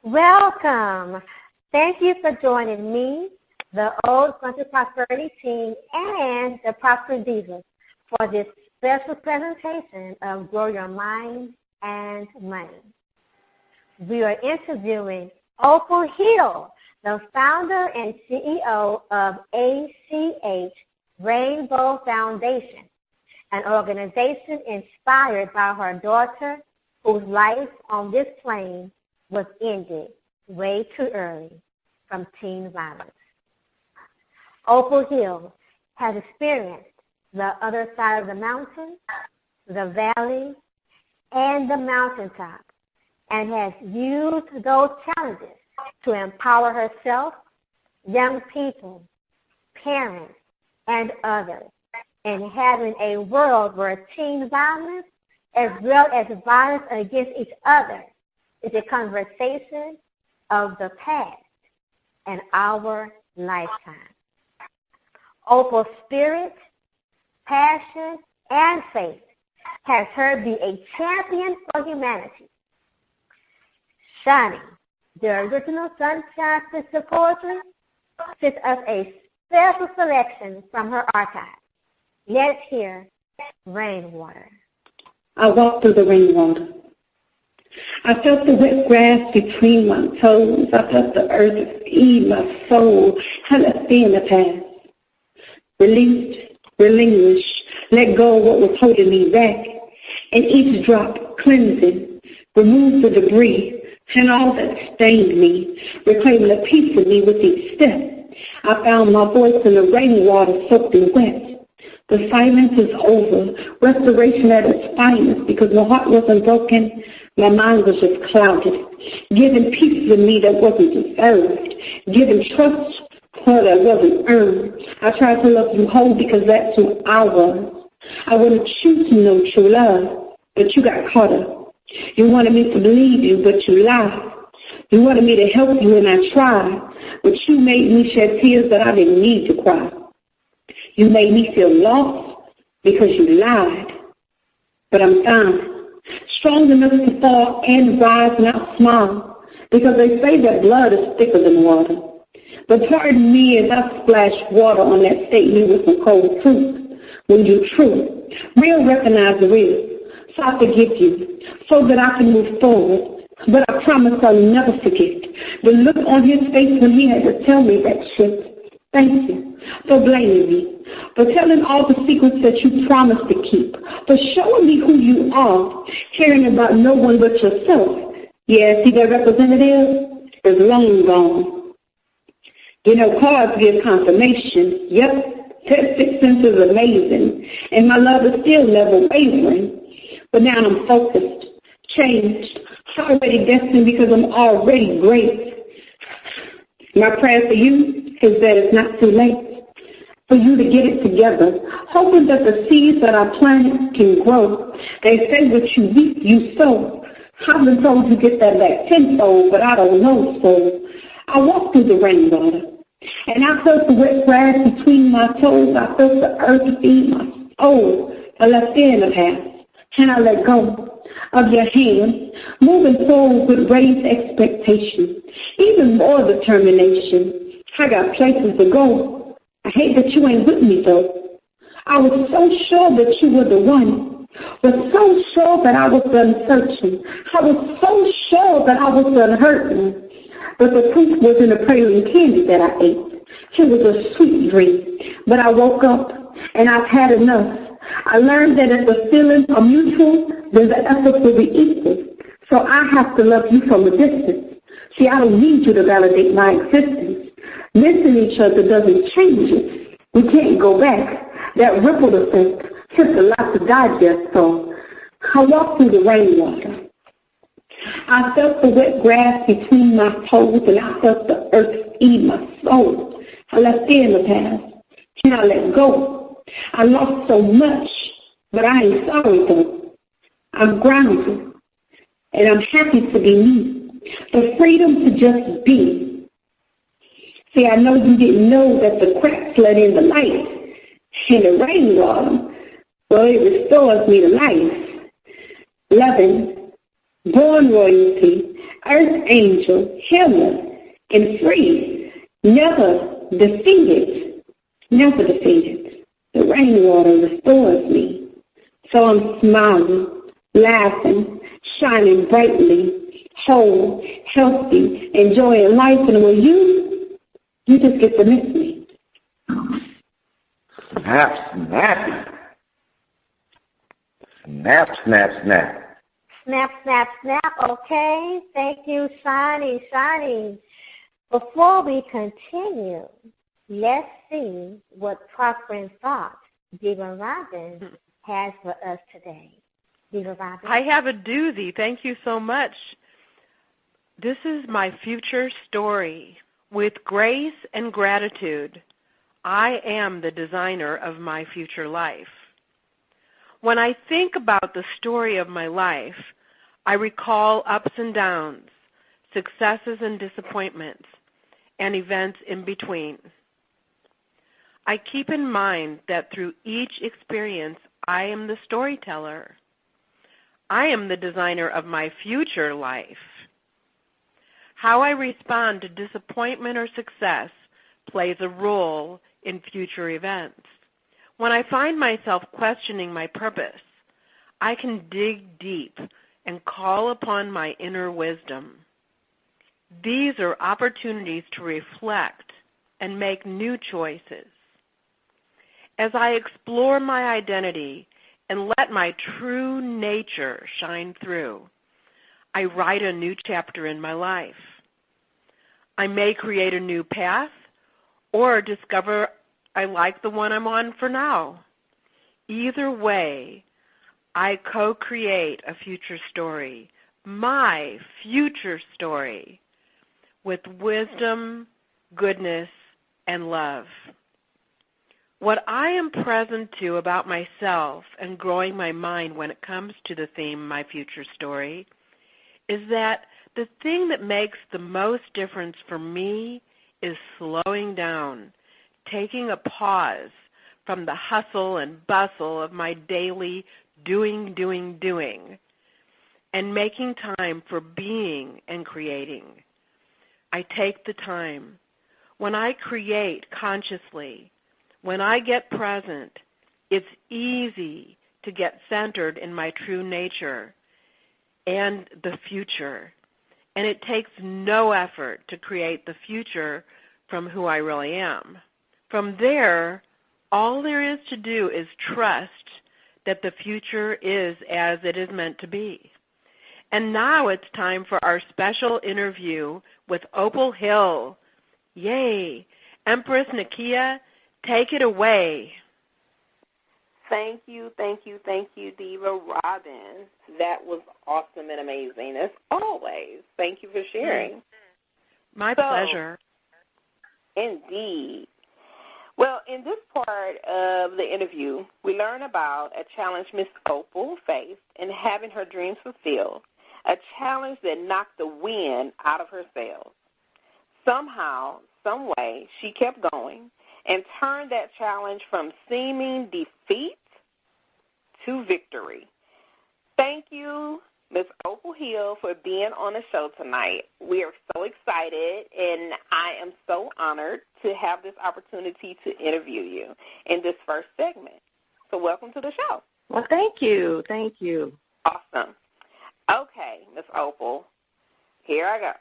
Welcome. Thank you for joining me, the Old Country Prosperity Team, and the Prosperous Diva for this special presentation of Grow Your Mind and Money. We are interviewing Opal Hill, the founder and CEO of ACH Rainbow Foundation, an organization inspired by her daughter whose life on this plane was ended way too early from teen violence. Opal Hill has experienced the other side of the mountain, the valley, and the mountaintop, and has used those challenges to empower herself, young people, parents, and others in having a world where teen violence as well as violence against each other is a conversation of the past and our lifetime. Opal's spirit, passion, and faith has her be a champion for humanity. Shani, the original Sunshine Sister Poetry, sends us a special selection from her archive. Let's hear Rainwater. I walked through the rainwater. I felt the wet grass between my toes. I felt the earth feed my soul. I left me in the past. Released, relinquished, let go of what was holding me back. And each drop cleansing, removed the debris and all that stained me, reclaiming a piece of me with each step. I found my voice in the rainwater soaked in wet. The silence is over, restoration at its finest, because my heart wasn't broken, my mind was just clouded, giving pieces of me that wasn't deserved, giving trust where that wasn't earned. I tried to love you whole because that's who I was. I wouldn't choose to know true love, but you got caught up. You wanted me to believe you, but you lied. You wanted me to help you, and I tried, but you made me shed tears that I didn't need to cry. You made me feel lost because you lied. But I'm fine, strong enough to fall and rise and not smile, because they say that blood is thicker than water. But pardon me as I splash water on that statement with some cold truth. When you're true, real recognize the real. So I forgive you so that I can move forward. But I promise I'll never forget the look on his face when he had to tell me that shit. Thank you for blaming me, for telling all the secrets that you promised to keep, for showing me who you are, caring about no one but yourself. Yeah, see that representative is long gone. You know, cards give confirmation. Yep, that sixth sense is amazing, and my love is still never wavering. But now I'm focused, changed, already destined because I'm already great. My prayer for you is that it's not too late for you to get it together, hoping that the seeds that I planted can grow. They say what you reap, you sow. I've been told you get that back tenfold, but I don't know, so I walked through the rainwater, and I felt the wet grass between my toes. I felt the earth feed my soul. I left there in the past, and I let go of your hand, moving forward with raised expectation, even more determination. I got places to go. I hate that you ain't with me, though. I was so sure that you were the one, was so sure that I was done searching. I was so sure that I was done hurting. But the proof was in the praline candy that I ate. It was a sweet dream. But I woke up, and I've had enough. I learned that if the feelings are mutual, then the effort will be equal. So I have to love you from a distance. See, I don't need you to validate my existence. Missing each other doesn't change it. We can't go back. That ripple effect took a lot to digest, so I walked through the rainwater. I felt the wet grass between my toes, and I felt the earth eat my soul. I left there in the past, and I let go. I lost so much, but I ain't sorry, though. I'm grounded, and I'm happy to be me. The freedom to just be. See, I know you didn't know that the cracks let in the light, and the rainwater, well, it restores me to life. Loving, born royalty, earth angel, healer, and free, never defeated, never defeated. The rainwater restores me. So I'm smiling, laughing, shining brightly, whole, healthy, enjoying life. And when you just get to miss me. Snap, snappy. Snap, snap, snap. Snap, snap, snap. Okay. Thank you, Shiny. Before we continue, let's see what Prospering Thoughts Diva Robin has for us today. Diva Robin. I have a doozy. Thank you so much. This is my future story. With grace and gratitude, I am the designer of my future life. When I think about the story of my life, I recall ups and downs, successes and disappointments, and events in between. I keep in mind that through each experience, I am the storyteller. I am the designer of my future life. How I respond to disappointment or success plays a role in future events. When I find myself questioning my purpose, I can dig deep and call upon my inner wisdom. These are opportunities to reflect and make new choices. As I explore my identity and let my true nature shine through, I write a new chapter in my life. I may create a new path or discover I like the one I'm on for now. Either way, I co-create a future story, my future story, with wisdom, goodness, and love. What I am present to about myself and growing my mind when it comes to the theme, my future story, is that the thing that makes the most difference for me is slowing down, taking a pause from the hustle and bustle of my daily doing, and making time for being and creating. I take the time. When I create consciously, when I get present, it's easy to get centered in my true nature and the future. And it takes no effort to create the future from who I really am. From there, all there is to do is trust that the future is as it is meant to be. And now it's time for our special interview with Opal Hill. Yay! Empress Nakia, take it away. Thank you, Diva Robin. That was awesome and amazing, as always. Thank you for sharing. My pleasure. Indeed. Well, in this part of the interview, we learn about a challenge Miss Opal faced in having her dreams fulfilled, a challenge that knocked the wind out of her sails. Somehow, some way, she kept going and turned that challenge from seeming defeat to victory. Thank you, Ms. Opal Hill, for being on the show tonight. We are so excited, and I am so honored to have this opportunity to interview you in this first segment. So welcome to the show. Well, thank you. Awesome. Okay, Ms. Opal, here I go.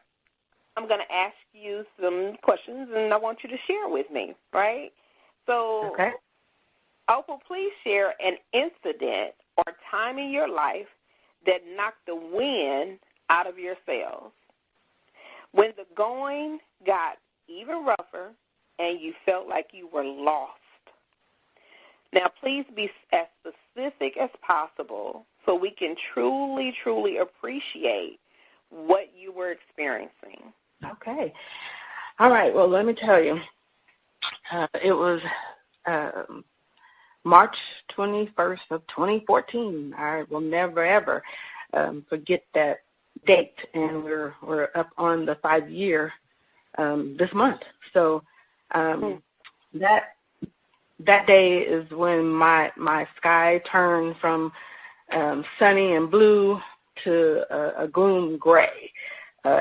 I'm going to ask you some questions, and I want you to share with me, right? So, okay. Opal, please share an incident or time in your life that knocked the wind out of your sails, when the going got even rougher and you felt like you were lost. Now, please be as specific as possible so we can truly, truly appreciate what you were experiencing. Okay. All right. Well, let me tell you. It was March 21st of 2014. I will never, ever forget that date, and we're up on the 5-year this month. So that day is when my sky turned from sunny and blue to a gloom gray.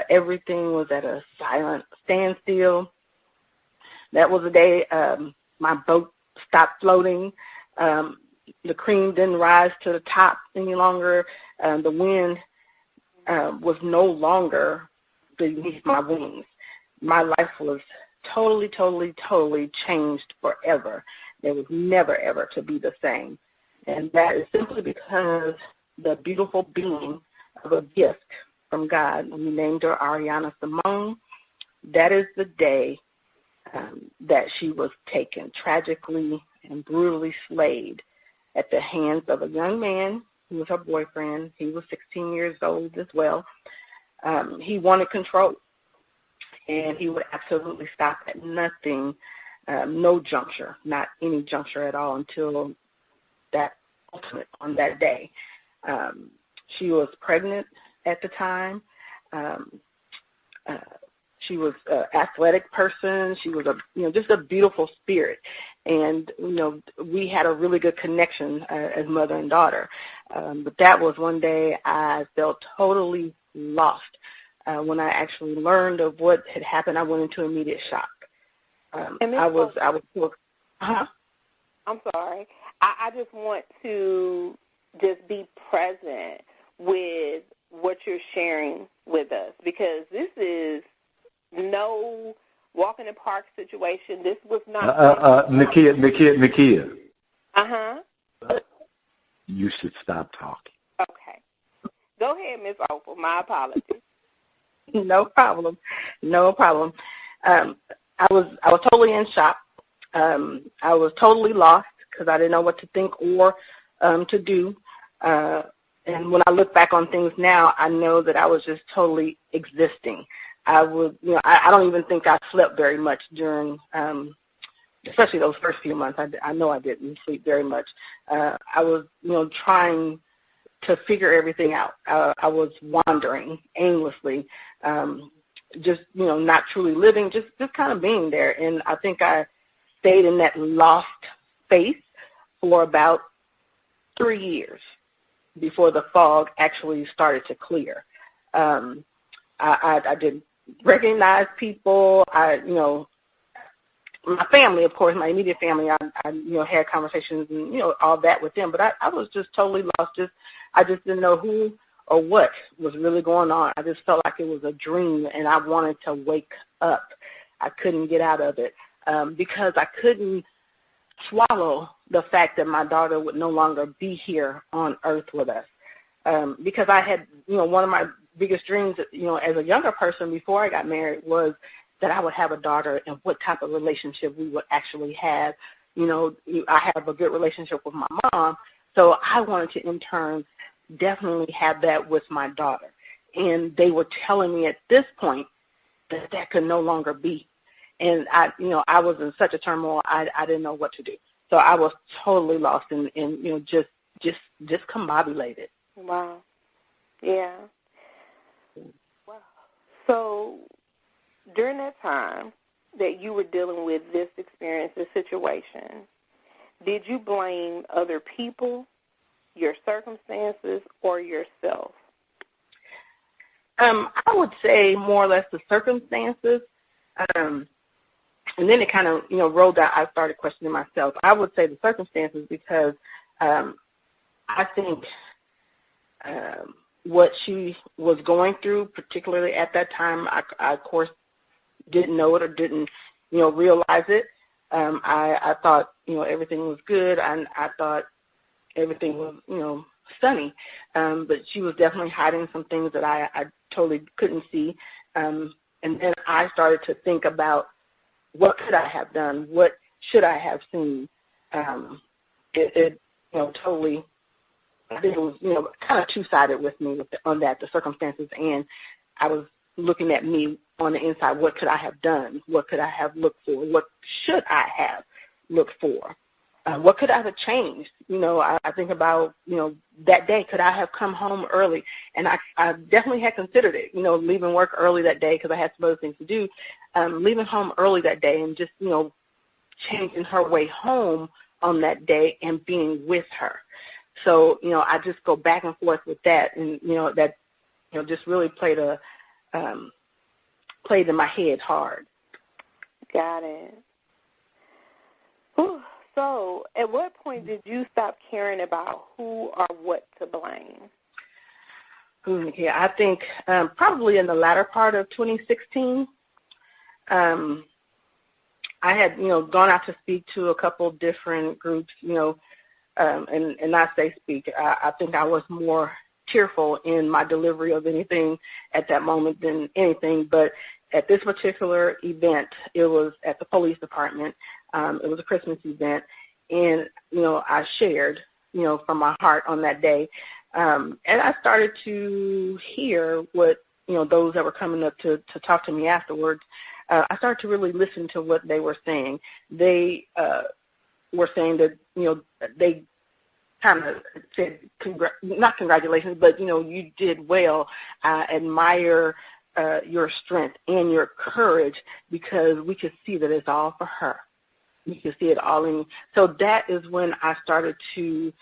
Everything was at a silent standstill. That was the day my boat stopped floating. The cream didn't rise to the top any longer. The wind was no longer beneath my wings. My life was totally changed forever. It was never, ever to be the same. And that is simply because the beautiful being of a gift from God, and we named her Ariana Simone, that is the day that she was taken, tragically and brutally slayed at the hands of a young man who was her boyfriend. He was 16 years old as well. He wanted control, and he would absolutely stop at nothing, no juncture, not any juncture at all until that ultimate on that day. She was pregnant at the time. She was an athletic person. She was just a beautiful spirit. And, we had a really good connection as mother and daughter. But that was one day I felt totally lost. When I actually learned of what had happened, I went into immediate shock. I'm sorry. I just want to just be present with what you're sharing with us, because this is no walk in the park situation. This was not. Nakia. You should stop talking. Okay. Go ahead, Miss Opal. My apologies. No problem. I was totally in shock. I was totally lost because I didn't know what to think or to do. And when I look back on things now, I know that I was just totally existing. I don't even think I slept very much during, especially those first few months. I know I didn't sleep very much. I was, trying to figure everything out. I was wandering aimlessly, just, not truly living, just kind of being there. And I think I stayed in that lost space for about 3 years before the fog actually started to clear. I did recognize people. My family, of course, my immediate family, I had conversations and, all that with them. But I was just totally lost. I just didn't know who or what was really going on. I just felt like it was a dream, and I wanted to wake up. I couldn't get out of it because I couldn't swallow the fact that my daughter would no longer be here on earth with us. Because I had, one of my biggest dreams, as a younger person before I got married was that I would have a daughter and what type of relationship we would actually have. I have a good relationship with my mom, so I wanted to, in turn, definitely have that with my daughter. And they were telling me at this point that could no longer be. And I was in such a turmoil, I didn't know what to do. So I was totally lost and just combobulated. Wow. Yeah. Wow. So during that time that you were dealing with this experience, this situation, did you blame other people, your circumstances, or yourself? I would say more or less the circumstances. And then it kind of, rolled out. I started questioning myself. I would say the circumstances because I think what she was going through, particularly at that time, I of course, didn't know it or didn't, realize it. I thought, everything was good, and I thought everything was, sunny. But she was definitely hiding some things that I totally couldn't see. And then I started to think about what could I have done? What should I have seen? Totally, I think it was, kind of two-sided with me on that, the circumstances, and I was looking at me on the inside. What could I have done? What could I have looked for? What should I have looked for? What could I have changed? I think about, that day, could I have come home early? And I definitely had considered it, leaving work early that day because I had some other things to do, leaving home early that day and just, changing her way home on that day and being with her. So, I just go back and forth with that. And, that, just really played a played in my head hard. Got it. Whew. So at what point did you stop caring about who or what to blame? Yeah, I think probably in the latter part of 2016, I had, gone out to speak to a couple different groups, and not say speak. I think I was more tearful in my delivery of anything at that moment than anything. But at this particular event, it was at the police department. It was a Christmas event, and, I shared, from my heart on that day. And I started to hear what, those that were coming up to talk to me afterwards. I started to really listen to what they were saying. They were saying that, they kind of said, not congratulations, but, you did well. I admire your strength and your courage because we could see that it's all for her. You could see it all in you. So that is when I started to,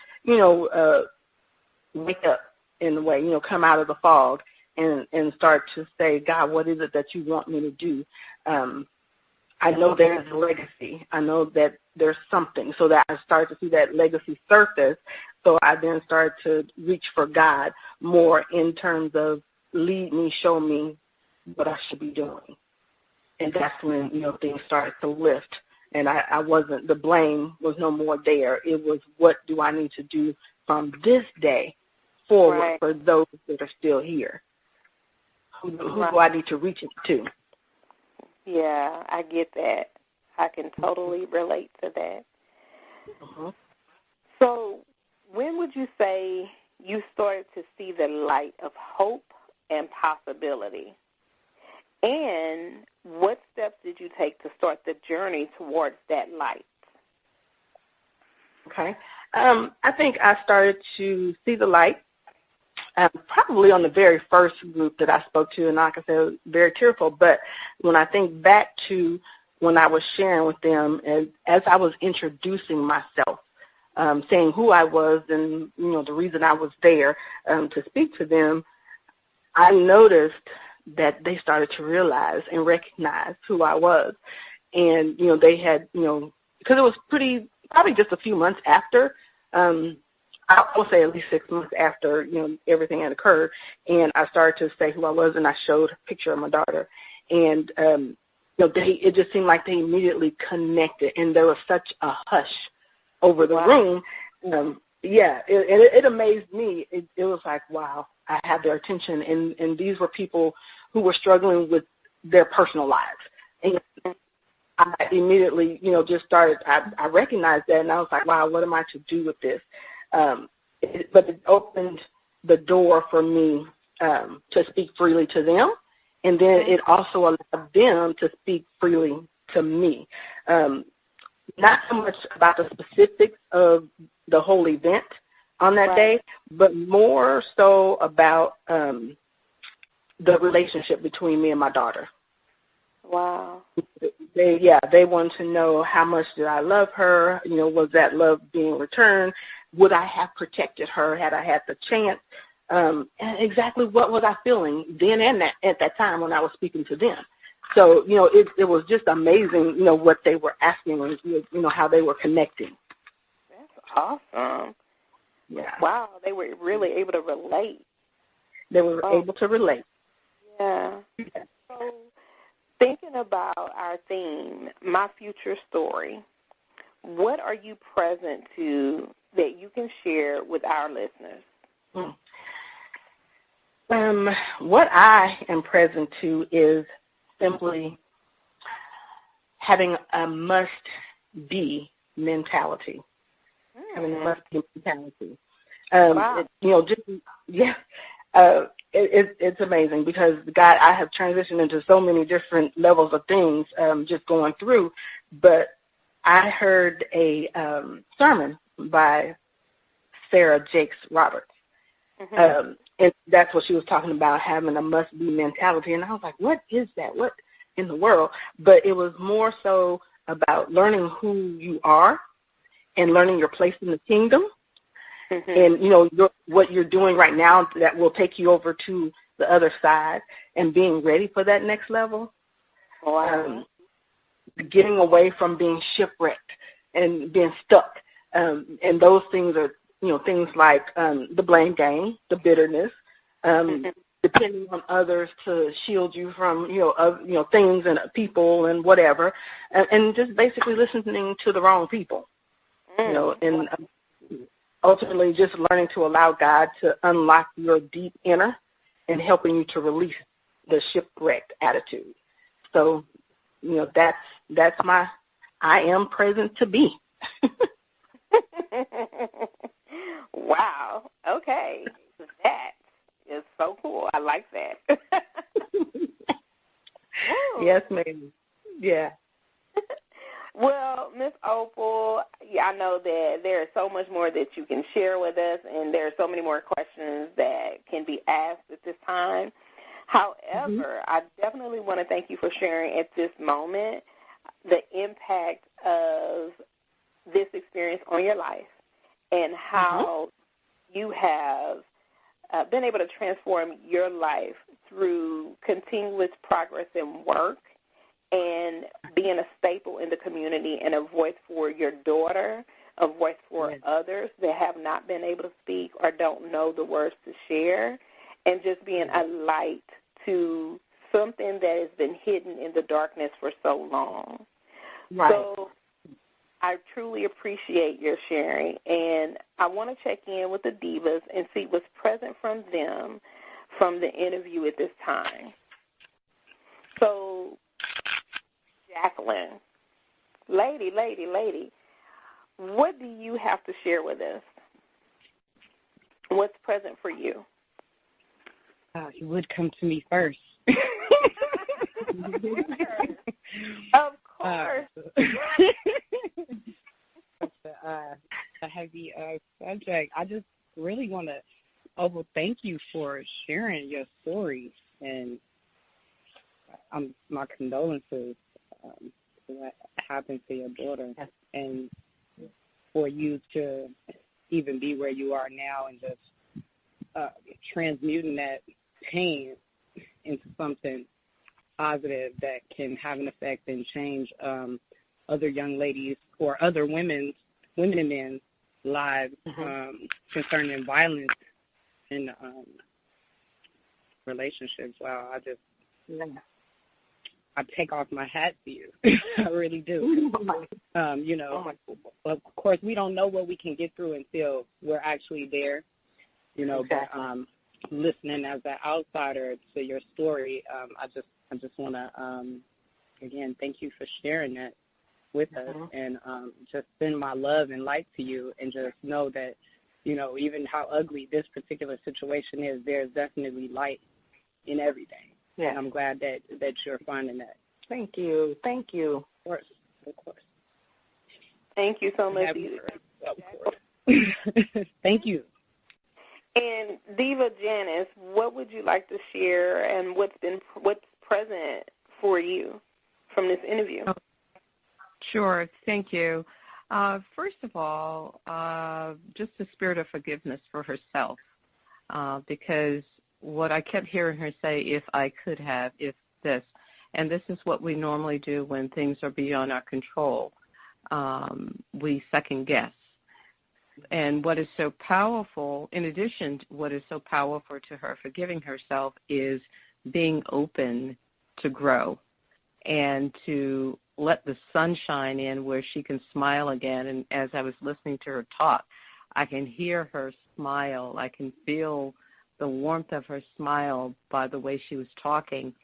wake up in a way, come out of the fog and start to say, God, what is it that you want me to do? I know there's a legacy. I know that there's something. So that I started to see that legacy surface. So I then started to reach for God more in terms of lead me, show me what I should be doing. And that's when, things started to lift. And I wasn't, the blame was no more there. It was, what do I need to do from this day forward for those that are still here? Who do I need to reach to? Yeah, I get that. I can totally relate to that. Mm-hmm. So when would you say you started to see the light of hope and possibility? And what steps did you take to start the journey towards that light? Okay. I think I started to see the light probably on the very first group that I spoke to, and like I said, I was very tearful. But when I think back to when I was sharing with them, as I was introducing myself, saying who I was and, the reason I was there to speak to them, I noticed that they started to realize and recognize who I was. And, they had, because it was probably just a few months after, I will say at least 6 months after, everything had occurred, and I started to say who I was, and I showed a picture of my daughter. And, it just seemed like they immediately connected, and there was such a hush over the room. It amazed me. It was like, wow, I had their attention, and these were people who were struggling with their personal lives. And I immediately, just started, I recognized that, and I was like, wow, what am I to do with this? But it opened the door for me to speak freely to them, and then it also allowed them to speak freely to me. Not so much about the specifics of the whole event on that day, but more so about the relationship between me and my daughter. Wow. They wanted to know how much did I love her, was that love being returned? Would I have protected her had I had the chance? And exactly what was I feeling then and at that time when I was speaking to them? So, it was just amazing, what they were asking and, how they were connecting. That's awesome. Yeah. Wow, they were really able to relate. They were able to relate. Yeah. So thinking about our theme, My Future Story, what are you present to that you can share with our listeners? What I am present to is simply having a must-be mentality. Having a must-be mentality. Wow. It's amazing because, God, I have transitioned into so many different levels of things just going through, but I heard a sermon by Sarah Jakes Roberts. And that's what she was talking about, having a must-be mentality. And I was like, what is that? What in the world? But it was more so about learning who you are and learning your place in the kingdom. And, what you're doing right now that will take you over to the other side and being ready for that next level. Wow. Getting away from being shipwrecked and being stuck. And those things are, things like the blame game, the bitterness, depending on others to shield you from, things and people and whatever, and just basically listening to the wrong people, and ultimately just learning to allow God to unlock your deep inner and helping you to release the shipwrecked attitude. So, that's my I am present to be. Wow. Okay. That is so cool. I like that. Yes, ma'am. Yeah. Well, Miss Opal, I know that there is so much more that you can share with us, and there are so many more questions that can be asked at this time. However, I definitely want to thank you for sharing at this moment the impact of this experience on your life and how you have been able to transform your life through continuous progress and work and being a staple in the community and a voice for your daughter, a voice for others that have not been able to speak or don't know the words to share, and just being a light to something that has been hidden in the darkness for so long. Right. So I truly appreciate your sharing, and I want to check in with the divas and see what's present from them from the interview at this time. So, Jacqueline, lady, what do you have to share with us? What's present for you? You would come to me first. Of course. Such a heavy subject. I just really want to thank you for sharing your story, and my condolences for what happened to your daughter, and for you to even be where you are now and just transmuting that pain into something positive that can have an effect and change other young ladies or other women and men's lives concerning violence in relationships. Wow, I take off my hat to you. I really do. Of course, we don't know what we can get through until we're actually there, but listening as an outsider to your story, I just want to, again, thank you for sharing that with us, and just send my love and light to you, and just know that, even how ugly this particular situation is, there's definitely light in everything. Yeah. And I'm glad that you're finding that. Thank you. Of course. Thank you so much. Of course. Thank you. And Diva Janice, what would you like to share, and what's present for you from this interview? Sure. Thank you. First of all, just the spirit of forgiveness for herself, because what I kept hearing her say, if I could have, if this, and this is what we normally do when things are beyond our control. We second guess. And what is so powerful, in addition to what is so powerful to her forgiving herself, is being open to grow and to let the sun shine in where she can smile again. And as I was listening to her talk, I can hear her smile. I can feel the warmth of her smile by the way she was talking,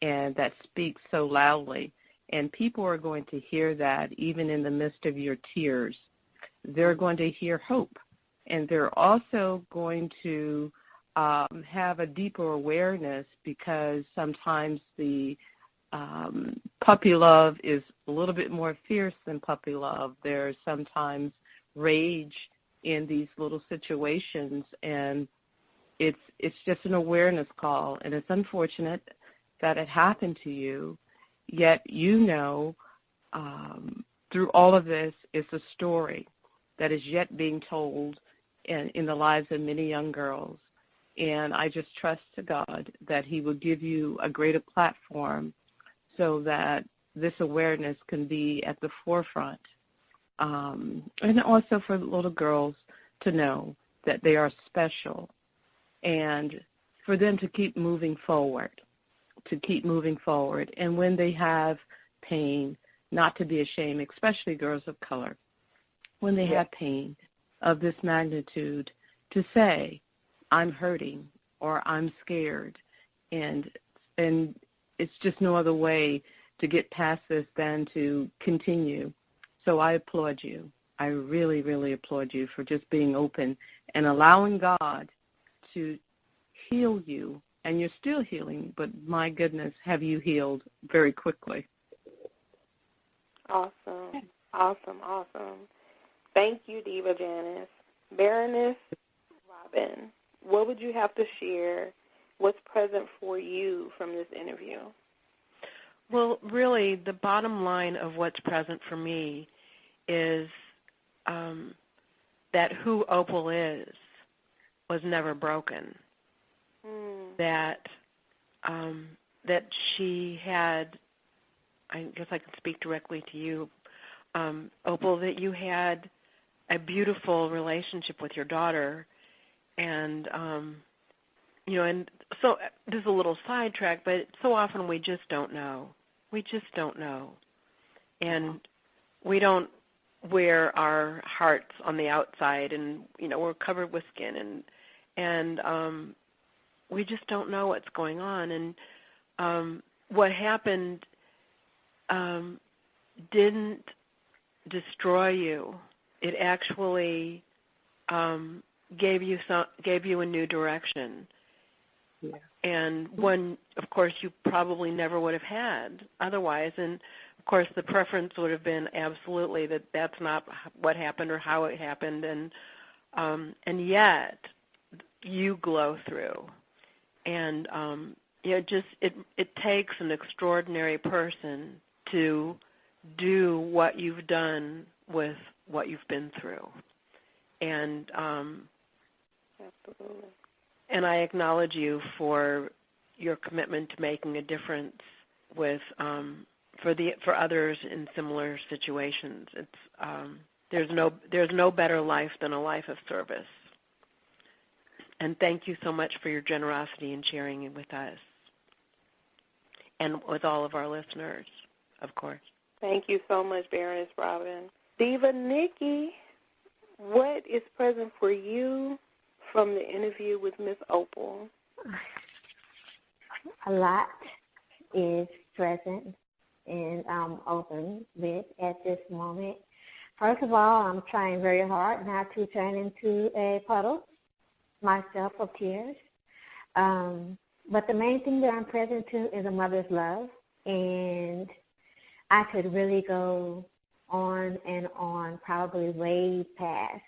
and that speaks so loudly. And people are going to hear that even in the midst of your tears. They're going to hear hope, and they're also going to have a deeper awareness, because sometimes the puppy love is a little bit more fierce than puppy love. There's sometimes rage in these little situations, and it's just an awareness call, and it's unfortunate that it happened to you, yet through all of this, it's a story that is yet being told in the lives of many young girls. And I just trust to God that he will give you a greater platform so that this awareness can be at the forefront. And also for little girls to know that they are special and for them to keep moving forward, And when they have pain, not to be ashamed, especially girls of color, when they have pain of this magnitude, to say, I'm hurting or I'm scared. And it's just no other way to get past this than to continue. So I applaud you. I really, really applaud you for just being open and allowing God to heal you. And you're still healing, but my goodness, have you healed very quickly. Awesome. Thank you, Diva Janice. Baroness Robin, what would you have to share? What's present for you from this interview? Well, really, the bottom line of what's present for me is that who Opal is was never broken. That she had, I guess I can speak directly to you, Opal, that you had a beautiful relationship with your daughter, and and so this is a little sidetrack, but so often we just don't know. And we don't wear our hearts on the outside, and we're covered with skin, and we just don't know what's going on. And what happened didn't destroy you. It actually gave you a new direction. Yeah. And one, of course, you probably never would have had otherwise. And, of course, the preference would have been absolutely that that's not what happened or how it happened. And yet you glow through. And it takes an extraordinary person to do what you've done with what you've been through. And absolutely. And I acknowledge you for your commitment to making a difference with for others in similar situations. It's there's no better life than a life of service. And thank you so much for your generosity in sharing it with us and with all of our listeners, of course. Thank you so much, Baroness Robin. Diva Nikki, what is present for you from the interview with Miss Opal? A lot is present and open with at this moment. First of all, I'm trying very hard not to turn into a puddle myself of tears. But the main thing that I'm present to is a mother's love. And I could really go on and on, probably way past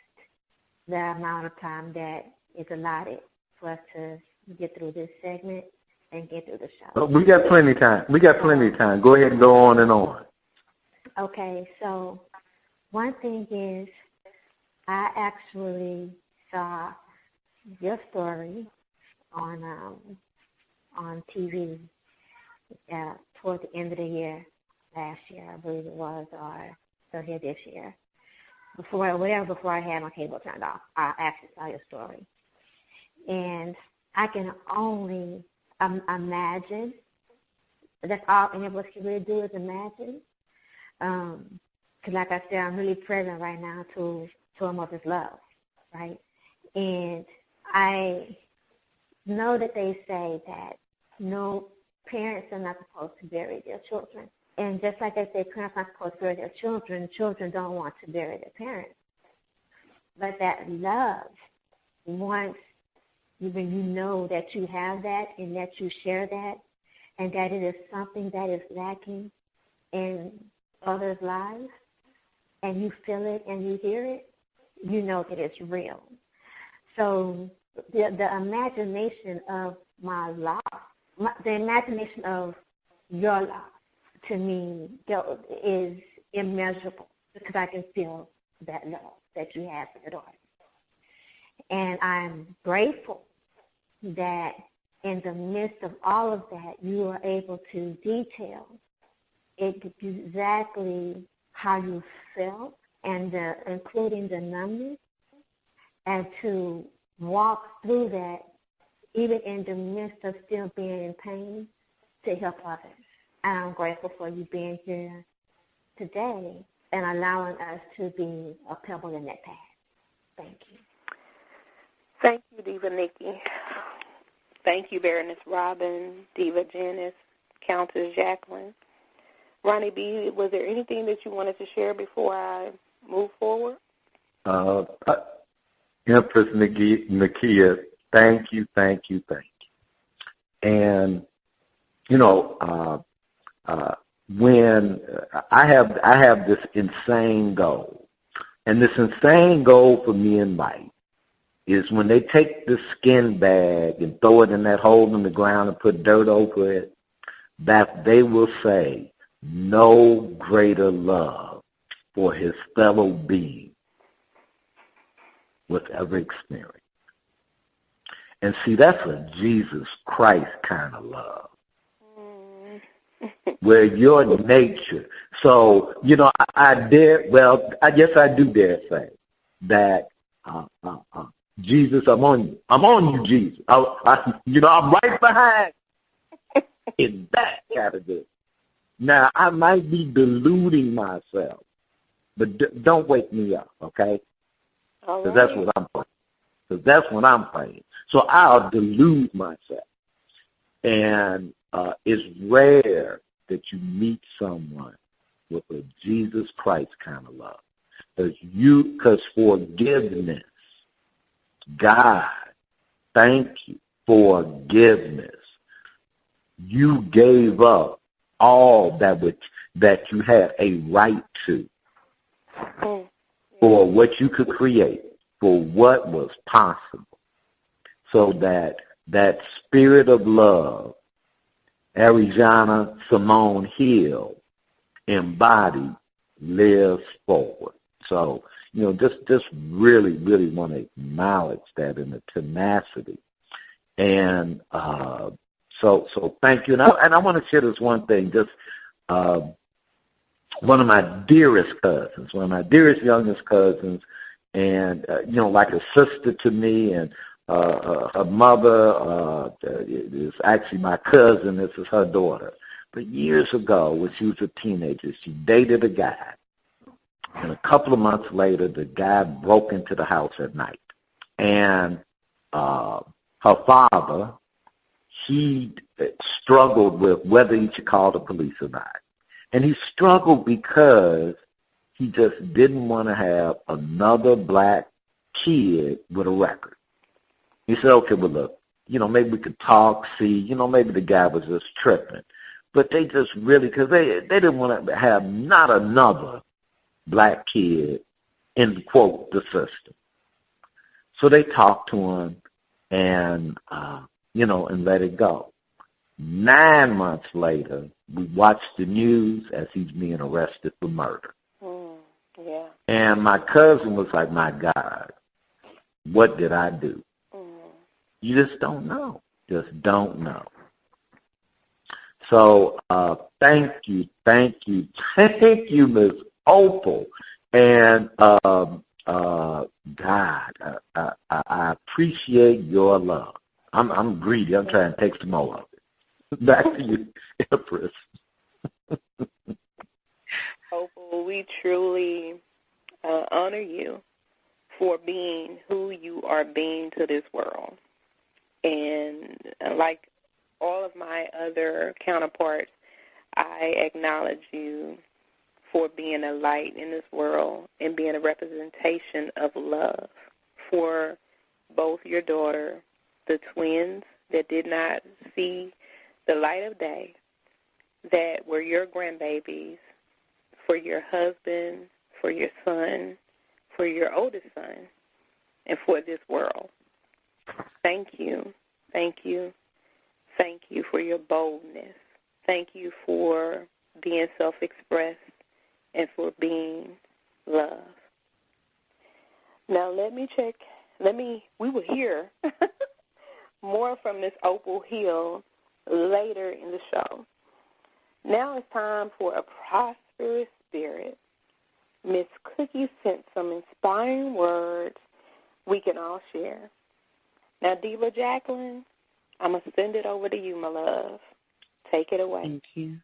the amount of time that is allotted for us to get through this segment and get through the show. We got plenty of time. Go ahead and go on and on. Okay, so one thing is I actually saw your story on TV toward the end of the year, last year, I believe it was, or so here this year. Before I had my cable turned off, I actually saw your story. And I can only imagine. That's all any of us can really do is imagine. Because like I said, I'm really present right now to a mother's love, right? And I know that they say that no parents are not supposed to bury their children. And just like they say parents are not supposed to bury their children, children don't want to bury their parents. But that love, once when you know that you have that and that you share that and that it is something that is lacking in others' lives, and you feel it and you hear it, you know that it's real. So the imagination of my loss, the imagination of your loss, to me, is immeasurable because I can feel that love that you have for your daughter. And I'm grateful that in the midst of all of that, you are able to detail exactly how you felt, and including the numbers, and to walk through that even in the midst of still being in pain to help others. And I'm grateful for you being here today and allowing us to be a pebble in that path. Thank you. Thank you, Diva Nikki. Thank you, Baroness Robin, Diva Janice, Countess Jacqueline. Ronnie B., was there anything that you wanted to share before I move forward? Empress Nakia, thank you. And, when I have this insane goal, and this insane goal for me in life is when they take the skin bag and throw it in that hole in the ground and put dirt over it, that they will say, no greater love for his fellow being was ever experienced. And see, that's a Jesus Christ kind of love, where your nature. So, I guess I do dare say that, Jesus, I'm on you, Jesus. I'm right behind in that category. Now, I might be deluding myself, but don't wake me up, okay? Because that's what I'm playing. So I'll delude myself. And it's rare that you meet someone with a Jesus Christ kind of love. Because forgiveness, God, thank you, forgiveness. You gave up all that you had a right to, for what you could create, for what was possible, so that spirit of love, Arizona Simone Hill embodied, lives forward. So, just really, really want to acknowledge that in the tenacity. And so thank you. And I want to share this one thing. Just one of my dearest cousins, one of my dearest youngest cousins, and like a sister to me, and her mother is actually my cousin. This is her daughter. But years ago, when she was a teenager, she dated a guy. And a couple of months later, the guy broke into the house at night. And her father, he struggled with whether he should call the police or not. And he struggled because he just didn't want to have another black kid with a record. He said, okay, well, look, maybe we could talk, see, maybe the guy was just tripping. But they just really, because they didn't want to have not another black kid in, quote, the system. So they talked to him and, and let it go. 9 months later, we watched the news as he's being arrested for murder. Yeah. And my cousin was like, my God, what did I do? You just don't know. Just don't know. So thank you, Ms. Opal. And, God, I appreciate your love. I'm greedy. I'm trying to take some more of it. Back to you, Empress. Opal, we truly honor you for being who you are being to this world. And like all of my other counterparts, I acknowledge you for being a light in this world and being a representation of love for both your daughter, the twins that did not see the light of day, that were your grandbabies, for your husband, for your son, for your oldest son, and for this world. Thank you, thank you, thank you for your boldness. Thank you for being self-expressed and for being love. Now we will hear more from Miss Opal Hill later in the show. Now it's time for a prosperous spirit. Miss Cookie sent some inspiring words we can all share. Now, Diva Jacqueline, I'm going to send it over to you, my love. Take it away. Thank you.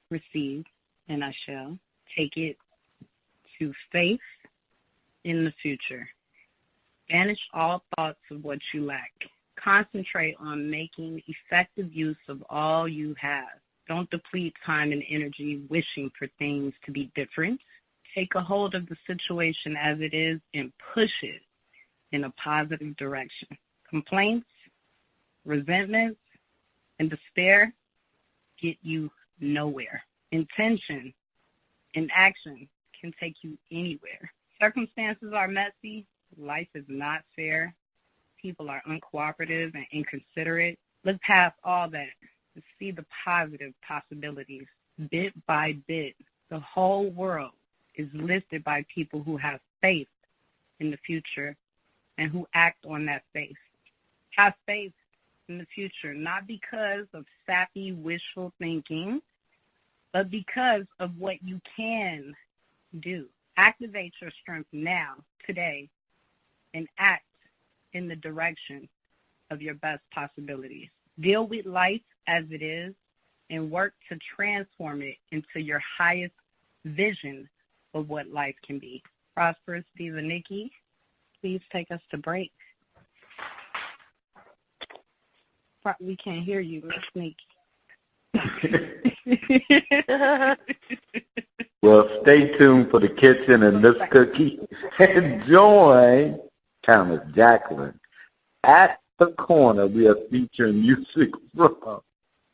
Receive, and I shall. Take it to faith in the future. Banish all thoughts of what you lack. Concentrate on making effective use of all you have. Don't deplete time and energy wishing for things to be different. Take a hold of the situation as it is and push it in a positive direction. Complaints, resentments, and despair get you nowhere. Intention and action can take you anywhere. Circumstances are messy. Life is not fair. People are uncooperative and inconsiderate. Look past all that and see the positive possibilities. Bit by bit, the whole world is lifted by people who have faith in the future and who act on that faith. Have faith in the future, not because of sappy wishful thinking, but because of what you can do. Activate your strength now, today, and act in the direction of your best possibilities. Deal with life as it is and work to transform it into your highest vision of what life can be. Prosperous Diva Nikki, please take us to break. We can't hear you, Miss Nikki. Well, stay tuned for the kitchen and Miss Cookie. And join Countess Jacqueline. At the corner, we are featuring music from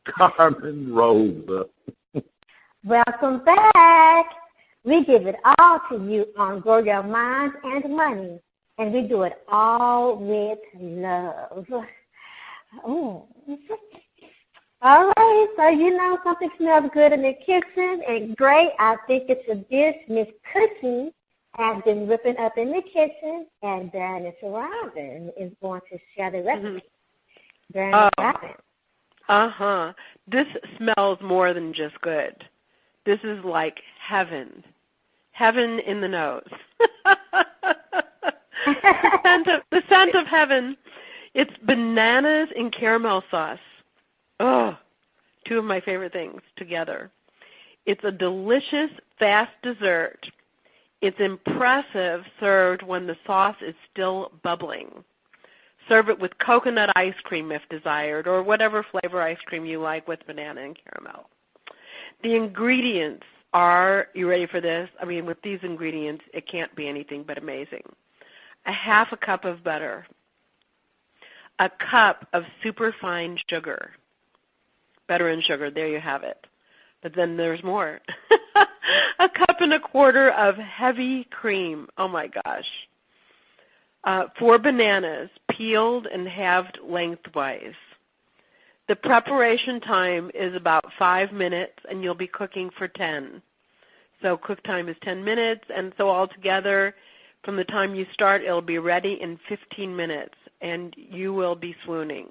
Carmen Rosa. Welcome back. We give it all to you on Grow Your Mind and Money, and we do it all with love. Oh. All right, so you know something smells good in the kitchen and great. I think it's a dish Miss Cookie has been whipping up in the kitchen, and Miss Robin is going to share the recipe. This smells more than just good. This is like heaven. Heaven in the nose. the scent of heaven. It's bananas in caramel sauce. Oh, two of my favorite things together. It's a delicious, fast dessert. It's impressive served when the sauce is still bubbling. Serve it with coconut ice cream if desired, or whatever flavor ice cream you like with banana and caramel. The ingredients are, you ready for this? I mean, with these ingredients, it can't be anything but amazing. A half a cup of butter. A cup of superfine sugar. Butter and sugar, there you have it. But then there's more. A cup and a quarter of heavy cream. Oh, my gosh. 4 bananas, peeled and halved lengthwise. The preparation time is about 5 minutes, and you'll be cooking for 10. So cook time is 10 minutes, and so altogether, from the time you start, it'll be ready in 15 minutes, and you will be swooning.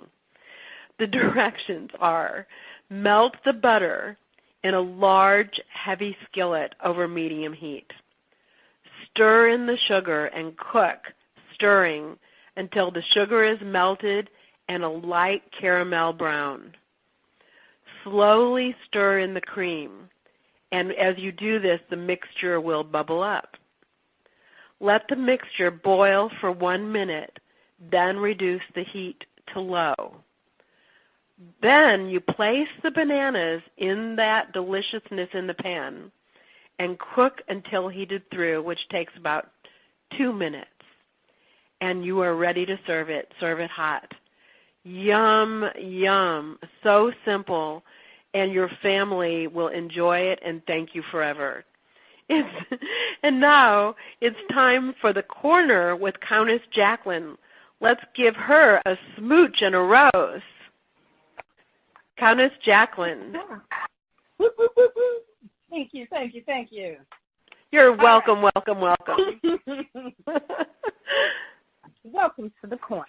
The directions are: melt the butter in a large, heavy skillet over medium heat. Stir in the sugar and cook, stirring, until the sugar is melted and a light caramel brown. Slowly stir in the cream, and as you do this, the mixture will bubble up. Let the mixture boil for 1 minute, then reduce the heat to low. Then you place the bananas in that deliciousness in the pan and cook until heated through, which takes about 2 minutes. And you are ready to serve it. Serve it hot. Yum, yum. So simple, and your family will enjoy it and thank you forever. And now it's time for the corner with Countess Jacqueline. Let's give her a smooch and a rose. Countess Jacqueline. Thank you. You're welcome, welcome, welcome. Welcome to the corner.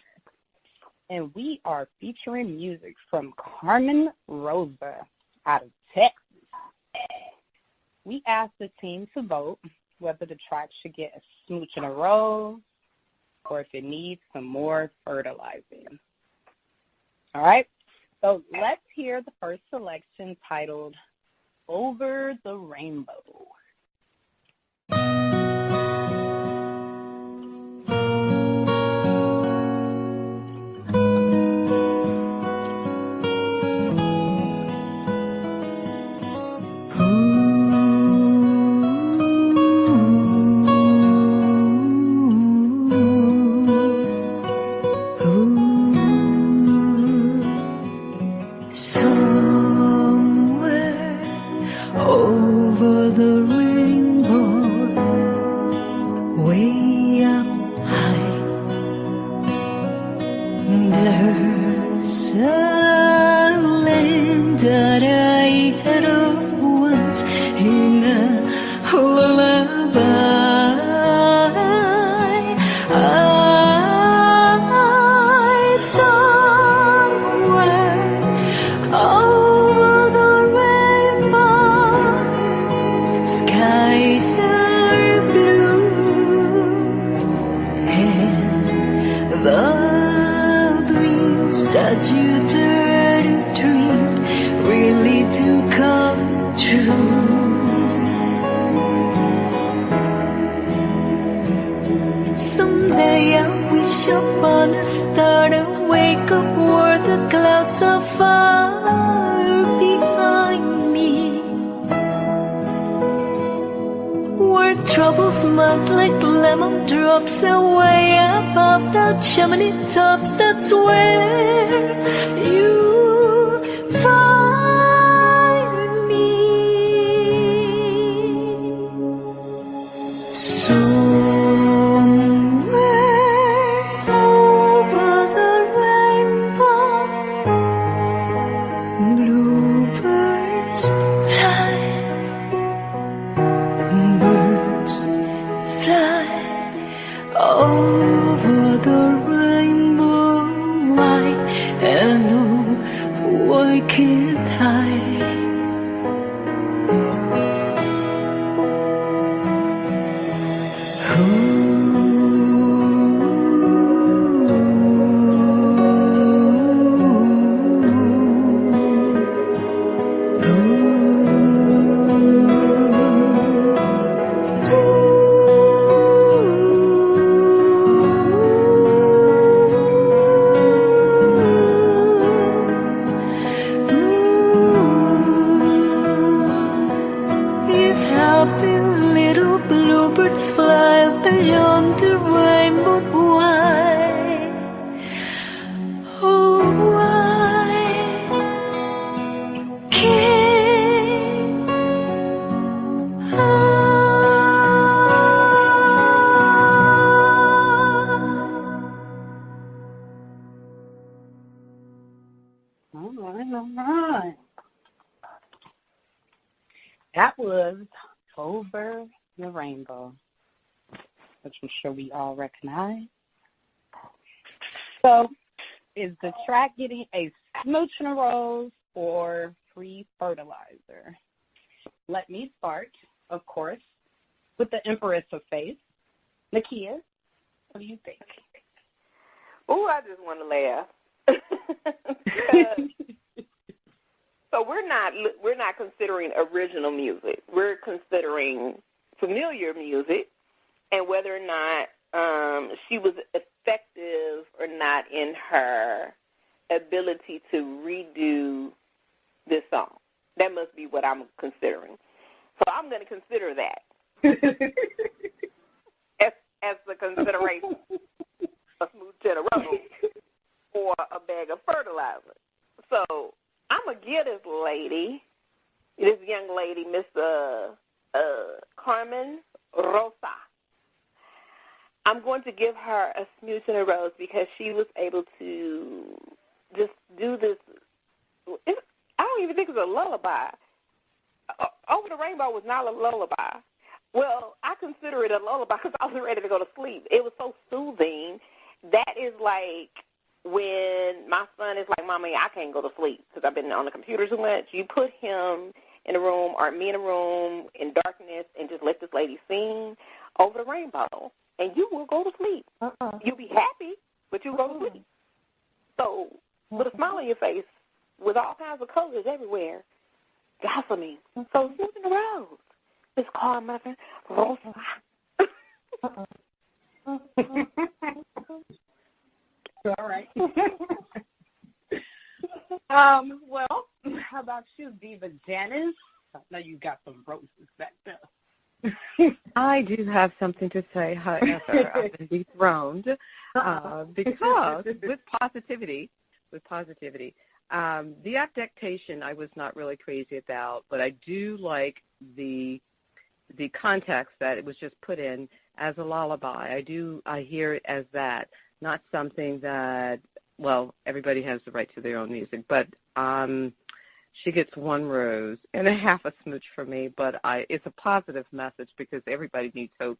and we are featuring music from Carmen Rosa out of Texas. We asked the team to vote whether the track should get a smooch and a rose or if it needs some more fertilizing. All right, so let's hear the first selection titled Over the Rainbow. Chimney tops, that's where you find me. Somewhere over the rainbow, bluebirds fly, birds fly over the rainbow. Why, and oh, why can't I? That was Over the Rainbow, which I'm sure we all recognize. So, is the track getting a smooch and a rose or free fertilizer? Let me start, of course, with the Empress of Faith. Nakia, what do you think? Oh, I just want to laugh. So we're not considering original music. We're considering familiar music and whether or not she was effective or not in her ability to redo this song. That must be what I'm considering. So I'm going to consider that as the consideration, a smooth and a rose or a bag of fertilizer. So I'm going to give this young lady, Miss Carmen Rosa, I'm going to give her a smooch and a rose because she was able to just do this. I don't even think it's a lullaby. Over the Rainbow was not a lullaby. Well, I consider it a lullaby because I was ready to go to sleep. It was so soothing. That is like when my son is like, Mommy, I can't go to sleep because I've been on the computer too much, you put him in a room or me in a room in darkness and just let this lady sing over the rainbow, and you will go to sleep. You'll be happy, but you'll go to sleep. So with a smile on your face, with all kinds of colors everywhere, gossaming. So Susan Rose, Miss Carmen, Rosa. All right. Well, how about you, Diva Janice? I know you got some roses back there. I do have something to say, however, I've been dethroned because with positivity, the adaptation I was not really crazy about, but I do like the context that it was just put in as a lullaby. I hear it as that, not something that, well, everybody has the right to their own music, but she gets one rose and a half a smooch from me, but it's a positive message because everybody needs hope,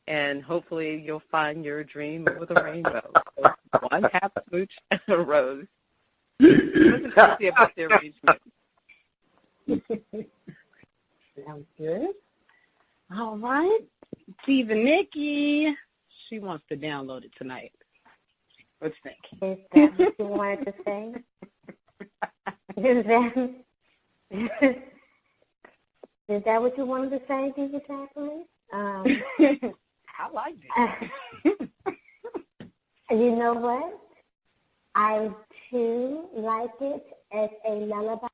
and hopefully you'll find your dream over the rainbow. So one half smooch and a rose. It wasn't crazy about the arrangement. Sounds good. All right. Diva Nikki, she wants to download it tonight. What you think? Is that what you wanted to say? Is that what you wanted to say, Diva Jacqueline? I like it. You know what? I, too, like it as a lullaby.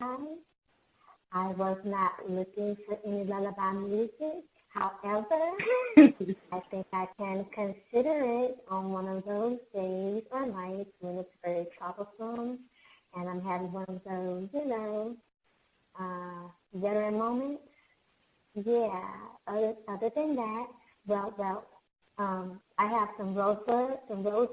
I was not looking for any lullaby music. However, I think I can consider it on one of those days or nights when it's very troublesome and I'm having one of those, veteran moments. Yeah, other than that, I have some rosebuds, some rose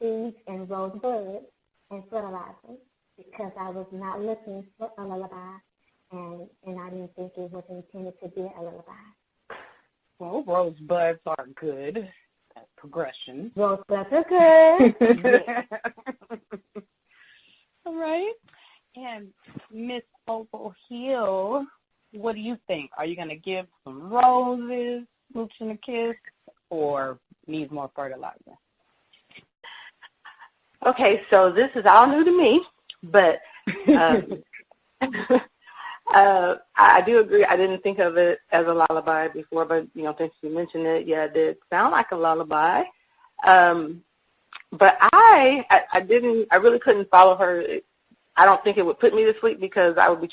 seeds, and rosebuds and fertilizer because I was not looking for a lullaby. And I didn't think it was intended to be a lullaby. Well, rosebuds are good. That's progression. Rosebuds are good. Yeah. All right. And Miss Opal Hill, what do you think? Are you going to give some roses, smooch and a kiss, or need more fertilizer? Okay, so this is all new to me, but I do agree. I didn't think of it as a lullaby before, but, since you mentioned it, yeah, it did sound like a lullaby. But I really couldn't follow her. I don't think it would put me to sleep because I was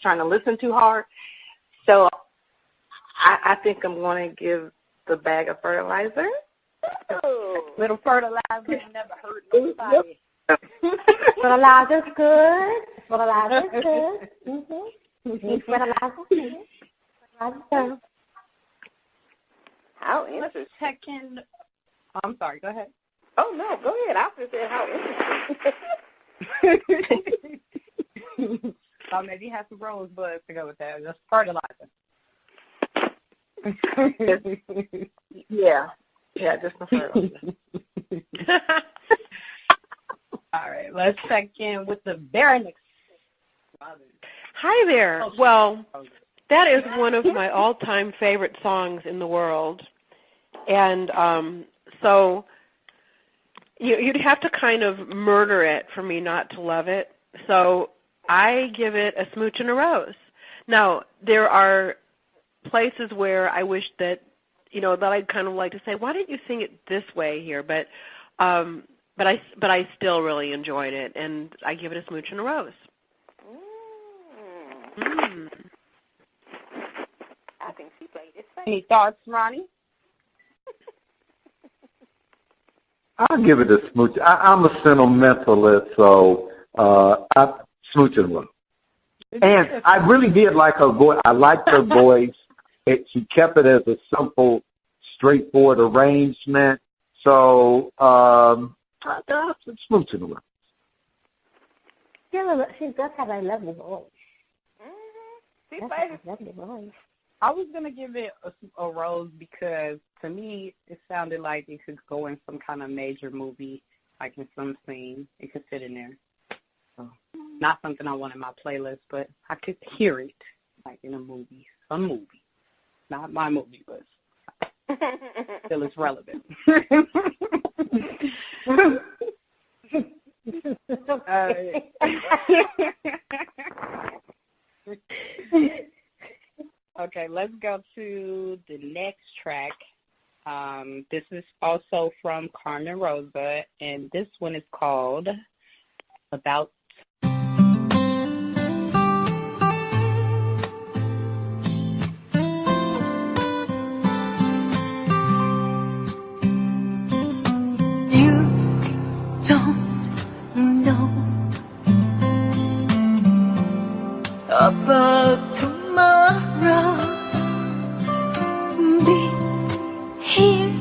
trying to listen too hard. So I think I'm going to give the bag of fertilizer. Oh, little fertilizer never hurt nobody. Fertilizer's good. Fertilizer's good. Need fertilizer. How interesting. Second. I'm sorry, go ahead. Oh, no, go ahead. I just said how interesting. So maybe you have some rosebuds to go with that. Just fertilizer. Yeah, just the fertilizer. All right, let's check in with the Baroness. Hi there. Well, that is one of my all-time favorite songs in the world. And so you'd have to kind of murder it for me not to love it. So I give it a smooch and a rose. Now, there are places where I wish that, that I'd kind of like to say, why didn't you sing it this way here? But I still really enjoyed it, and I give it a smooch and a rose. I think she played it safe. Any thoughts, Ronnie? I'll give it a smooch. I'm a sentimentalist, so I smooch and rose. And I really did like her voice. I liked her voice. She kept it as a simple, straightforward arrangement. So I got some smooch and rose. Yeah, she does have a lovely voice. She played a lovely voice. I was going to give it a rose because, to me, it sounded like it could go in some kind of major movie. I can sing. It could fit in there. So, not something I want in my playlist, but I could hear it, like in a movie, some movie. Not my movie, but still it's relevant. Okay, let's go to the next track. This is also from Carmen Rosa, and this one is called About. You don't know about tomorrow. Be here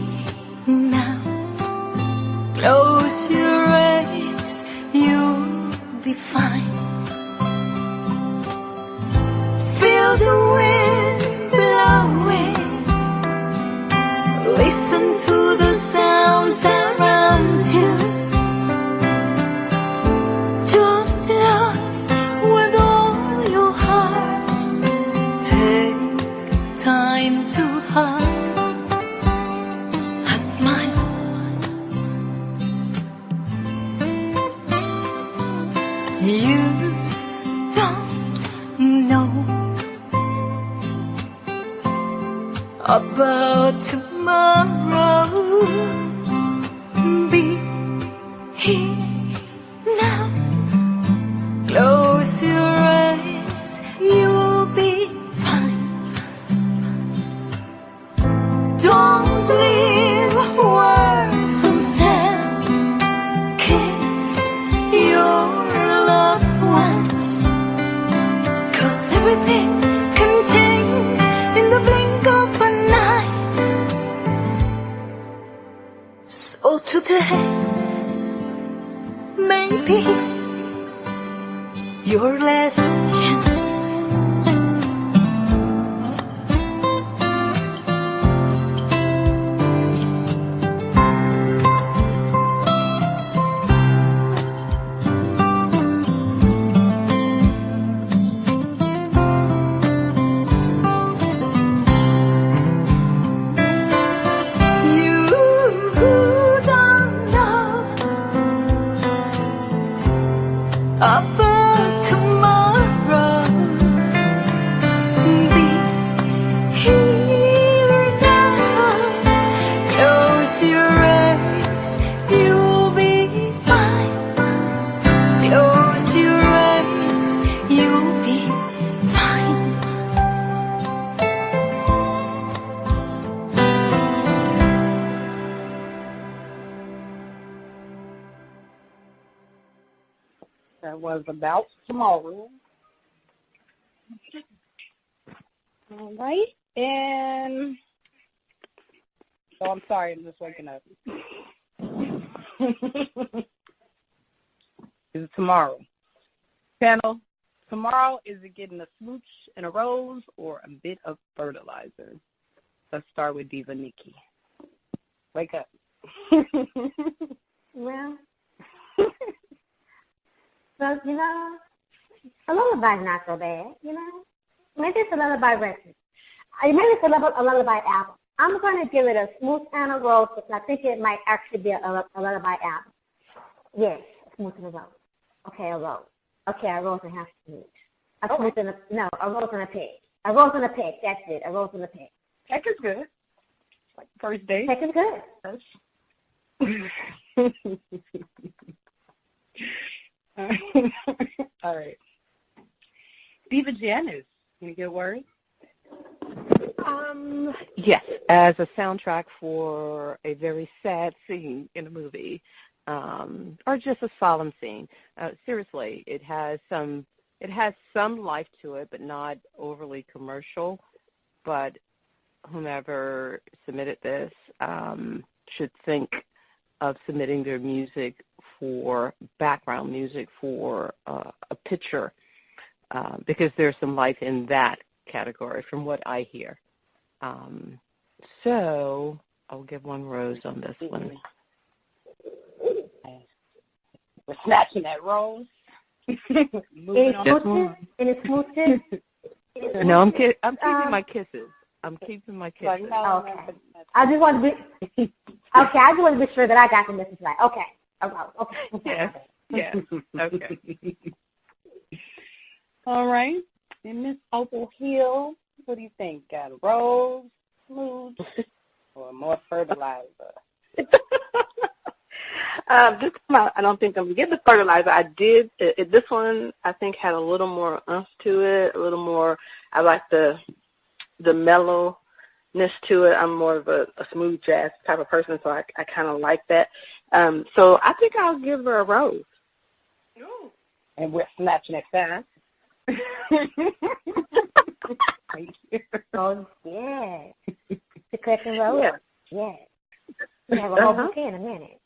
now. Close your eyes, you'll be fine. Feel the wind blowing. Listen to the sounds around you. Just love with all your heart. Take time to hug and smile. You don't know about tomorrow. Be here now. Close your eyes, you'll be fine. Don't leave words unsaid. Kiss your loved ones, 'cause everything can change in the blink of an eye. So today, maybe your last chance. You don't know about tomorrow. Be here now. Close your eyes, you'll be fine. Close your eyes, you'll be fine. That was About Tomorrow. All right. And so I'm sorry, I'm just waking up. Is it tomorrow? Panel, tomorrow, is it getting a smooch and a rose or a bit of fertilizer? Let's start with Diva Nikki. Wake up. Well, so, a lullaby's not so bad, Maybe it's a lullaby record. Maybe it's a lullaby album. I'm going to give it a smooth and a rose because I think it might actually be a lullaby album. Yes, a smooth and a rose. Okay, a rose. Okay, a rose and half smooth. A rose and a pig. A rose and a pig. That's it. A rose and a pig. Peck is good. Like first date. Peck is good. All right. Diva Janice, any good words? Yes, as a soundtrack for a very sad scene in a movie, or just a solemn scene. Seriously, it has some life to it, but not overly commercial. But whomever submitted this should think of submitting their music for background music for a picture, because there's some life in that category from what I hear. So I'll give one rose on this one. We're snatching that rose. Moving on. Any smooches? No, I'm keeping my kisses. I'm keeping my kisses. Okay. I just want to be I just want to be sure that I got the message right. Okay. Yes. Yes. Okay. All right. And Miss Opal Hill, what do you think? Got a rose, smooch, or more fertilizer? This time I don't think I'm going to get the fertilizer. I did. This one I think had a little more umph to it, a little more. I like the mellowness to it. I'm more of a smooth jazz type of person, so I kind of like that. So I think I'll give her a rose. Ooh. And we're snatching it fast. Thank you. Oh, yeah. The crescent rose. Yeah. We have a whole bouquet in a minute.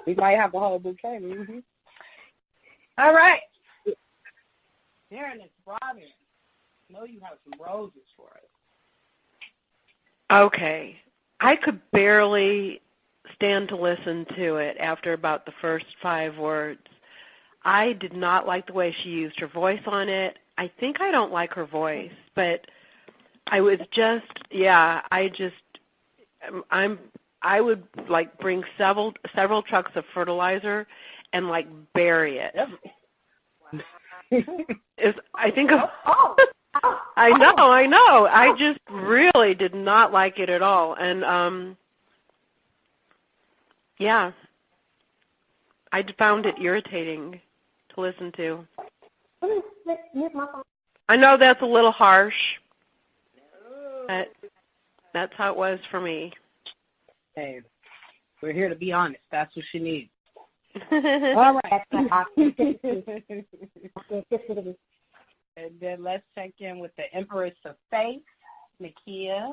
We might have a whole bouquet. Mm-hmm. All right. Darren, it's Robin. I know you have some roses for us. Okay. I could barely stand to listen to it after about the first 5 words. I did not like the way she used her voice on it. I think I don't like her voice, but I was just, I would like bring several trucks of fertilizer and like bury it. I think I know. I just really did not like it at all. And I found it irritating to listen to. I know that's a little harsh, but that's how it was for me. Hey, we're here to be honest. That's what she needs. All right. And then let's check in with the Empress of Faith, Nakia.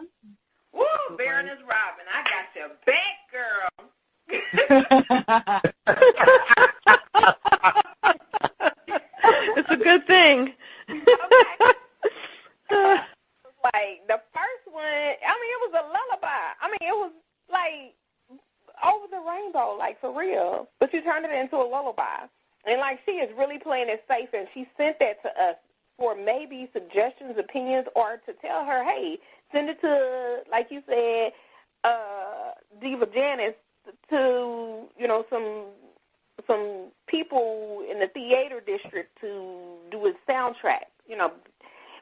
Woo, Baroness Robin, I got your back, girl. It's a good thing. Okay. Like the first one, I mean, it was a lullaby. I mean, it was like over the rainbow, like for real. But you turned it into a lullaby. And like she is really playing it safe, and she sent that to us for maybe suggestions, opinions, or to tell her, hey, send it to, like you said, Diva Janice, to, you know, some people in the theater district to do a soundtrack, you know.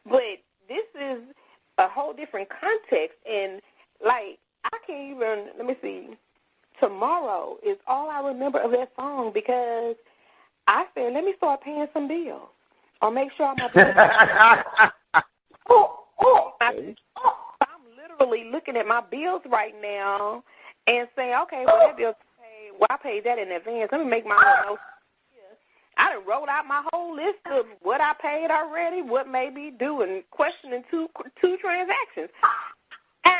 But this is a whole different context, and like I can't even, let me see, Tomorrow is all I remember of that song, because I said, let me start paying some bills or make sure I'm I'm literally looking at my bills right now and saying, okay, well, that bill's paid. Well, I paid that in advance. Let me make my little notes. I done wrote out my whole list of what I paid already, what may be due, and questioning two transactions. And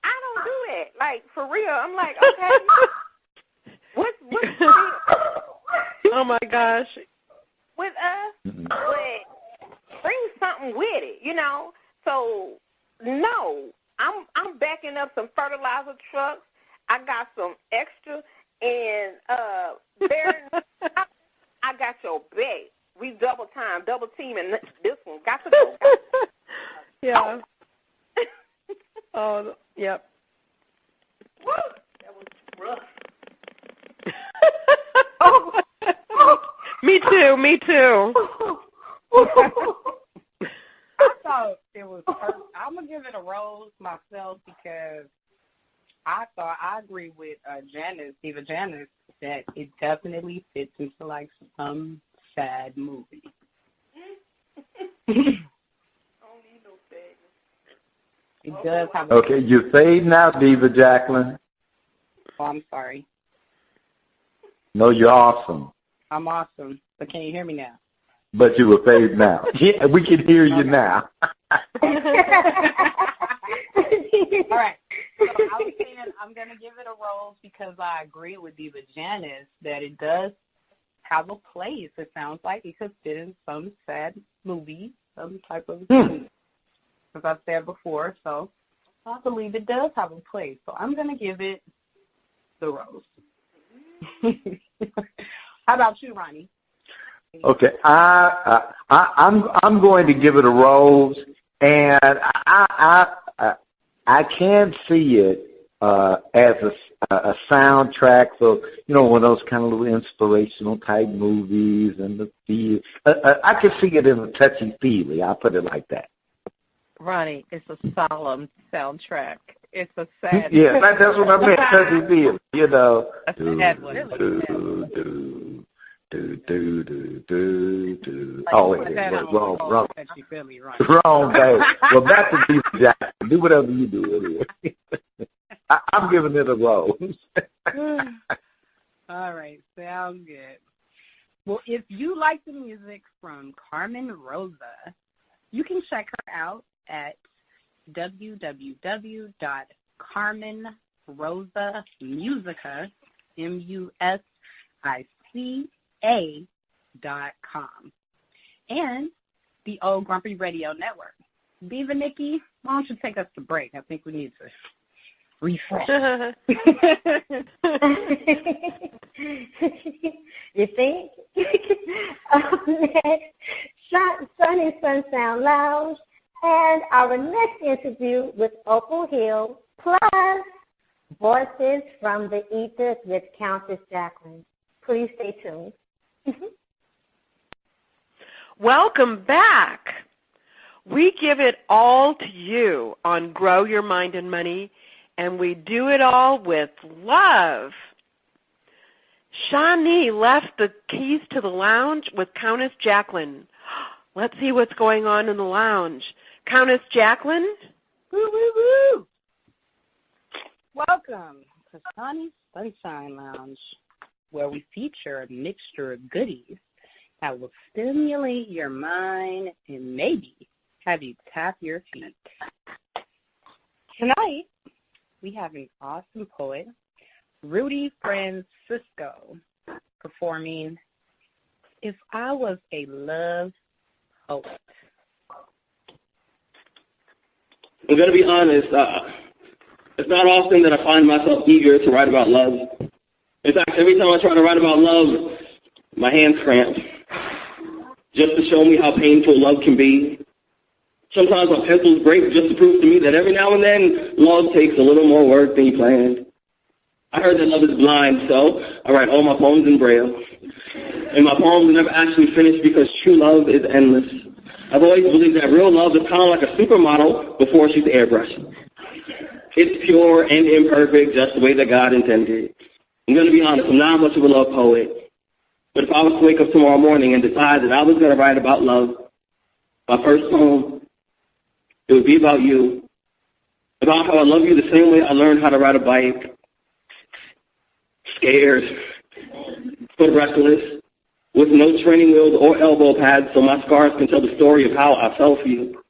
I don't do that. Like, for real. I'm like, okay, what's the deal? Oh, my gosh. With us, but bring something with it, you know. So, no, I'm backing up some fertilizer trucks. I got some extra, and I got your back. We double teaming this one. Got to go. Yeah. Oh, yep. Woo, that was rough. Me too. I thought it was perfect. I'm going to give it a rose myself, because I agree with Diva Janice, that it definitely fits into like some sad movie. It does have Okay, you're fading out, Diva Jacqueline. Oh, I'm sorry. No, you're awesome. I'm awesome. But can you hear me now? But you were fading out. Yeah, we can hear you now. All right. So I was saying I'm going to give it a rose because I agree with Diva Janice that it does have a place. It sounds like it could fit in some sad movie, some type of movie, as I've said before. So I believe it does have a place. So I'm going to give it the rose. How about you, Ronnie? Okay, I'm going to give it a rose, and I can see it as a soundtrack for, one of those kind of little inspirational type movies, and I can see it in a touchy-feely. I'll put it like that. Ronnie, it's a solemn soundtrack. It's a sad. Yeah, that's what I meant. Touchy-feely. A sad one. Oh, wait, wrong. Wrong, babe. Well, back to Diva Jackson. Do whatever you do. I'm giving it a rose. All right, sounds good. Well, if you like the music from Carmen Rosa, you can check her out at www.carmenrosamusica, musica.com, and the Old Grumpy Radio Network. Diva Nikki, why don't you take us to break? I think we need to refresh. You think? Up next, Sunny Sunsound Lounge, and our next interview with Opal Hill, plus Voices from the Ethers with Countess Jacqueline. Please stay tuned. Welcome back. We give it all to you on Grow Your Mind and Money, and we do it all with love. Shawnee left the keys to the lounge with Countess Jacqueline. Let's see what's going on in the lounge. Countess Jacqueline? Woo, woo, woo. Welcome to Shawnee's Sunshine Lounge, where we feature a mixture of goodies that will stimulate your mind and maybe have you tap your feet. Tonight, we have an awesome poet, Rudy Francisco, performing If I Was a Love Poet. I'm going to be honest, it's not often that I find myself eager to write about love. In fact, every time I try to write about love, my hands cramp, just to show me how painful love can be. Sometimes my pencils break just to prove to me that every now and then love takes a little more work than you planned. I heard that love is blind, so I write all my poems in Braille. And my poems are never actually finished because true love is endless. I've always believed that real love is kind of like a supermodel before she's airbrushed. It's pure and imperfect, just the way that God intended. I'm going to be honest, I'm not much of a love poet. But if I was to wake up tomorrow morning and decide that I was going to write about love, my first poem, it would be about you, about how I love you the same way I learned how to ride a bike, scared, but reckless, with no training wheels or elbow pads so my scars can tell the story of how I fell for you.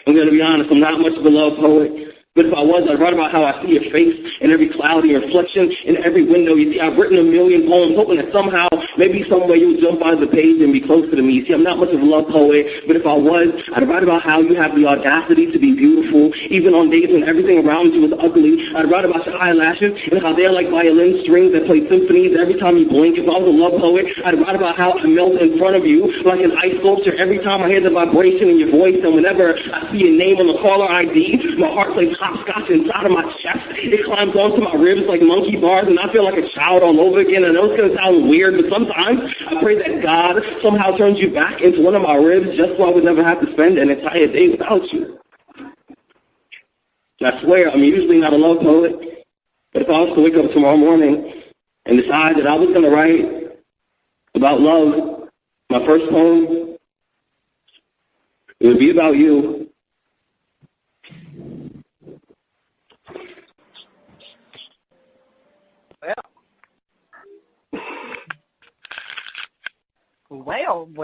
I'm going to be honest, I'm not much of a love poet. But if I was, I'd write about how I see your face in every cloudy reflection, in every window you see. I've written a million poems, hoping that somehow, maybe some way you'll jump out of the page and be closer to me. See, I'm not much of a love poet, but if I was, I'd write about how you have the audacity to be beautiful, even on days when everything around you is ugly. I'd write about your eyelashes and how they're like violin strings that play symphonies every time you blink. If I was a love poet, I'd write about how I melt in front of you like an ice sculpture every time I hear the vibration in your voice, and whenever I see your name on the caller ID, my heart plays hopscotch inside of my chest. It climbs onto my ribs like monkey bars, and I feel like a child all over again. I know it's going to sound weird, but sometimes I pray that God somehow turns you back into one of my ribs just so I would never have to spend an entire day without you. And I swear, I'm usually not a love poet, but if I was to wake up tomorrow morning and decide that I was going to write about love, my first poem, it would be about you. Well.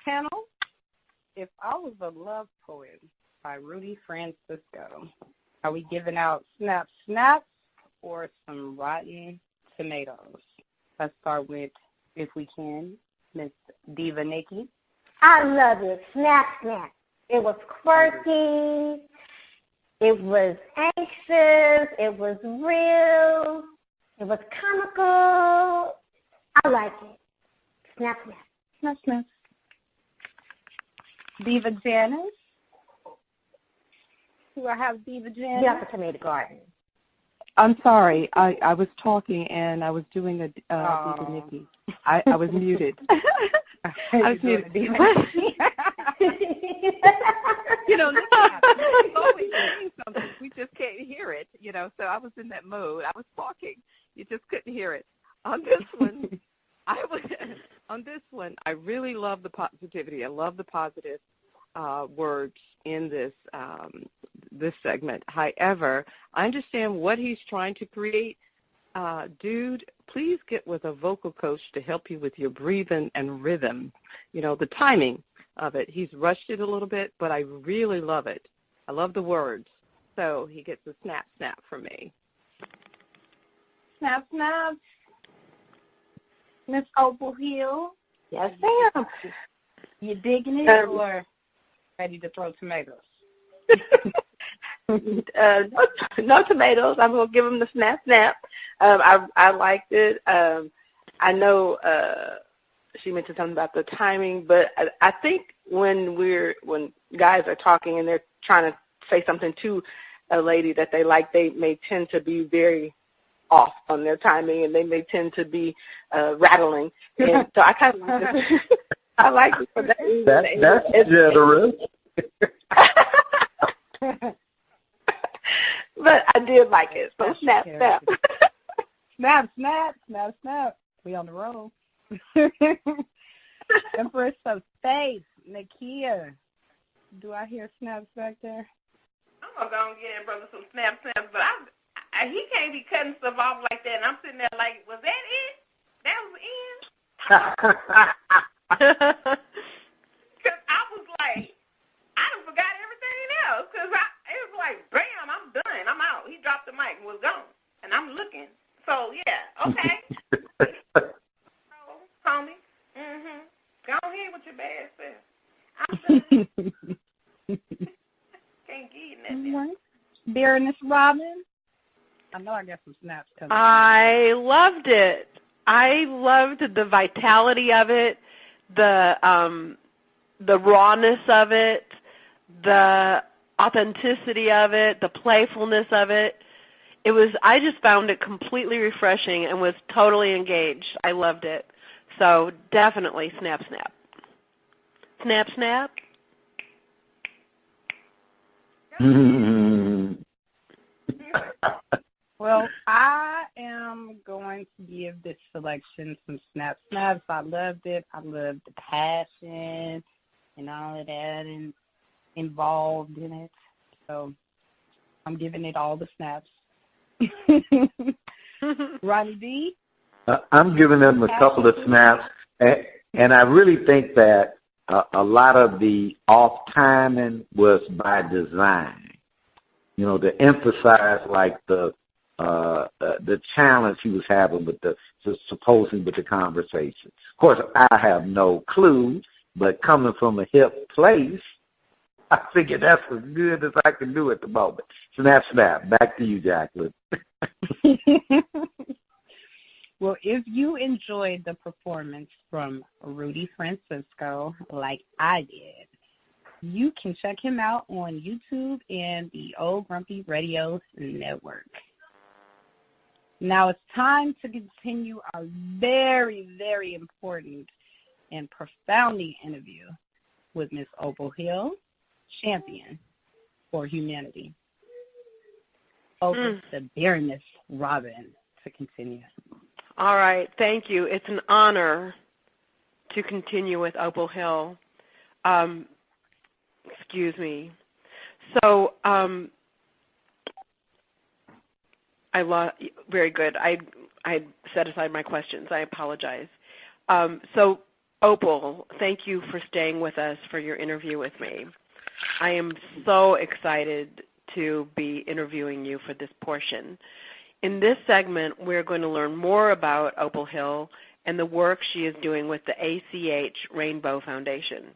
Panel, if I Was a Love Poet by Rudy Francisco, are we giving out snaps or some rotten tomatoes? Let's start with, if we can, Miss Diva Nikki. I love it. Snap. It was quirky. It was anxious. It was real. It was comical. I like it. Snap, snap. Snap, snap. Diva Janice. Do I have Diva Janice? Get off the tomato garden. I'm sorry. I was talking and I was doing a Diva Nikki. I was muted. I was muted. You know, Nikki always saying something. We just can't hear it. You know, so I was in that mode. I was talking. You just couldn't hear it. On this one, I really love the positivity. I love the positive words in this segment. However, I understand what he's trying to create. Dude, please get with a vocal coach to help you with your breathing and rhythm. You know, the timing of it. He's rushed it a little bit, but I really love it. I love the words. So he gets a snap, snap from me. Snap, snap. Miss Opal Hill. Yes, ma'am. You digging it or ready to throw tomatoes? No tomatoes. I'm going to give him the snap, snap. I liked it. I know she mentioned something about the timing, but I think when guys are talking and they're trying to say something to a lady that they like, they may tend to be very off on their timing, and they may tend to be rattling. And so I kind of like this. I like it for that reason. That's generous. But I did like it. So snap, snap. Snap, snap, snap, snap. We on the roll. Empress of Faith, Nakia. Do I hear snaps back there? I'm going to go and get him, brother, some snap, snaps. But he can't be cutting stuff off like that. And I'm sitting there like, was that it? That was it? Because I was like, I done forgot everything else. Because it was like, bam, I'm done. I'm out. He dropped the mic and was gone. And I'm looking. So, yeah, okay. Homie. Mm-hmm. Go ahead with your bad self. I'm done. Can't give you nothing. Baroness Robin. I know I got some snaps coming. I loved it. I loved the vitality of it, the rawness of it, the authenticity of it, the playfulness of it. I just found it completely refreshing and was totally engaged. I loved it. So definitely snap, snap. Snap, snap. Well, I am going to give this selection some snap, snaps. I loved it. I loved the passion and all of that and involved in it. So I'm giving it all the snaps. Ronnie D? I'm giving them a couple of snaps, and I really think that a lot of the off-timing was by design, you know, to emphasize like the challenge he was having with the conversations. Of course, I have no clue, but coming from a hip place, I figured that's as good as I can do at the moment. Snap, snap. Back to you, Jacqueline. Well, if you enjoyed the performance from Rudy Francisco like I did, you can check him out on YouTube and the Old Grumpy Radio Network. Now it's time to continue our very, very important and profounding interview with Miss Opal Hill, champion for humanity. Over to Baroness Robin to continue. All right. Thank you. It's an honor to continue with Opal Hill. Excuse me. So, very good. I set aside my questions. I apologize. So, Opal, thank you for staying with us for your interview with me. I am so excited to be interviewing you for this portion. In this segment, we're going to learn more about Opal Hill and the work she is doing with the ACH Rainbow Foundation.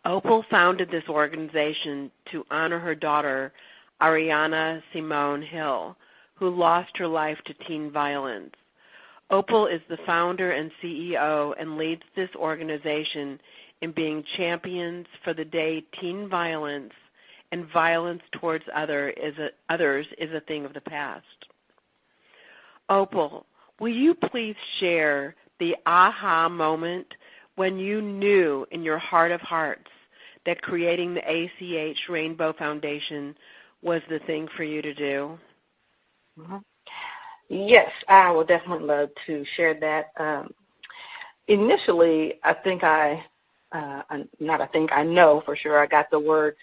Opal founded this organization to honor her daughter, Ariana Simone Hill, who lost her life to teen violence. Opal is the founder and CEO and leads this organization in being champions for the day teen violence and violence towards others is a thing of the past. Opal, will you please share the aha moment when you knew in your heart of hearts that creating the ACH Rainbow Foundation was the thing for you to do? Mm-hmm. Yes, I would definitely love to share that. Initially, I know for sure I got the word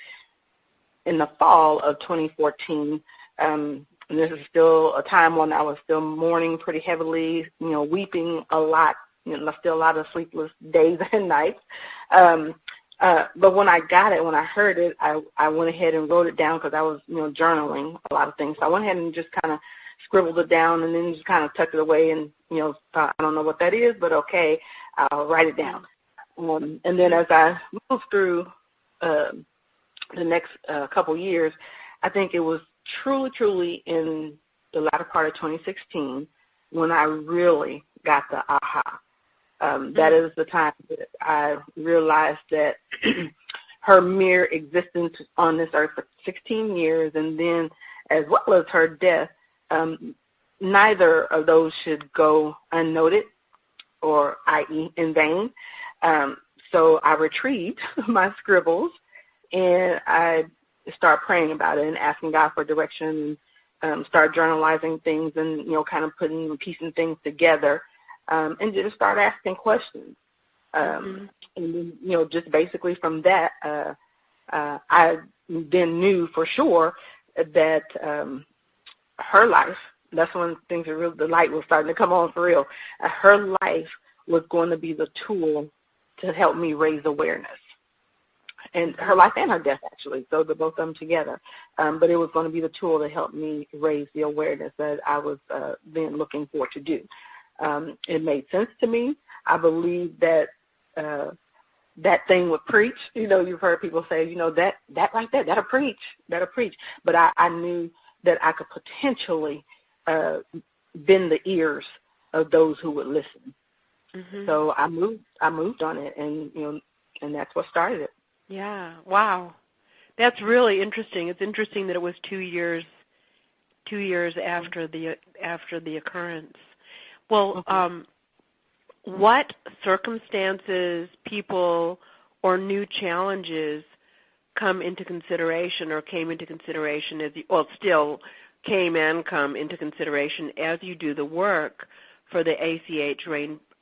in the fall of 2014. And this is still a time when I was still mourning pretty heavily, weeping a lot, still a lot of sleepless days and nights. But when I got it, when I heard it, I went ahead and wrote it down because I was, journaling a lot of things. So I went ahead and just kind of scribbled it down and then just kind of tucked it away and, thought, I don't know what that is, but okay, I'll write it down. And then as I moved through the next couple years, I think it was truly in the latter part of 2016 when I really got the aha. That is the time that I realized that her mere existence on this earth for 16 years and then as well as her death, neither of those should go unnoted or, i.e., in vain. So I retrieved my scribbles and I started praying about it and asking God for direction and start journalizing things and, kind of piecing things together. And just start asking questions. And then, just basically from that, I then knew for sure that her life, that's when things are real, the light was starting to come on for real. Her life was going to be the tool to help me raise awareness. And her life and her death, actually, so the both of them together. But it was going to be the tool to help me raise the awareness that I was then looking for to do. It made sense to me. I believe that that thing would preach. You've heard people say, that right there, that'll preach. But I knew that I could potentially bend the ears of those who would listen. Mm-hmm. So I moved on it, and that's what started it. Yeah. Wow. That's really interesting. It's interesting that it was 2 years after the occurrence. Well, what circumstances, people, or new challenges come into consideration or came into consideration still came and come into consideration as you do the work for the ACH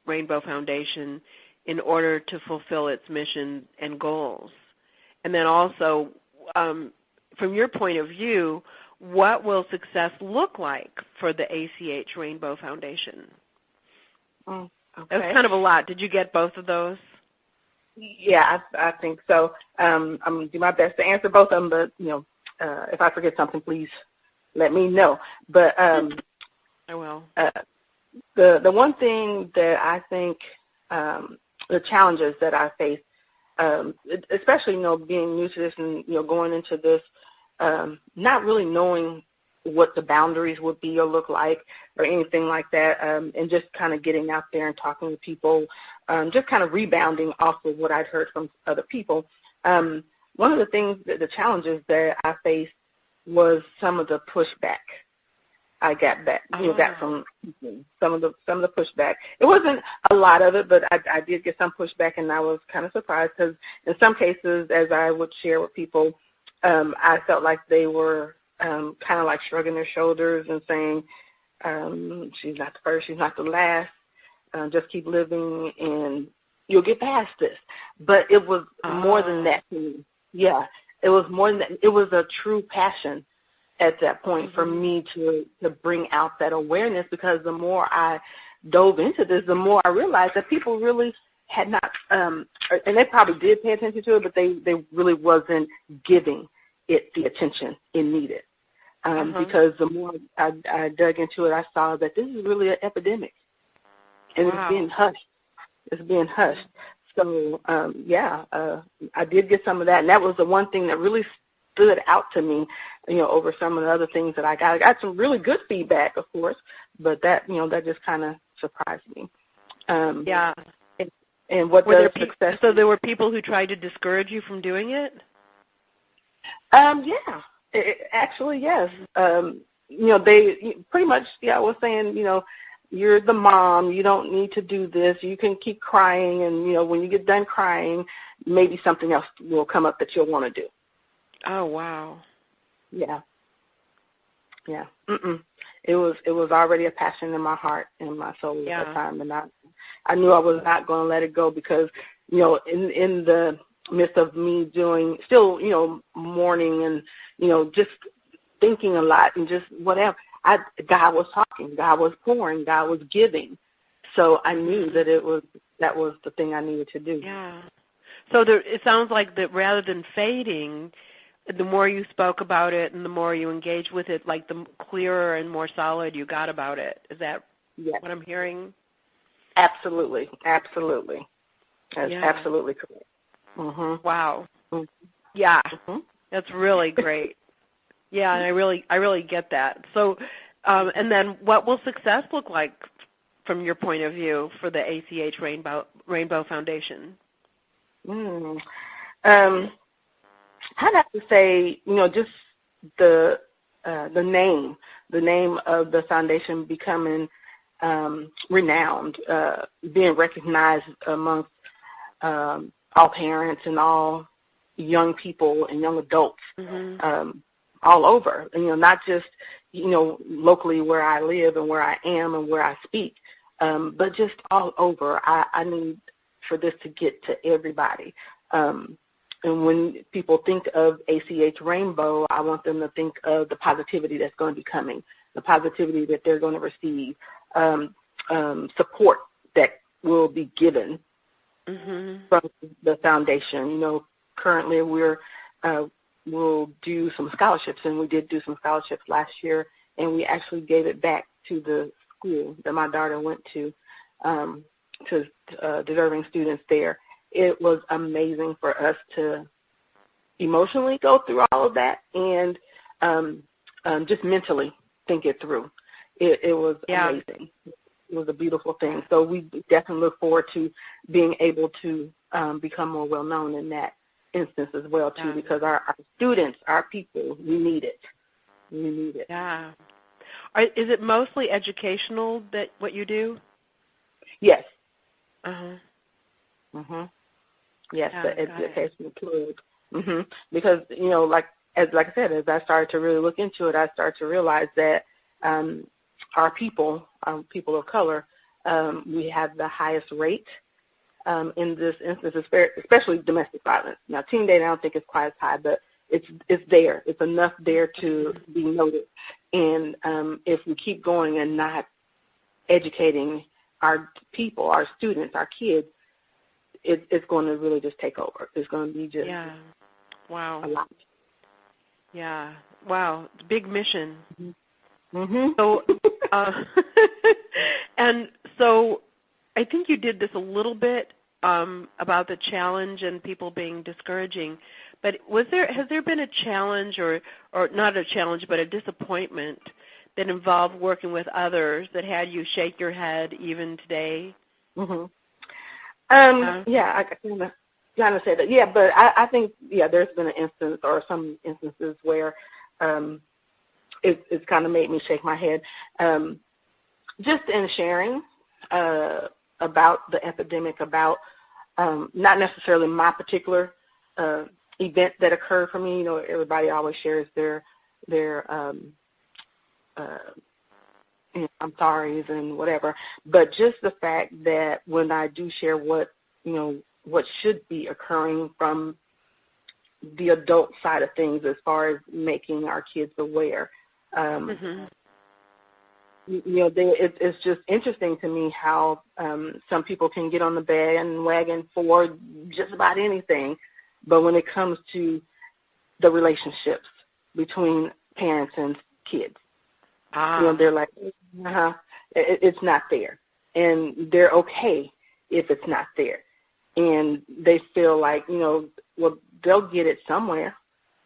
Rainbow Foundation in order to fulfill its mission and goals? And then also, from your point of view, what will success look like for the ACH Rainbow Foundation? Okay. That's kind of a lot. Did you get both of those? Yeah, I think so. I'm going to do my best to answer both of them, but, if I forget something, please let me know. But I will. The one thing that I think the challenges that I face, especially, being new to this and, going into this, not really knowing what the boundaries would be or look like or anything like that, and just kind of getting out there and talking to people, just kind of rebounding off of what I'd heard from other people. One of the things, the challenges that I faced was some of the pushback I got back, got from some of the pushback. It wasn't a lot of it, but I did get some pushback, and I was kind of surprised because in some cases, as I would share with people, I felt like they were kind of like shrugging their shoulders and saying, she's not the first, she's not the last, just keep living and you'll get past this. But it was more than that to me. Yeah, it was more than that. It was a true passion at that point for me to bring out that awareness, because the more I dove into this, the more I realized that people really had not, and they probably did pay attention to it, but they really wasn't giving it the attention it needed. Because the more I dug into it, I saw that this is really an epidemic, and it's being hushed. It's being hushed. So, I did get some of that, and that was the one thing that really stood out to me, over some of the other things that I got. I got some really good feedback, of course, but that just kind of surprised me. Yeah. And what does success? So there were people who tried to discourage you from doing it? Yeah. Actually, yes. They pretty much, I was saying, you're the mom. You don't need to do this. You can keep crying, and, when you get done crying, maybe something else will come up that you'll want to do. Oh, wow. Yeah. Yeah. It was already a passion in my heart and my soul at that time, and I knew I was not going to let it go because, in the midst of me still mourning and, just thinking a lot and just whatever, God was talking, God was pouring, God was giving. So I knew that that was the thing I needed to do. Yeah. So it sounds like that rather than fading, the more you spoke about it and the more you engaged with it, like the clearer and more solid you got about it. Is that what I'm hearing? Absolutely. That's absolutely correct. Mm-hmm. Wow. Mm-hmm. Yeah. Mm-hmm. That's really great. Yeah, and I really get that. So, and then what will success look like from your point of view for the ACH Rainbow Foundation? I'd have to say, just the name of the foundation becoming renowned, being recognized amongst all parents and all young people and young adults. All over, not just, locally where I live and where I am and where I speak, but just all over. I need for this to get to everybody. And when people think of ACH Rainbow, I want them to think of the positivity that's going to be coming, the positivity that they're going to receive, support that will be given from the foundation. Currently we'll do some scholarships, and we did do some scholarships last year, and we actually gave it back to the school that my daughter went to deserving students there. It was amazing for us to emotionally go through all of that and just mentally think it through. It was amazing. It was a beautiful thing. So we definitely look forward to being able to become more well-known in that instance as well, too, because our students, our people, we need it. We need it. Yeah. Is it mostly educational, that what you do? Yes. Yes, the educational plug. Because, like I said, as I started to really look into it, I started to realize that our people of color, we have the highest rate in this instance, especially domestic violence. Now, teen dating, I don't think it's quite as high, but it's there. It's enough there to be noted. And if we keep going and not educating our people, our students, our kids, it's going to really just take over. It's going to be just a lot. Yeah. Wow. Big mission. Mm-hmm. So, and so I think you did this a little bit about the challenge and people being discouraging, but has there been a challenge or not a challenge but a disappointment that involved working with others that had you shake your head even today? Yeah, I kind of say that. Yeah, but I think there's been an instance or some instances where it's kind of made me shake my head. Just in sharing about the epidemic, about not necessarily my particular event that occurred for me. Everybody always shares their I'm sorry's and whatever. But just the fact that when I do share what should be occurring from the adult side of things as far as making our kids aware, it's just interesting to me how some people can get on the bandwagon for just about anything, but when it comes to the relationships between parents and kids, they're like, it's not there, and they're okay if it's not there, and they feel like, well, they'll get it somewhere,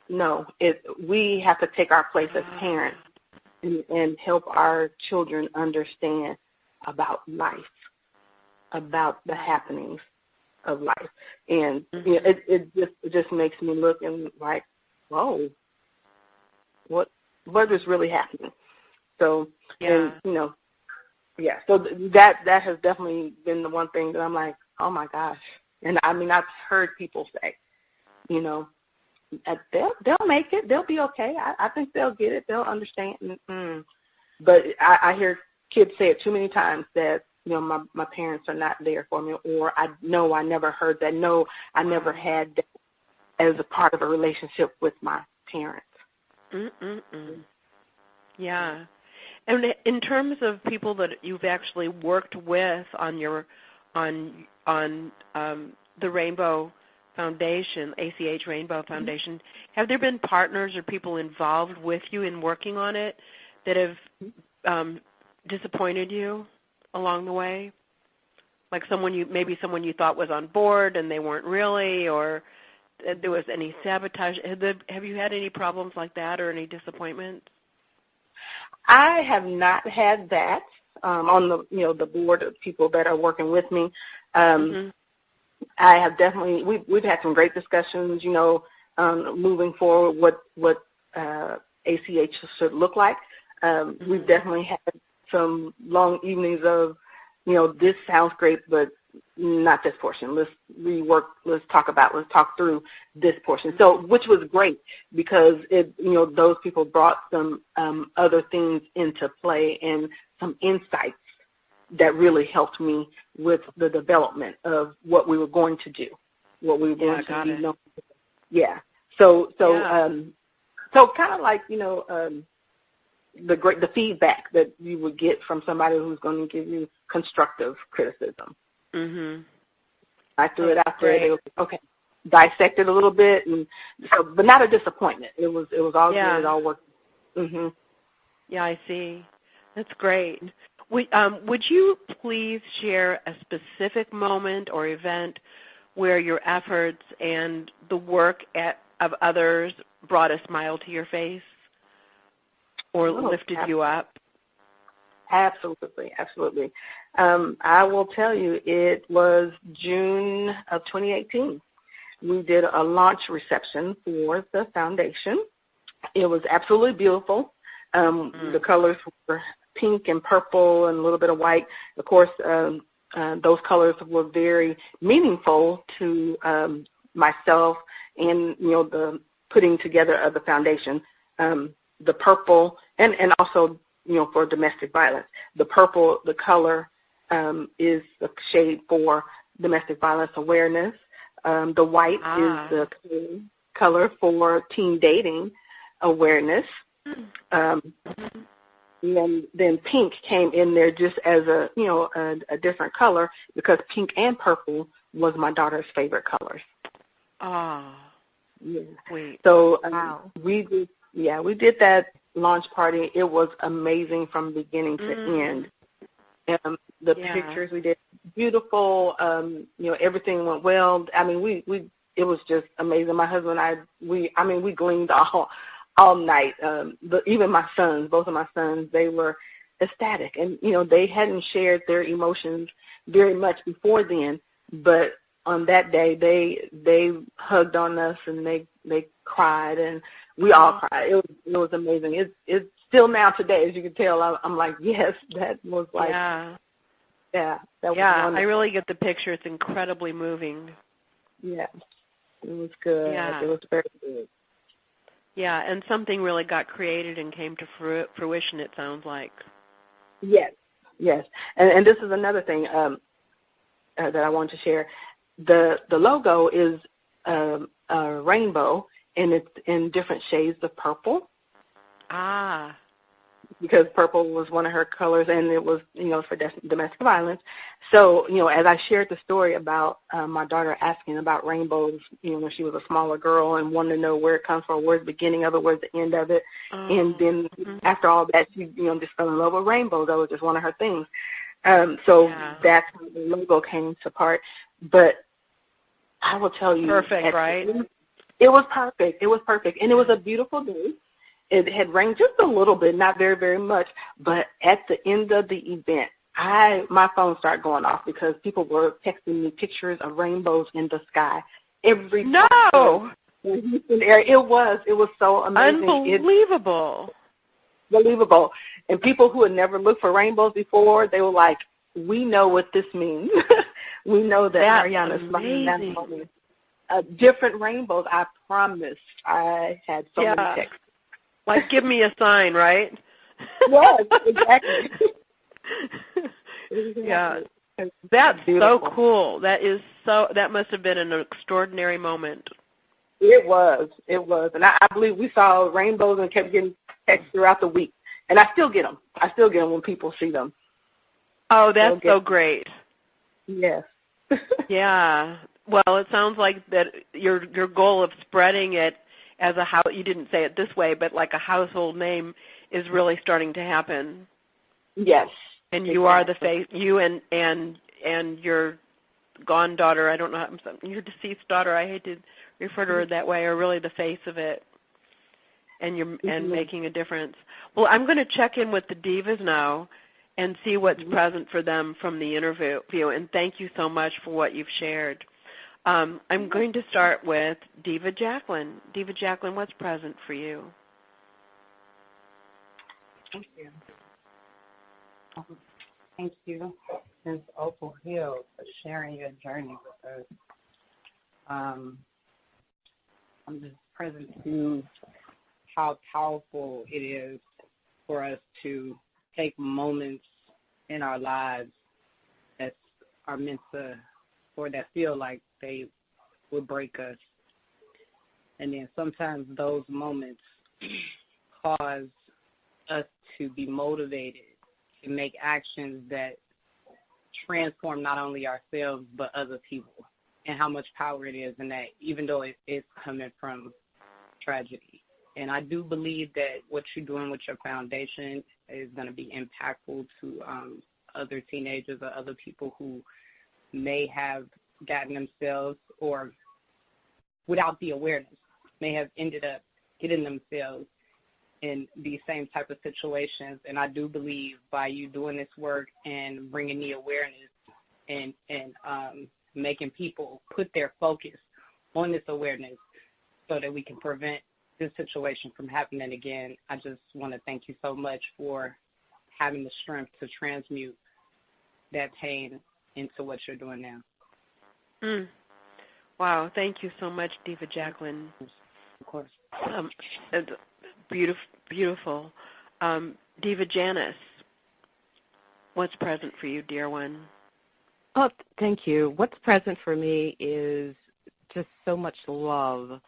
no. We have to take our place as parents and help our children understand about life, about the happenings of life. And you know, it just makes me look and like, whoa, what is really happening? So, and you know, so that has definitely been the one thing that I'm like, oh my gosh. And I mean, I've heard people say, you know, they'll make it, they'll be okay. I think they'll get it, they'll understand. But I hear kids say it too many times that, you know, my parents are not there for me, or I never heard that. No, I never had that as a part of a relationship with my parents. Yeah. And in terms of people that you've actually worked with on the Rainbow Foundation, ACH Rainbow Foundation, have there been partners or people involved with you in working on it that have disappointed you along the way? Like someone you thought was on board and they weren't really, or there was any sabotage? Have you had any problems like that or any disappointments? I have not had that on the board of people that are working with me. I have definitely we've had some great discussions, you know, moving forward what ACH should look like. We've definitely had some long evenings of, you know, this sounds great, but not this portion. Let's rework. Let's talk through this portion. So, which was great because those people brought some other things into play and some insights that really helped me with the development of what we were going to do, what we were going to be known for. Yeah. So kind of like, you know, the feedback that you would get from somebody who's going to give you constructive criticism. I threw it out there. They were, okay, dissect it a little bit, and so, but not a disappointment. It was all good. It all worked. Yeah, I see. That's great. Would you please share a specific moment or event where your efforts and the work of others brought a smile to your face or lifted you up? Absolutely. I will tell you, it was June of 2018. We did a launch reception for the foundation. It was absolutely beautiful. The colors were pink and purple and a little bit of white. Of course, those colors were very meaningful to myself and, you know, the putting together of the foundation. The purple and also, you know, for domestic violence. The purple, the color, is the shade for domestic violence awareness. The white is the color for teen dating awareness. And then pink came in there just as a different color because pink and purple was my daughter's favorite colors. Sweet. So we did that launch party. It was amazing from beginning to end. The pictures we did, beautiful. Everything went well. I mean, it was just amazing. My husband and I, we gleaned all night. Even my sons, both of my sons, they were ecstatic, and they hadn't shared their emotions very much before then. But on that day, they hugged on us and they cried, and we all cried. It was amazing. It's still now today, as you can tell. I'm like, yes, that was like, that was wonderful. I really get the picture. It's incredibly moving. Yeah, it was good. It was very good. Yeah, and something really got created and came to fruition, it sounds like. Yes. And this is another thing that I want to share. The logo is a rainbow, and it's in different shades of purple. Because purple was one of her colors, and it was, for domestic violence. So, as I shared the story about my daughter asking about rainbows, when she was a smaller girl and wanted to know where it comes from, where's the beginning of it, where's the end of it. And then after all that, she, just fell in love with rainbows. That was just one of her things. That's how the logo came to part. But I will tell you. Perfect, right? It was perfect. It was perfect. And it was a beautiful day. It had rained just a little bit, not very, very much. But at the end of the event, my phone started going off because people were texting me pictures of rainbows in the sky every time. No. It was so amazing. Unbelievable. And people who had never looked for rainbows before, they were like, we know what this means. We know that Ariana's amazing. Different rainbows, I promise. I had so many texts. Like, give me a sign, right? Yes, exactly. Yeah. That's so cool. That must have been an extraordinary moment. It was. And I believe we saw rainbows and kept getting texts throughout the week. And I still get them. When people see them. Oh, that's so great. Yes. Yeah. Well, it sounds like that your goal of spreading it as you didn't say it this way, but like a household name is really starting to happen. Yes. And you are the face. You and your gone daughter. I don't know your deceased daughter. I hate to refer to her that way. Are really the face of it, and you're making a difference. Well, I'm going to check in with the divas now and see what's present for them from the interview. And thank you so much for what you've shared. I'm going to start with Diva Jacqueline. Diva Jacqueline, what's present for you? Thank you. Thank you, Ms. Opal Hill, for sharing your journey with us. I'm just present to how powerful it is for us to take moments in our lives that are meant to, or that feel like they would break us. And then sometimes those moments cause us to be motivated to make actions that transform not only ourselves but other people, and how much power it is in that, even though it's coming from tragedy. And I do believe that what you're doing with your foundation is going to be impactful to other teenagers or other people who may have gotten themselves, or without the awareness, may have ended up getting themselves in these same type of situations. And I do believe by you doing this work and bringing the awareness and making people put their focus on this awareness so that we can prevent this situation from happening again, I just want to thank you so much for having the strength to transmute that pain into what you're doing now. Wow, thank you so much, Diva Jacqueline. Of course. Beautiful. Diva Janice, what's present for you, dear one? Oh, thank you. What's present for me is just so much love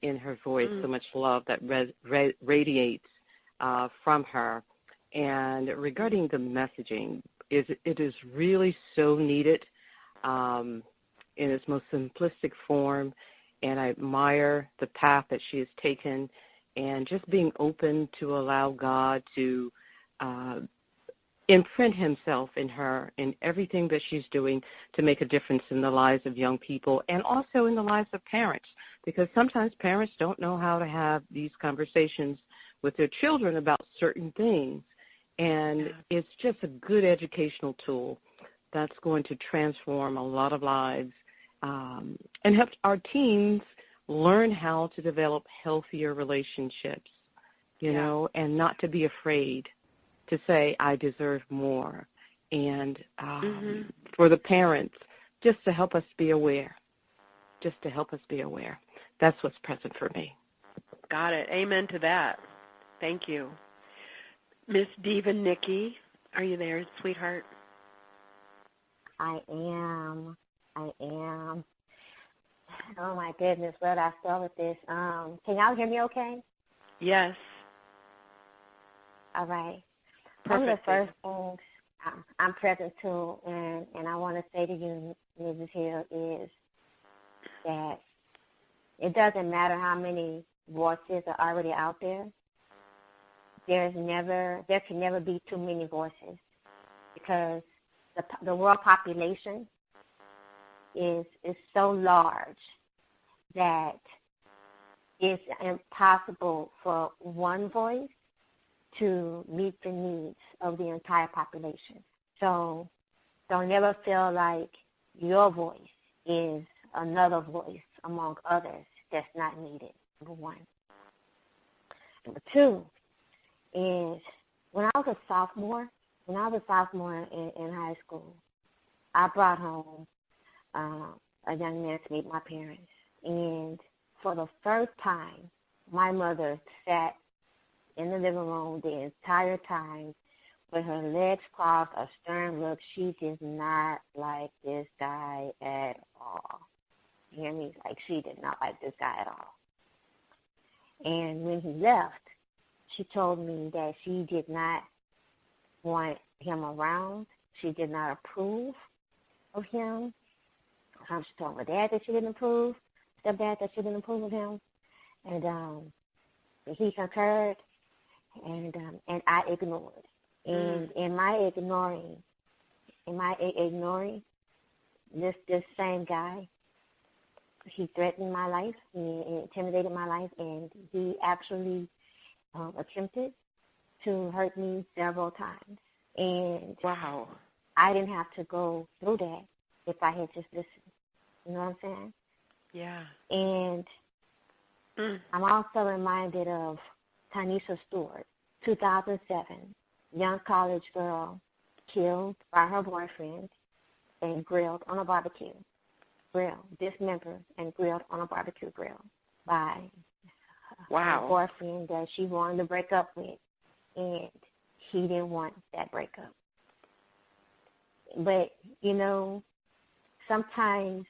in her voice, so much love that radiates from her. And regarding the messaging, it is really so needed in its most simplistic form, and I admire the path that she has taken and just being open to allow God to imprint himself in her in everything that she's doing to make a difference in the lives of young people and also in the lives of parents, because sometimes parents don't know how to have these conversations with their children about certain things, and it's just a good educational tool that's going to transform a lot of lives and help our teens learn how to develop healthier relationships, you know, and not to be afraid to say, I deserve more. And for the parents, just to help us be aware. That's what's present for me. Got it. Amen to that. Thank you. Miss Diva Nikki, are you there, sweetheart? I am. Oh, my goodness. Where did I start with this? Can y'all hear me okay? Yes. All right. Perfect. One of the first things I'm present to, and I want to say to you, Mrs. Hill, is that it doesn't matter how many voices are already out there. There can never be too many voices, because the world population is so large that it's impossible for one voice to meet the needs of the entire population. So don't ever feel like your voice is another voice among others that's not needed, number one. Number two is when I was a sophomore in high school, I brought home a young man to meet my parents. And for the first time, my mother sat in the living room the entire time with her legs crossed, a stern look. She did not like this guy at all. You hear me? Like, she did not like this guy at all. And when he left, she told me that she did not want him around. She did not approve of him. She told my dad that she didn't approve, stepdad that she didn't approve of him. And he concurred, and I ignored. And in my ignoring this same guy, he threatened my life, he intimidated my life, and he actually attempted to hurt me several times. And wow, I didn't have to go through that if I had just listened. You know what I'm saying? Yeah. And I'm also reminded of Tanisha Stewart, 2007, young college girl killed by her boyfriend and grilled on a barbecue grill, dismembered and grilled on a barbecue grill by her boyfriend that she wanted to break up with, and he didn't want that breakup. But, you know, sometimes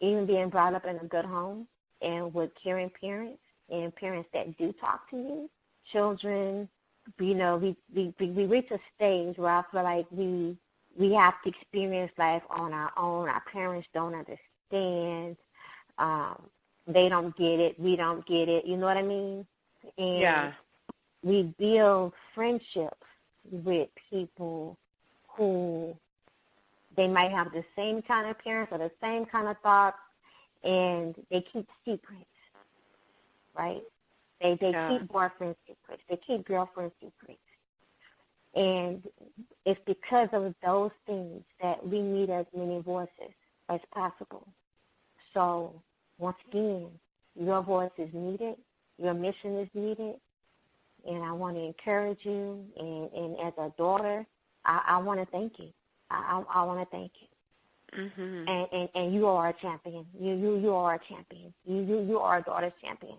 even being brought up in a good home and with caring parents and parents that do talk to you, children, you know, we reach a stage where I feel like we have to experience life on our own. Our parents don't understand. They don't get it. We don't get it. You know what I mean? And we build friendships with people who they might have the same kind of parents or the same kind of thoughts, and they keep secrets, right? They keep boyfriend secrets. They keep girlfriend secrets. And it's because of those things that we need as many voices as possible. So, once again, your voice is needed. Your mission is needed. And I want to encourage you. And as a daughter, I want to thank you. I want to thank you. Mm-hmm. And you are a champion. You are a champion. You are a daughter's champion.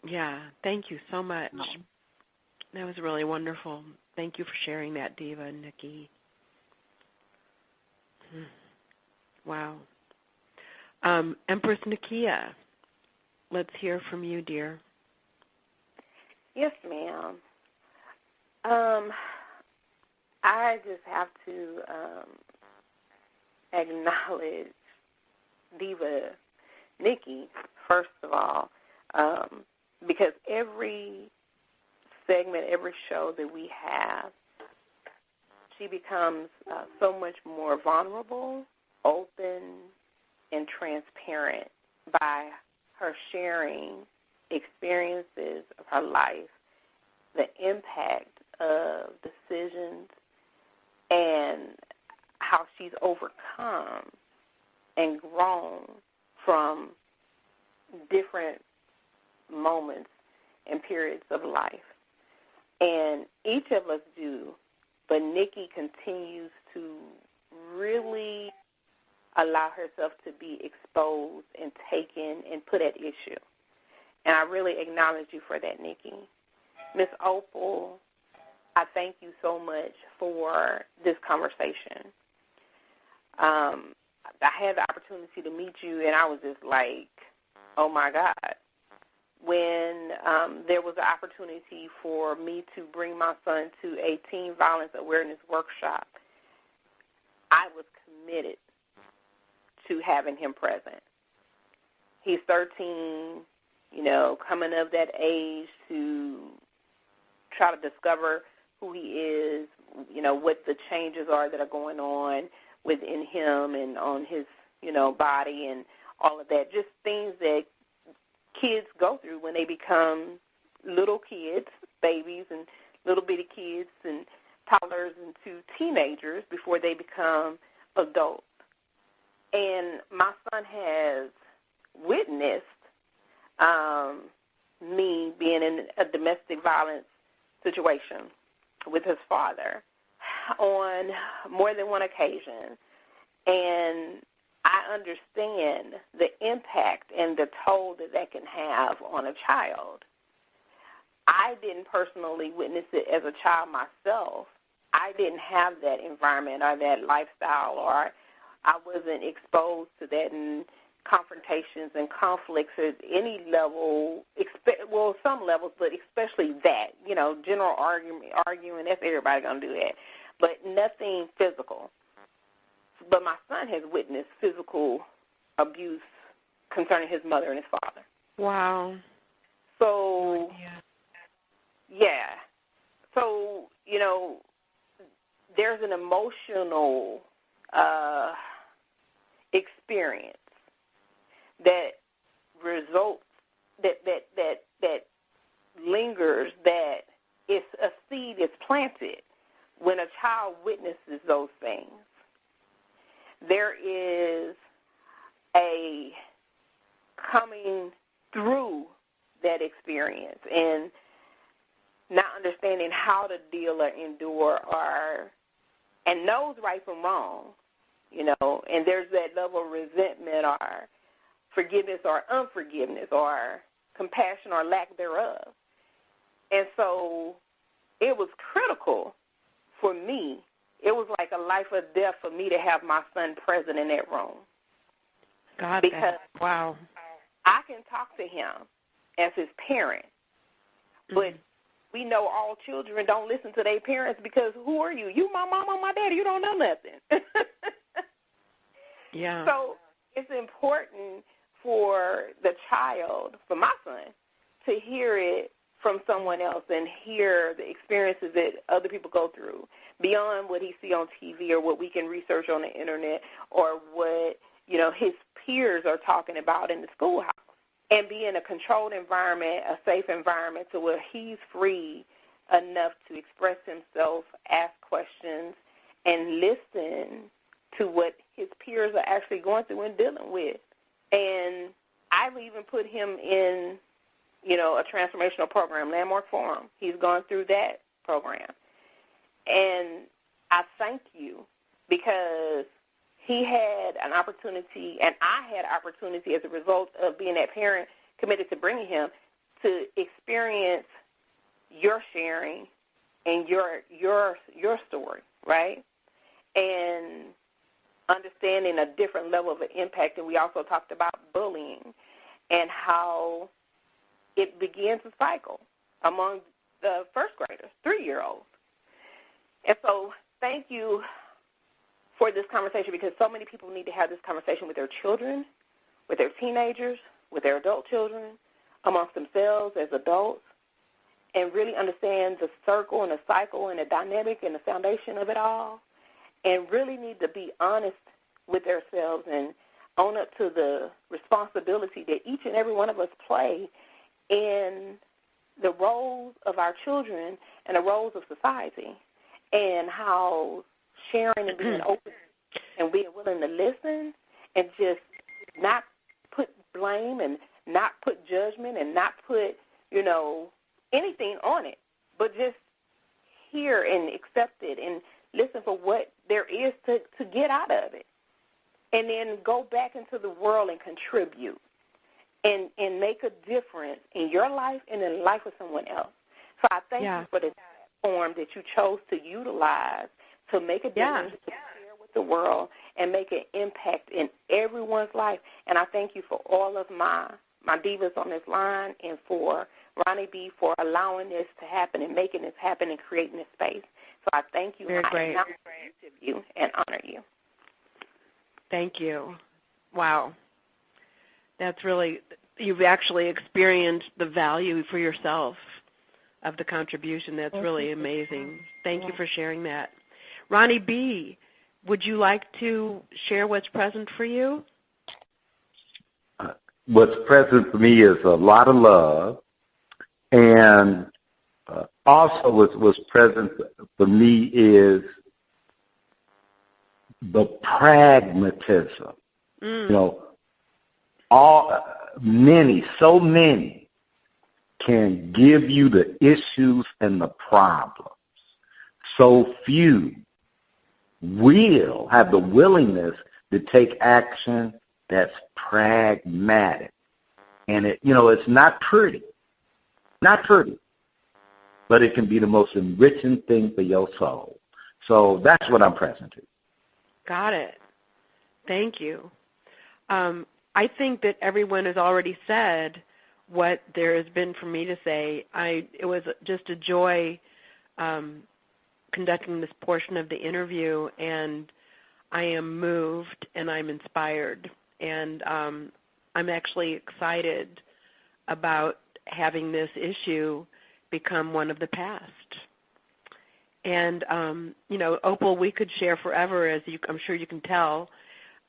Yeah, thank you so much. That was really wonderful. Thank you for sharing that, Diva and Nikki. Wow. Empress Nakia, let's hear from you, dear. Yes, ma'am. I just have to acknowledge Diva Nikki, first of all, because every segment, every show that we have, she becomes so much more vulnerable, open, and transparent by her sharing experiences of her life, the impact of decisions, and how she's overcome and grown from different moments and periods of life. And each of us do, but Nikki continues to really allow herself to be exposed and taken and put at issue. And I really acknowledge you for that, Nikki. Miss Opal, I thank you so much for this conversation. I had the opportunity to meet you, and I was just like, oh, my God. When there was an opportunity for me to bring my son to a teen violence awareness workshop, I was committed to having him present. He's 13, you know, coming of that age to try to discover who he is, you know, what the changes are that are going on within him and on his, you know, body and all of that, just things that kids go through when they become little kids, babies and little bitty kids and toddlers into teenagers before they become adults. And my son has witnessed me being in a domestic violence situation with his father on more than one occasion. And I understand the impact and the toll that that can have on a child. I didn't personally witness it as a child myself. I didn't have that environment or that lifestyle, or I wasn't exposed to that in confrontations and conflicts at any level, well, some levels, but especially that, general arguing, that's everybody going to do that, but nothing physical. But my son has witnessed physical abuse concerning his mother and his father. Wow. So, yeah. So, there's an emotional experience that results, that lingers, that it's a seed is planted when a child witnesses those things. There is a coming through that experience and not understanding how to deal or endure and knows right from wrong, and there's that level of resentment or forgiveness or unforgiveness or compassion or lack thereof. And so it was critical for me. It was like a life or death for me to have my son present in that room. God, because wow. I can talk to him as his parent, but we know all children don't listen to their parents because who are you? You my mama, my daddy. You don't know nothing. Yeah. So it's important for the child, for my son, to hear it from someone else and hear the experiences that other people go through beyond what he see on TV or what we can research on the internet or what, his peers are talking about in the schoolhouse. And be in a controlled environment, a safe environment to where he's free enough to express himself, ask questions, and listen to what his peers are actually going through and dealing with. And I've even put him in, a transformational program, Landmark Forum. He's gone through that program. And I thank you because he had an opportunity, and I had opportunity as a result of being that parent committed to bringing him to experience your sharing and your story, right? And understanding a different level of impact. And we also talked about bullying and how it begins a cycle among the first graders, 3-year-olds. And so thank you for this conversation because so many people need to have this conversation with their children, with their teenagers, with their adult children, amongst themselves as adults, and really understand the circle and the cycle and the dynamic and the foundation of it all, and really need to be honest with themselves and own up to the responsibility that each and every one of us play in the roles of our children and the roles of society, and how sharing and being open and being willing to listen and just not put blame and not put judgment and not put, anything on it, but just hear and accept it and listen for what there is to get out of it. And then go back into the world and contribute and make a difference in your life and in the life of someone else. So I thank you for the platform that you chose to utilize to make a difference, to share with the world, and make an impact in everyone's life. And I thank you for all of my divas on this line and for Ronnie B. for allowing this to happen and making this happen and creating this space. So I thank you. Very great. I acknowledge you and honor you. Thank you. Wow. That's really, you've actually experienced the value for yourself of the contribution. That's really amazing. Thank you for sharing that. Ronnie B., would you like to share what's present for you? what's present for me is a lot of love, and also what's present for me is the pragmatism. You know, so many can give you the issues and the problems. So few will have the willingness to take action that's pragmatic. And it's not pretty, but it can be the most enriching thing for your soul. So that's what I'm present to. Got it. Thank you. I think that everyone has already said what there has been for me to say. It was just a joy conducting this portion of the interview, and I am moved and I'm inspired, and I'm actually excited about having this issue become one of the past. And, Opal, we could share forever, as I'm sure you can tell,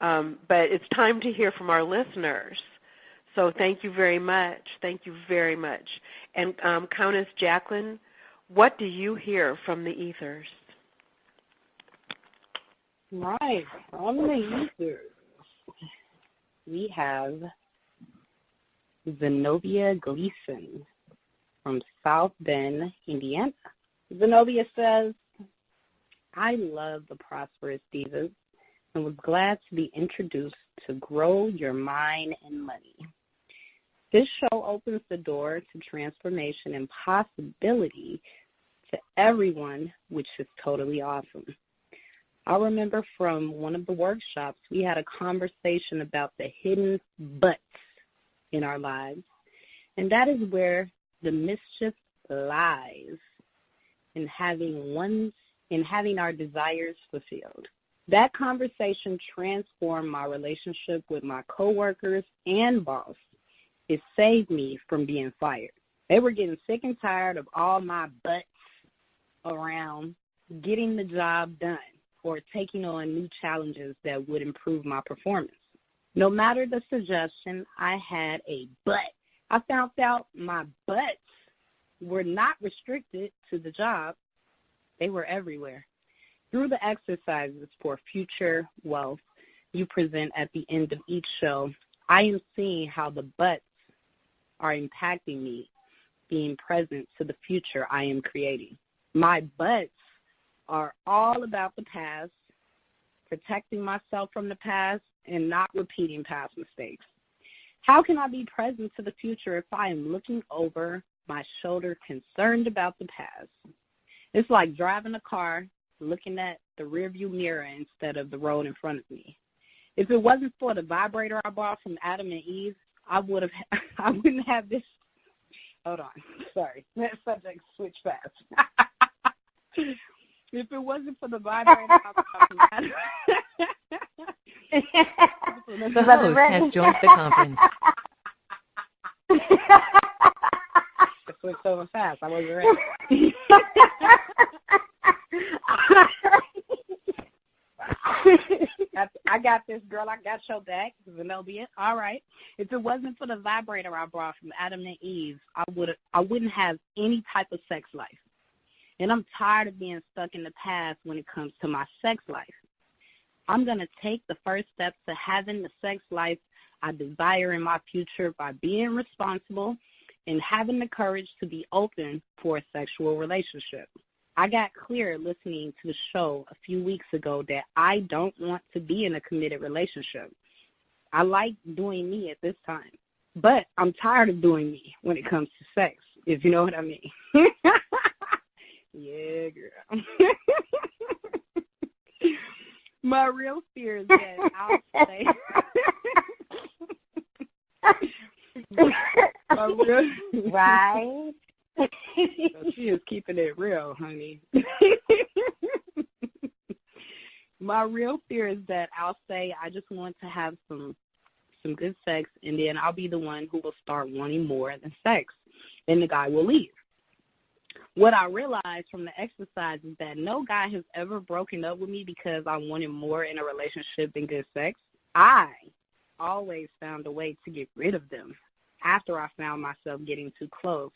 but it's time to hear from our listeners. So thank you very much. Thank you very much. And Countess Jacqueline, what do you hear from the ethers? Right, from the ethers, we have Zenobia Gleason from South Bend, Indiana. Zenobia says, I love the Prosperous Divas and was glad to be introduced to Grow Your Mind and Money. This show opens the door to transformation and possibility to everyone, which is totally awesome. I remember from one of the workshops, we had a conversation about the hidden buts in our lives, and that is where the mischief lies in having our desires fulfilled. That conversation transformed my relationship with my coworkers and boss. It saved me from being fired. They were getting sick and tired of all my butts around getting the job done or taking on new challenges that would improve my performance. No matter the suggestion, I had a butt. I found out my butts were not restricted to the job. They were everywhere. Through the exercises for future wealth you present at the end of each show, I am seeing how the butts are impacting me, being present to the future I am creating. My butts are all about the past, protecting myself from the past, and not repeating past mistakes. How can I be present to the future if I am looking over my shoulder, concerned about the past? It's like driving a car, looking at the rearview mirror instead of the road in front of me. If it wasn't for the vibrator I bought from Adam and Eve, I wouldn't have this. Hold on. Sorry. That subject switched fast. If it wasn't for the vibrator I bought from Adam the host has joined the conference. It switched over fast. I wasn't ready. I got this, girl. I got your back. Zenobia. All right. If it wasn't for the vibrator I brought from Adam and Eve, I wouldn't have any type of sex life. And I'm tired of being stuck in the past when it comes to my sex life. I'm going to take the first steps to having the sex life I desire in my future by being responsible and having the courage to be open for a sexual relationship. I got clear listening to the show a few weeks ago that I don't want to be in a committed relationship. I like doing me at this time, but I'm tired of doing me when it comes to sex, if you know what I mean. Yeah, girl. My real fear is that I'll say right. So she is keeping it real, honey. My real fear is that I'll say I just want to have some good sex, and then I'll be the one who will start wanting more than sex, and the guy will leave. What I realized from the exercise is that no guy has ever broken up with me because I wanted more in a relationship than good sex. I always found a way to get rid of them after I found myself getting too close,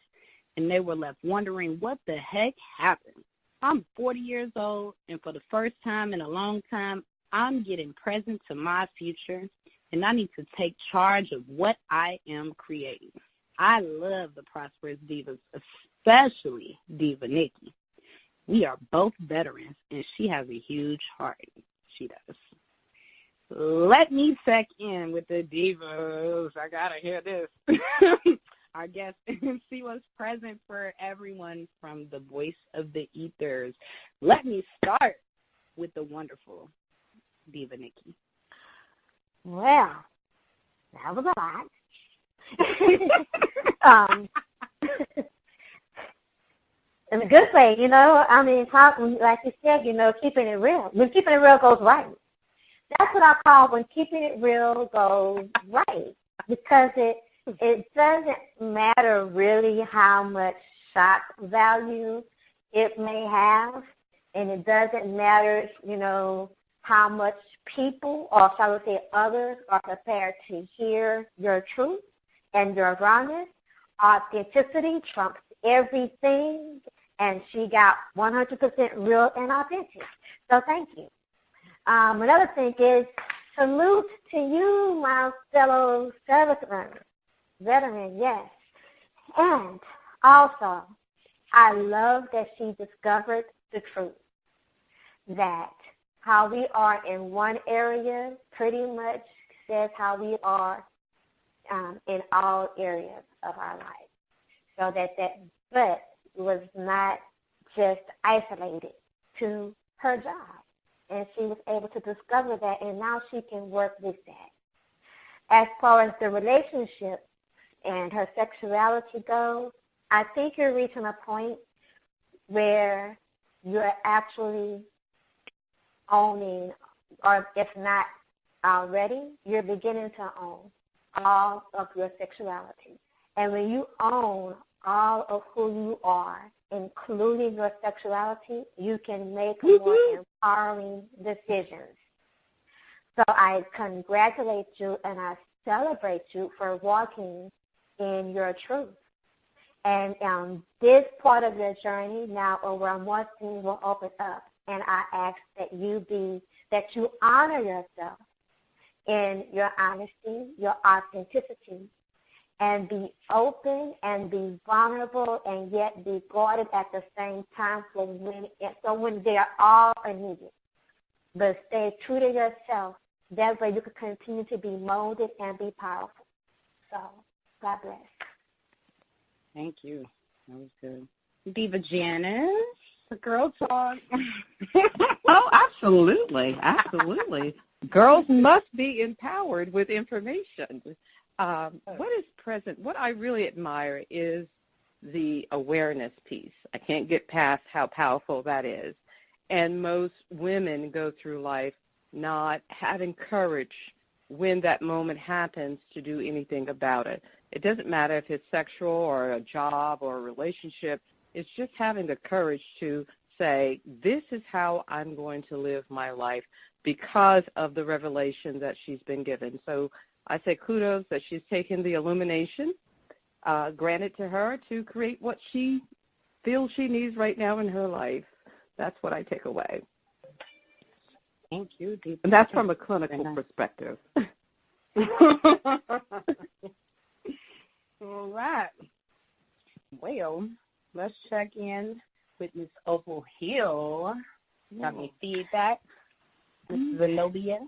and they were left wondering what the heck happened. I'm 40 years old, and for the first time in a long time, I'm getting present to my future, and I need to take charge of what I am creating. I love the Prosperous Divas, especially Diva Nikki. We are both veterans, and she has a huge heart. She does. Let me check in with the divas. I got to hear this. Our guest MC was present for everyone from the Voice of the Ethers. Let me start with the wonderful Diva Nikki. Well, that was a lot. In a good way, you know. I mean, talking, like you said, you know, keeping it real. When keeping it real goes right. That's what I call when keeping it real goes right, because it doesn't matter really how much shock value it may have, and it doesn't matter, you know, how much people, or shall we say others, are prepared to hear your truth and your rawness. Authenticity trumps everything, and she got 100% real and authentic. So thank you. Another thing is, salute to you, my fellow servicemen, veteran, yes. And also, I love that she discovered the truth, that how we are in one area pretty much says how we are in all areas of our life. So but was not just isolated to her job. And she was able to discover that, and now she can work with that. As far as the relationship and her sexuality goes, I think you're reaching a point where you're actually owning, or if not already, you're beginning to own all of your sexuality. And when you own all of who you are, including your sexuality, you can make more empowering decisions. So I congratulate you and I celebrate you for walking in your truth. And this part of your journey now, over more things will open up. And I ask that you honor yourself in your honesty, your authenticity, and be open and be vulnerable and yet be guarded at the same time so when they are all needed. But stay true to yourself. That way you can continue to be molded and be powerful. So, God bless. Thank you. That was good. Diva Janice, the girl talk. Oh, absolutely. Absolutely. Girls must be empowered with information. What I really admire is the awareness piece. I can't get past how powerful that is. And most women go through life not having courage when that moment happens to do anything about it. It doesn't matter if it's sexual or a job or a relationship. It's just having the courage to say, this is how I'm going to live my life because of the revelation that she's been given. So I say kudos that she's taken the illumination granted to her to create what she feels she needs right now in her life. That's what I take away. Thank you, Diva. And that's from a clinical perspective. All right. Well, let's check in with Ms. Opal Hill. Got any feedback? Mrs. Zenobia?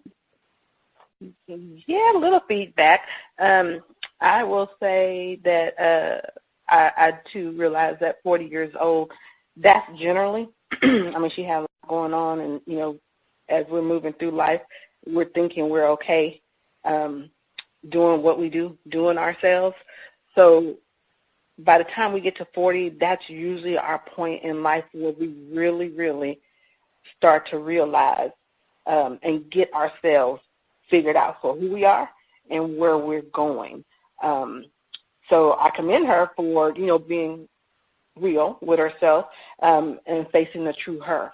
Yeah, a little feedback. I will say that I too realize that 40 years old, that's generally, I mean, she has a lot going on, and, you know, as we're moving through life, we're thinking we're okay doing what we do, doing ourselves. So by the time we get to 40, that's usually our point in life where we really, really start to realize and get ourselves figured out for who we are and where we're going. So I commend her for, you know, being real with herself and facing the true her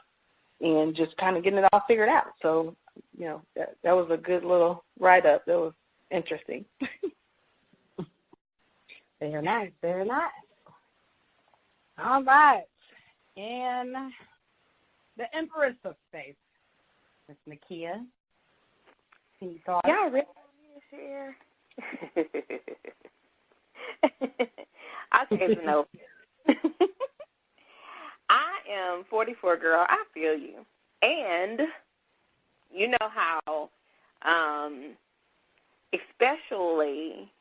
and just kind of getting it all figured out. So, you know, that was a good little write-up. interesting. Very nice, very nice. All right. And the Empress of Space, Miss Nakia. Can you talk? Y'all really want me to share? I'll take a note. I am 44, girl. I feel you. And you know how, especially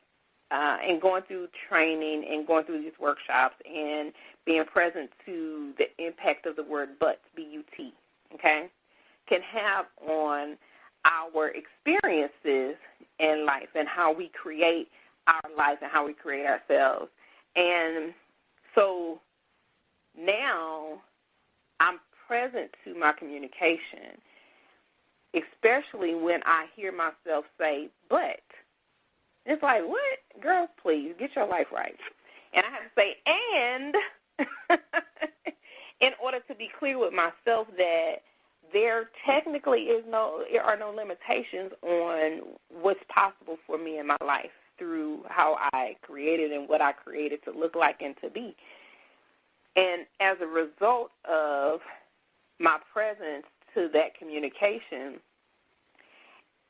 in going through training and going through these workshops and being present to the impact of the word but, B-U-T, okay, can have on our experiences in life and how we create our life and how we create ourselves. And so now I'm present to my communication, especially when I hear myself say, but. It's like, what? Girl, please, get your life right. And I have to say, and in order to be clear with myself that there technically are no limitations on what's possible for me in my life through how I created and what I created to look like and to be. And as a result of my presence to that communication,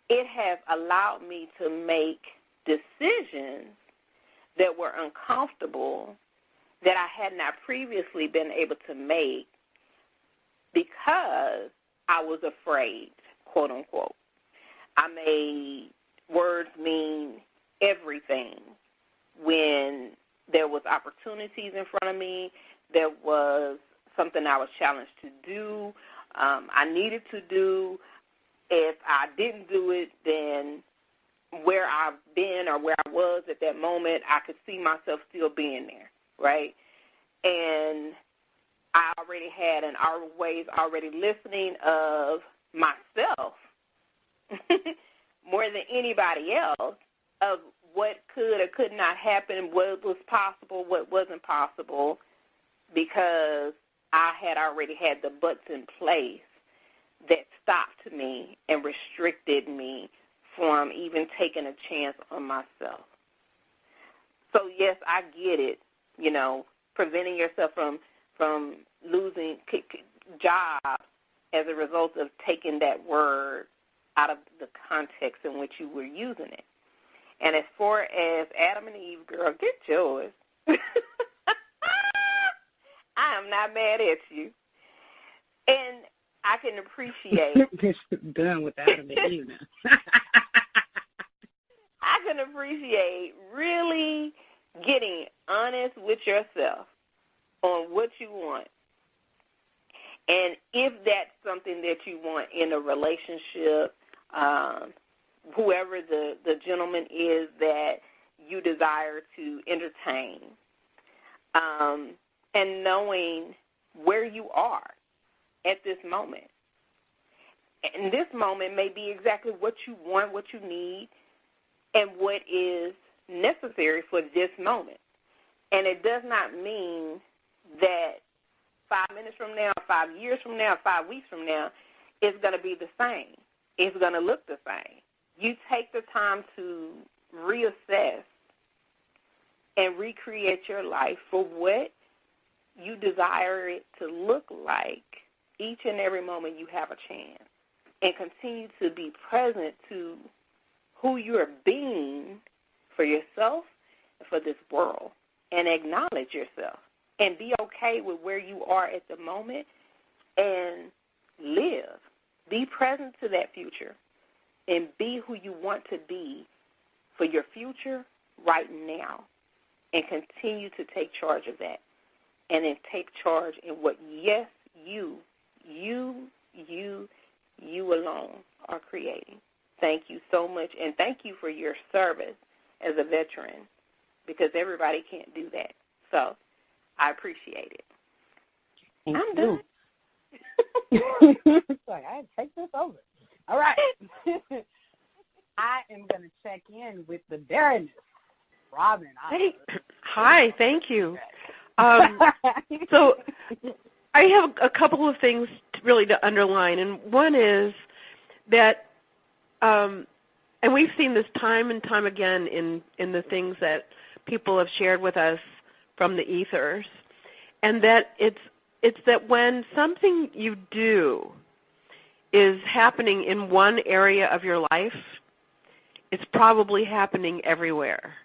it has allowed me to make decisions that were uncomfortable that I had not previously been able to make because I was afraid, quote unquote. I made words mean everything when there was opportunities in front of me, there was something I was challenged to do, I needed to do. If I didn't do it, then where I've been or where I was at that moment, I could see myself still being there, right? And I already had an ways already listening of myself more than anybody else of what could or could not happen, what was possible, what wasn't possible, because I had already had the buts in place that stopped me and restricted me from even taking a chance on myself. So, yes, I get it, preventing yourself from losing jobs as a result of taking that word out of the context in which you were using it. And as far as Adam and Eve, girl, get yours. I am not mad at you. And I can appreciate. Done with Adam and Eve now. I can appreciate really getting honest with yourself on what you want. And if that's something that you want in a relationship, whoever the gentleman is that you desire to entertain, and knowing where you are at this moment. And this moment may be exactly what you want, what you need, and what is necessary for this moment. And it does not mean that 5 minutes from now, 5 years from now, 5 weeks from now, it's going to be the same. It's going to look the same. You take the time to reassess and recreate your life for what you desire it to look like each and every moment you have a chance, and continue to be present to who you're being for yourself and for this world, and acknowledge yourself and be okay with where you are at the moment and live. Be present to that future and be who you want to be for your future right now, and continue to take charge of that, and then take charge in what, yes, you alone are creating. Thank you so much, and thank you for your service as a veteran, because everybody can't do that. So I appreciate it. I'm done. It's like, I had to take this over. All right. I am going to check in with the Baroness, Robin. Hi, thank you. So I have a couple of things really to underline, and one is that, and And we've seen this time and time again in the things that people have shared with us from the ethers, and that it's that when something you do is happening in one area of your life, it's probably happening everywhere.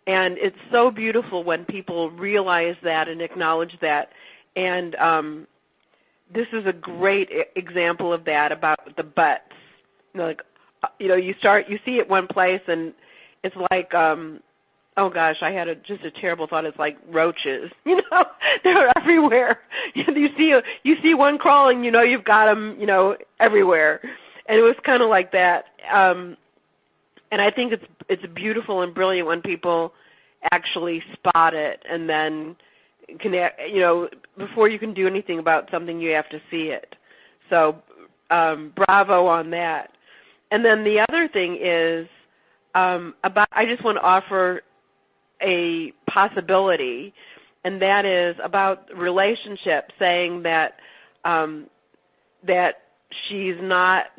And it's so beautiful when people realize that and acknowledge that. And this is a great example of that, about the butts. You see it one place, and it's like, oh gosh, I had just a terrible thought. It's like roaches. They're everywhere. You see one crawling, you've got them, everywhere. And it was kind of like that. And I think it's beautiful and brilliant when people actually spot it, and then connect. Before you can do anything about something, you have to see it. So bravo on that. And then the other thing is I just want to offer a possibility, and that is about relationship, saying that that she's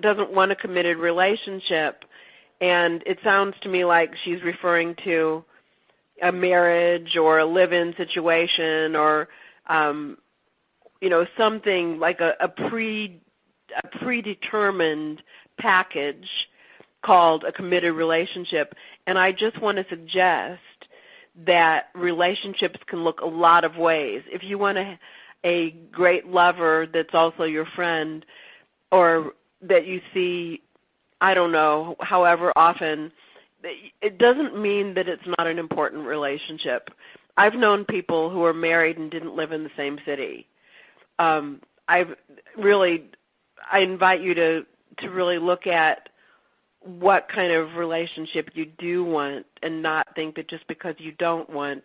doesn't want a committed relationship. And it sounds to me like she's referring to a marriage or a live-in situation, or something like a predetermined package called a committed relationship. And I just want to suggest that relationships can look a lot of ways. If you want a great lover that's also your friend, or that you see, I don't know, however often, it doesn't mean that it's not an important relationship. I've known people who are married and didn't live in the same city. I invite you to really look at what kind of relationship you do want, and not think that just because you don't want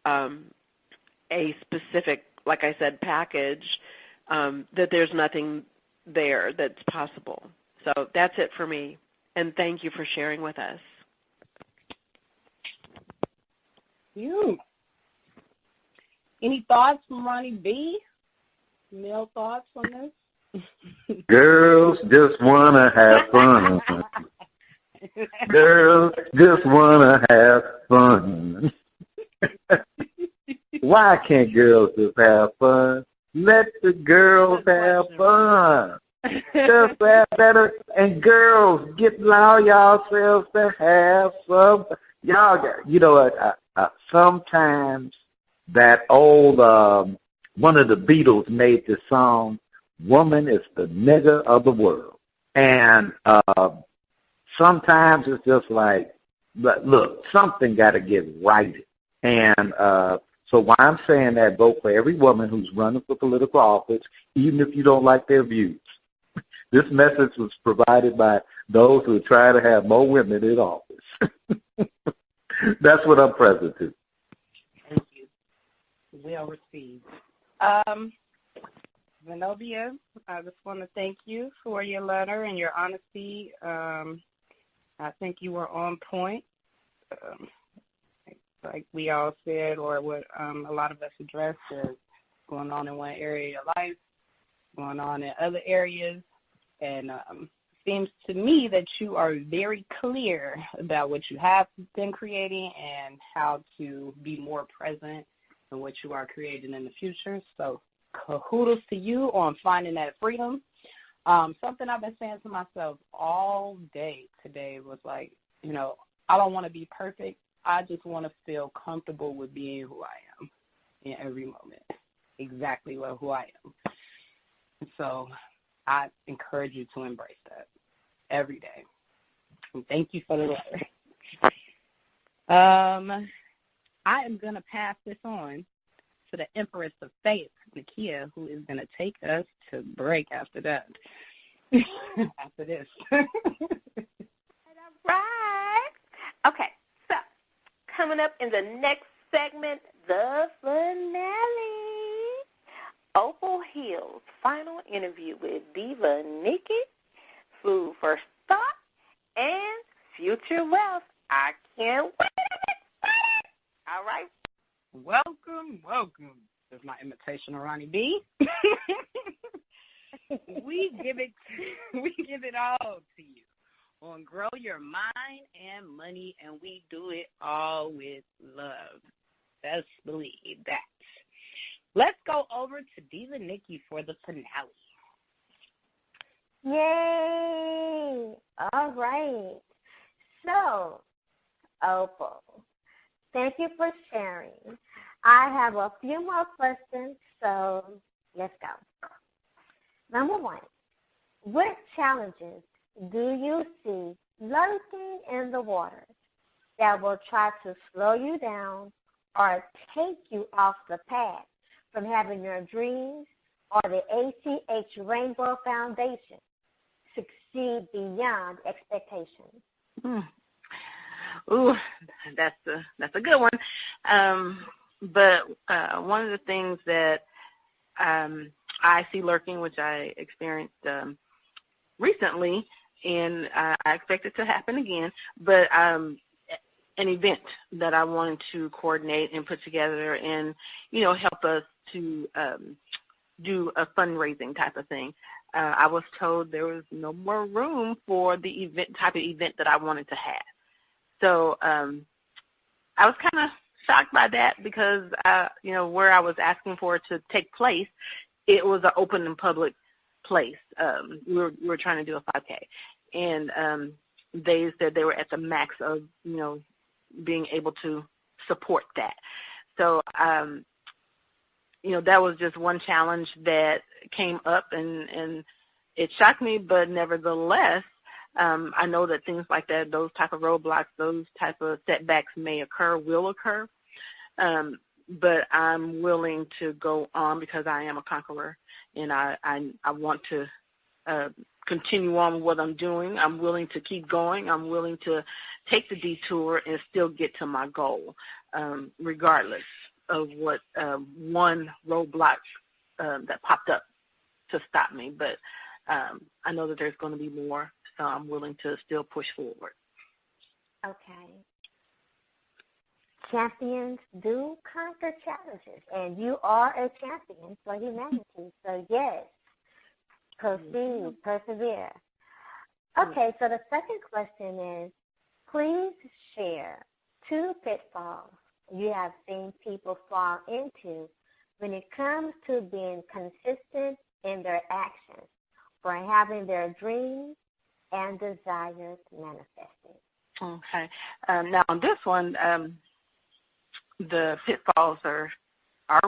a specific, like I said, package, that there's nothing there that's possible. So that's it for me, and thank you for sharing with us. You. Any thoughts from Ronnie B? Male thoughts on this? Girls just want to have fun. Girls just want to have fun. Why can't girls just have fun? Let the girls have fun. Just have better. And girls, allow yourselves to have some. Sometimes that old, one of the Beatles made this song, "Woman is the nigger of the world." And sometimes it's just like, look, something got to get righted. And so why I'm saying that, vote for every woman who's running for political office, even if you don't like their views. This message was provided by those who try to have more women in office. That's what I'm present to. Thank you. Well received. Zenobia, I just want to thank you for your letter and your honesty. I think you were on point. Like we all said, or what a lot of us addressed, is going on in one area of your life, going on in other areas. And it seems to me that you are very clear about what you have been creating and how to be more present in what you are creating in the future. So kudos to you on finding that freedom. Something I've been saying to myself all day today was like, I don't want to be perfect. I just want to feel comfortable with being who I am in every moment, exactly who I am. And so I encourage you to embrace that every day. And thank you for the letter. I am going to pass this on to the Empress of Faith, Nakia, who is going to take us to break after that. After this. All right. Okay, so coming up in the next segment, the finale. Opal Hill's final interview with Diva Nikki, Food for Thought, and Future Wealth. I can't wait. All right. Welcome. This is my imitation of Ronnie B. We give it all to you on Grow Your Mind and Money, and we do it all with love. Best believe that. Let's go over to Diva Nikki for the finale. Yay! All right. So, Opal, thank you for sharing. I have a few more questions, so let's go. Number one, what challenges do you see lurking in the water that will try to slow you down or take you off the path from having your dreams or the ACH Rainbow Foundation succeed beyond expectations? Ooh, that's a good one. But one of the things that I see lurking, which I experienced recently, and I expect it to happen again, but an event that I wanted to coordinate and put together and, help us to do a fundraising type of thing. I was told there was no more room for the type of event that I wanted to have. So I was kind of shocked by that because, where I was asking for it to take place, it was an open and public place. We were trying to do a 5K. And they said they were at the max of, being able to support that. So, that was just one challenge that came up, and it shocked me, but nevertheless, I know that things like that, those type of roadblocks, those type of setbacks will occur, but I'm willing to go on because I am a conqueror, and I want to continue on with what I'm doing. I'm willing to keep going. I'm willing to take the detour and still get to my goal, regardless of what one roadblock that popped up to stop me. But I know that there's going to be more, so I'm willing to still push forward. Okay. Champions do conquer challenges, and you are a champion for humanity. So, yes, proceed, persevere. Okay, so the second question is, please share 2 pitfalls you have seen people fall into when it comes to being consistent in their actions for having their dreams and desires manifested. Okay. Now, on this one, the pitfalls are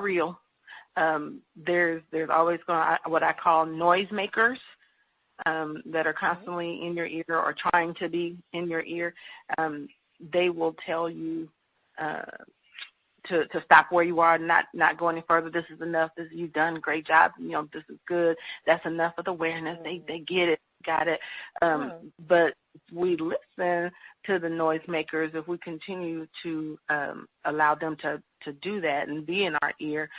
real. There's always what I call noisemakers that are constantly in your ear or trying to be in your ear. They will tell you to stop where you are, not go any further. This is enough. You've done a great job. This is good. That's enough of the awareness. They get it, got it. But if we listen to the noisemakers, if we continue to allow them to do that and be in our ear,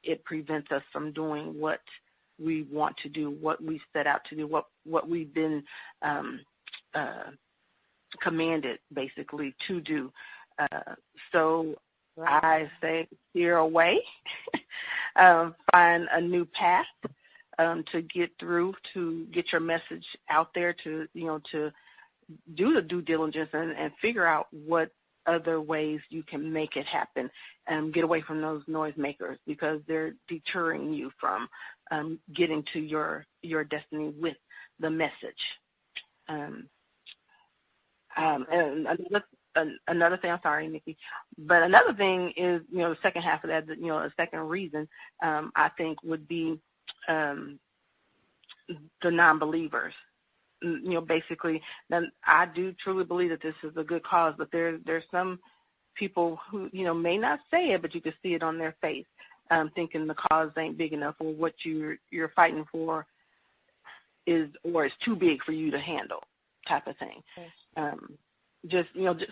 it prevents us from doing what we want to do, what we set out to do, what we've been commanded, basically, to do. So I say steer away, find a new path to get through, to get your message out there, to to do the due diligence and figure out what other ways you can make it happen, and get away from those noisemakers because they're deterring you from getting to your destiny with the message. And another thing, I'm sorry, Nikki, but another thing is, the second half of that, the second reason I think would be the non-believers. Basically, then I do truly believe that this is a good cause, but there's some people who, may not say it, but you can see it on their face, thinking the cause ain't big enough, or what you're fighting for is too big for you to handle, type of thing.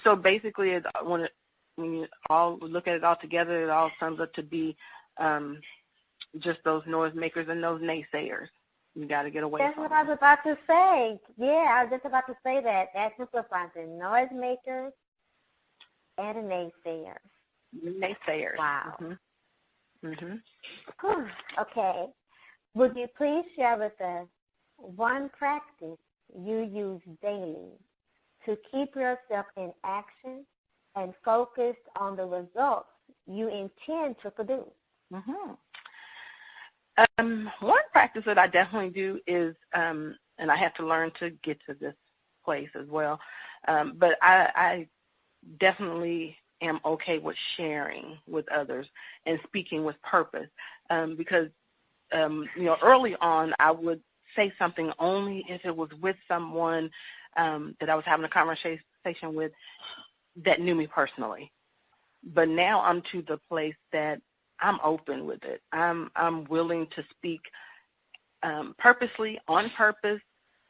So basically, when you all look at it all together, it all sums up to be just those noisemakers and those naysayers. You got to get away That's from what I was about to say. Yeah, I was just about to say that. That's what we're finding, noisemakers and naysayers. Naysayers. Wow. Mm-hmm. Okay. Would you please share with us one practice you use daily to keep yourself in action and focused on the results you intend to produce? Mm-hmm. One practice that I definitely do is, and I have to learn to get to this place as well, but I definitely am okay with sharing with others and speaking with purpose, because early on I would say something only if it was with someone that I was having a conversation with that knew me personally. But now I'm to the place that I'm open with it. I'm willing to speak purposely, on purpose,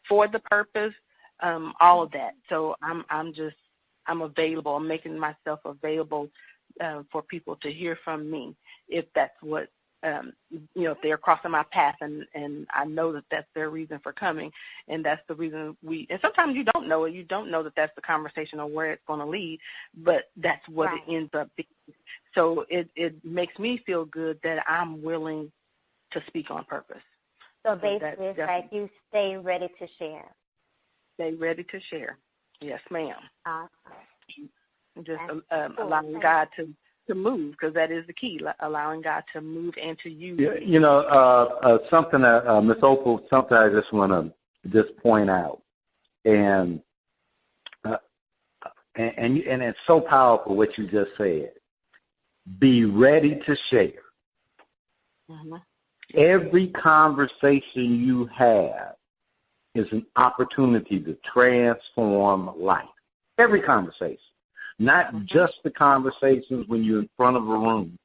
for the purpose, all of that. So I'm available. I'm making myself available for people to hear from me if that's what, if they're crossing my path and I know that that's their reason for coming, and that's the reason and sometimes you don't know it. You don't know that that's the conversation or where it's going to lead, but that's what right. It ends up being. So it makes me feel good that I'm willing to speak on purpose. So basically it's like you stay ready to share. Stay ready to share. Yes, ma'am. Awesome. Just allowing God to move, because that is the key, allowing God to move and to use. Something that, Ms. Opal, something I just want to just point out, and it's so powerful what you just said. Be ready to share. Mm-hmm. Every conversation you have is an opportunity to transform life. Every conversation. Not just the conversations when you're in front of a room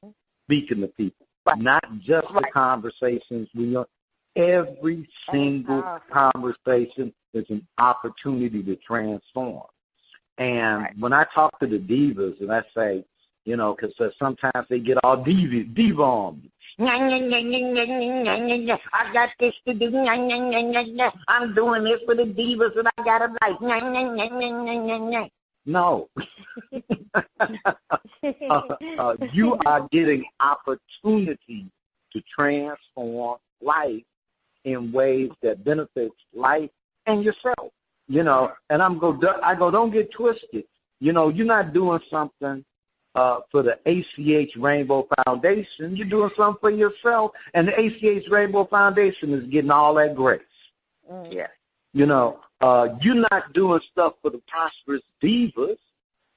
speaking to people. Right. Not just the conversations when you're... Every single conversation is an opportunity to transform. And when I talk to the divas and I say, because sometimes they get all diva on me. I got this to do. I'm doing this for the divas and I got to like. No. You are getting opportunity to transform life in ways that benefits life and yourself. And I go, don't get twisted. You're not doing something for the ACH Rainbow Foundation. You're doing something for yourself, and the ACH Rainbow Foundation is getting all that grace. Yes. You're not doing stuff for the Prosperous Divas.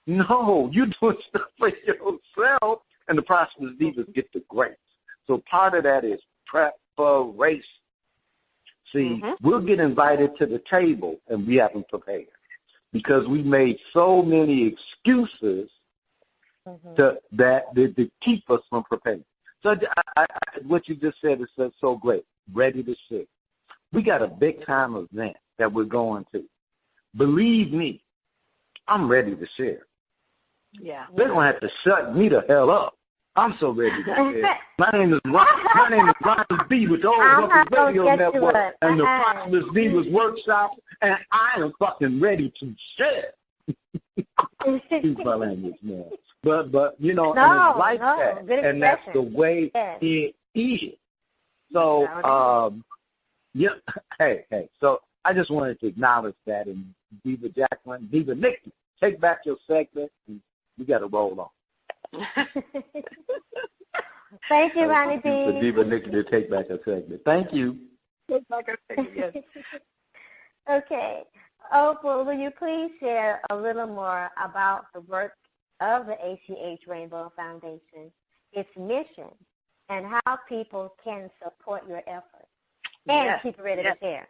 No, you're doing stuff for yourself, and the Prosperous Divas get the grace. So part of that is preparation. See, we'll get invited to the table, and we haven't prepared because we made so many excuses to keep us from preparing. So what you just said is so great. Ready to share. We got a big time event that we're going to. Believe me, I'm ready to share. Yeah. They're going to have to shut me the hell up. I'm so ready to share. My name is Ryan B. with the Old Rumpus Radio Network and the Prosperous Divas Workshop, and I am fucking ready to share. Excuse my language, man. But and it's like that, and that's the way it is. So, hey. So I just wanted to acknowledge that, and Diva Jacqueline, Diva Nikki, take back your segment, and we got to roll on. Thank you, Ronnie B. For Diva Nikki to take back her segment. Thank you. Take back her segment, yes. Okay. Opal, will you please share a little more about the work of the ACH Rainbow Foundation, its mission, and how people can support your efforts? And keep it ready to share.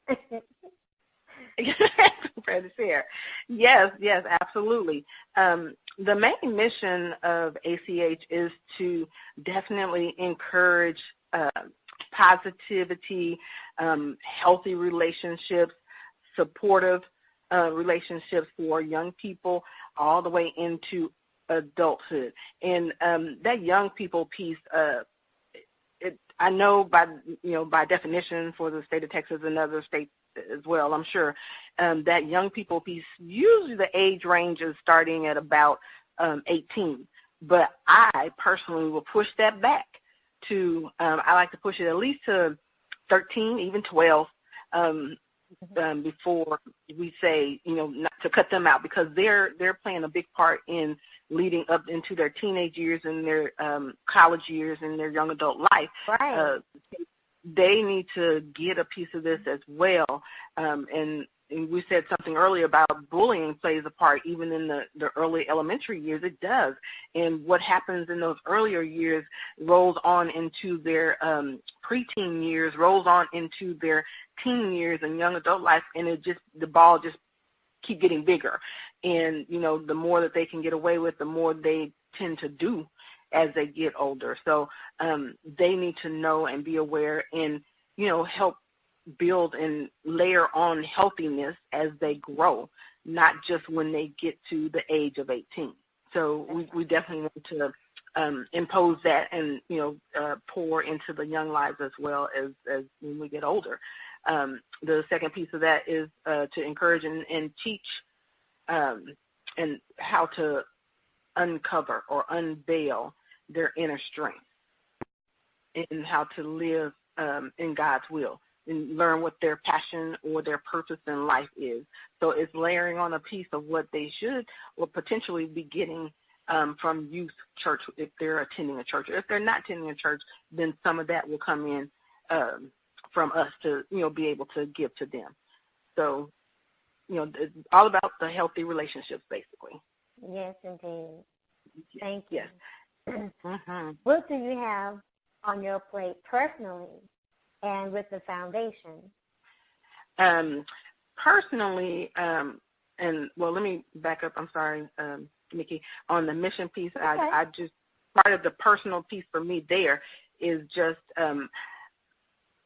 Ready to share. Yes, absolutely. The main mission of ACH is to definitely encourage positivity, healthy relationships, supportive relationships for young people all the way into adulthood. And that young people piece, I know by definition for the state of Texas and other states as well, I'm sure, that young people piece, usually the age range is starting at about 18. But I personally will push that back to, I like to push it at least to 13, even 12, before we say, not to cut them out, because they're playing a big part in leading up into their teenage years and their college years and their young adult life. Right. They need to get a piece of this as well. And we said something earlier about bullying plays a part even in the early elementary years. It does. And what happens in those earlier years rolls on into their preteen years, rolls on into their teen years and young adult life, and the ball just keep getting bigger. And, the more that they can get away with, the more they tend to do as they get older. So they need to know and be aware and, help build and layer on healthiness as they grow, not just when they get to the age of 18. So we definitely want to impose that and, pour into the young lives as well as when we get older. The second piece of that is to encourage and teach and how to uncover or unveil their inner strength and how to live in God's will and learn what their passion or their purpose in life is. So it's layering on a piece of what they should or potentially be getting from youth church if they're attending a church. If they're not attending a church, then some of that will come in from us to, be able to give to them. So, it's all about the healthy relationships, basically. Yes, indeed. Thank you. Yes. Mm-hmm. What do you have on your plate personally and with the foundation? Personally, let me back up. I'm sorry, Nikki. On the mission piece, okay. I just, part of the personal piece for me there is just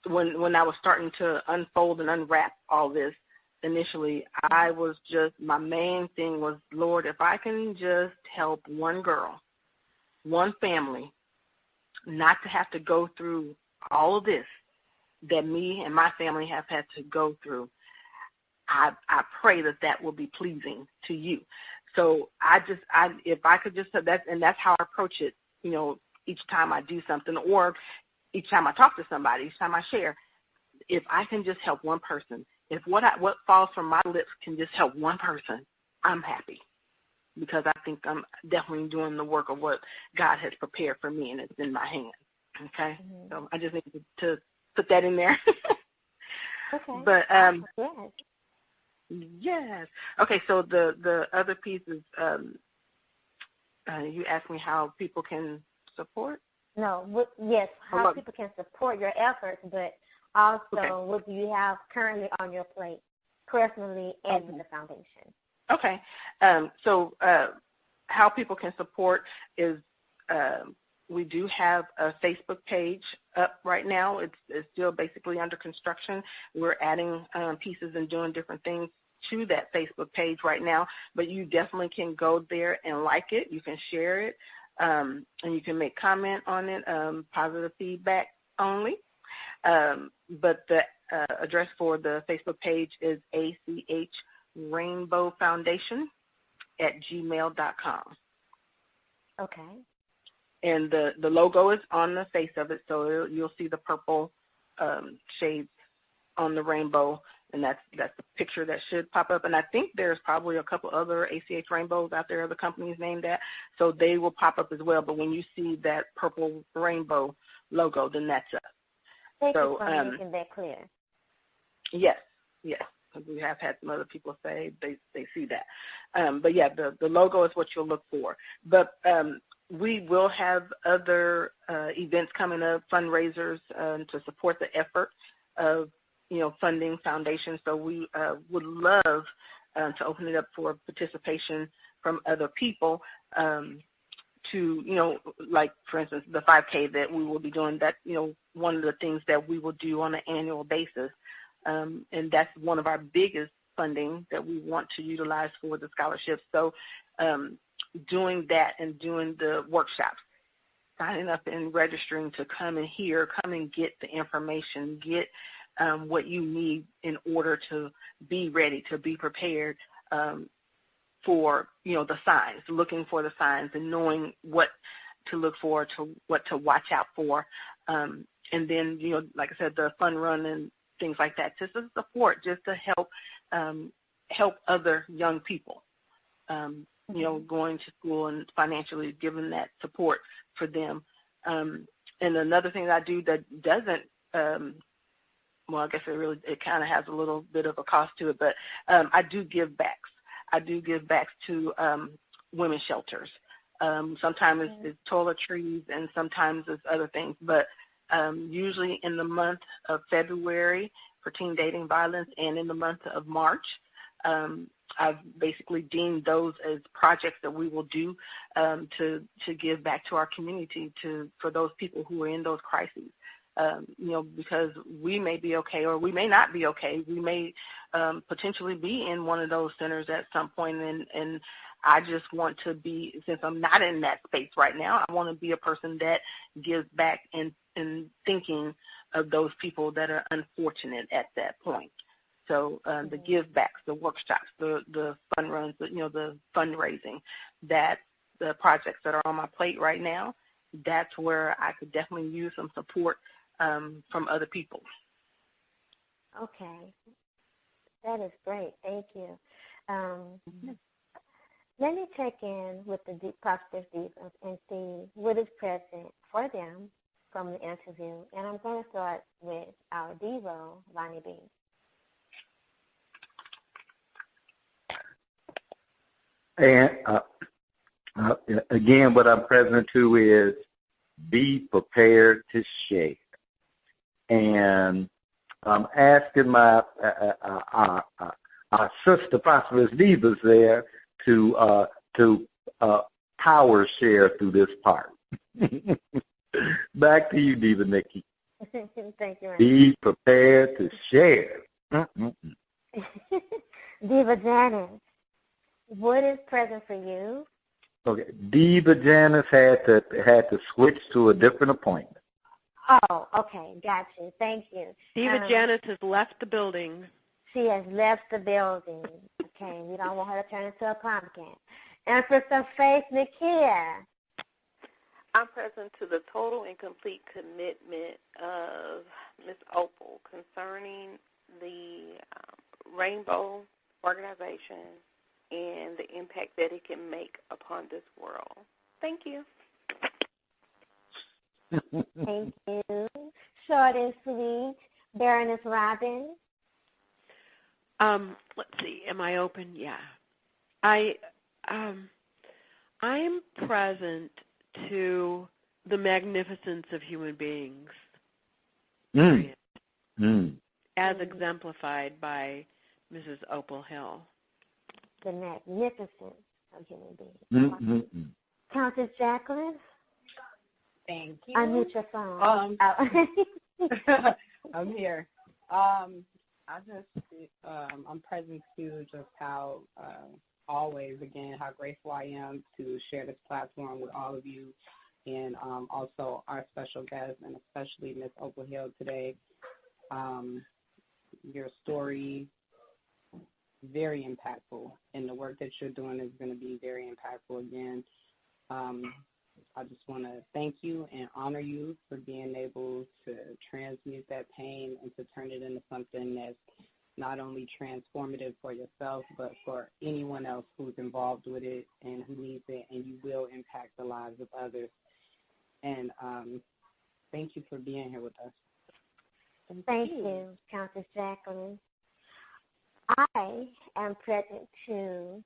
when I was starting to unfold and unwrap all this, initially, my main thing was, Lord, if I can just help one girl, one family, not to have to go through all of this that me and my family have had to go through, I pray that will be pleasing to you. So if I could just, that's how I approach it, each time I do something or each time I talk to somebody, each time I share, if I can just help one person, if what falls from my lips can just help one person, I'm happy, because I think I'm definitely doing the work of what God has prepared for me, and it's in my hands. Okay, So I just need to put that in there. Okay. But yes. Yes. Okay. So the other piece is you asked me how people can support. No. Yes. How people can support your efforts, but also, what do you have currently on your plate, personally and with the foundation? Okay. So how people can support is we do have a Facebook page up right now. It's still basically under construction. We're adding pieces and doing different things to that Facebook page right now, but you definitely can go there and like it. You can share it, and you can make comment on it, positive feedback only. But the address for the Facebook page is ACH Rainbow Foundation at gmail.com. Okay. And the logo is on the face of it, so you'll see the purple shades on the rainbow, and that's the picture that should pop up. And I think there's probably a couple other ACH rainbows out there, other companies named that, so they will pop up as well. But when you see that purple rainbow logo, then that's us. Thank you for making that clear. Yes. We have had some other people say they see that. But, yeah, the logo is what you'll look for. But we will have other events coming up, fundraisers to support the effort of, funding foundations. So we would love to open it up for participation from other people to, like, for instance, the 5K that we will be doing, that, one of the things that we will do on an annual basis. And that's one of our biggest funding that we want to utilize for the scholarships. So doing that and doing the workshops, signing up and registering to come and hear, come and get the information, get what you need in order to be ready, to be prepared for, the signs, looking for the signs and knowing what to look for, what to watch out for. And then, like I said, the fun run and things like that, just as support, just to help other young people, going to school and financially giving that support for them. And another thing that I do that doesn't, I guess it kind of has a little bit of a cost to it, but I do give backs. I do give backs to women's shelters. Sometimes it's toiletries and sometimes it's other things, but usually in the month of February for teen dating violence and in the month of March, I've basically deemed those as projects that we will do to give back to our community for those people who are in those crises. Because we may be okay or we may not be okay. We may potentially be in one of those centers at some point, and I just want to be, since I'm not in that space right now, I want to be a person that gives back and thinking of those people that are unfortunate at that point. So the give backs, the workshops, the fun runs, the fundraising, that the projects that are on my plate right now, that's where I could definitely use some support from other people. Okay. That is great. Thank you. Let me check in with the Prosperous Divas and see what is present for them from the interview. And I'm going to start with our Devo, Lonnie B. And again, what I'm present to is be prepared to share. And I'm asking my our sister Prosperous Divas there to power share through this part. Back to you, Diva Nikki. Thank you. Be prepared to share. Diva Janice, what is present for you? Okay, Diva Janice had to switch to a different appointment. Oh, okay, got you. Thank you. Diva Janice has left the building. She has left the building. Okay, we don't want her to turn into a pumpkin. Empress of Faith, Nakia. I'm present to the total and complete commitment of Miss Opal concerning the Rainbow organization and the impact that it can make upon this world. Thank you. Thank you. Short and sweet, Baroness Robin. Let's see. Am I open? Yeah. I'm present to the magnificence of human beings, as exemplified by Mrs. Opal Hill. The magnificence of human beings. Countess Jacqueline. Thank you. Unmute your phone. I'm here. I'm present to just how always, again, how grateful I am to share this platform with all of you and also our special guest and especially Miss Opal Hill today. Your story, very impactful, and the work that you're doing is going to be very impactful again. I just want to thank you and honor you for being able to transmute that pain and to turn it into something that's not only transformative for yourself, but for anyone else who's involved with it and who needs it, and you will impact the lives of others. And thank you for being here with us. Thank you, Countess Jacqueline. I am present to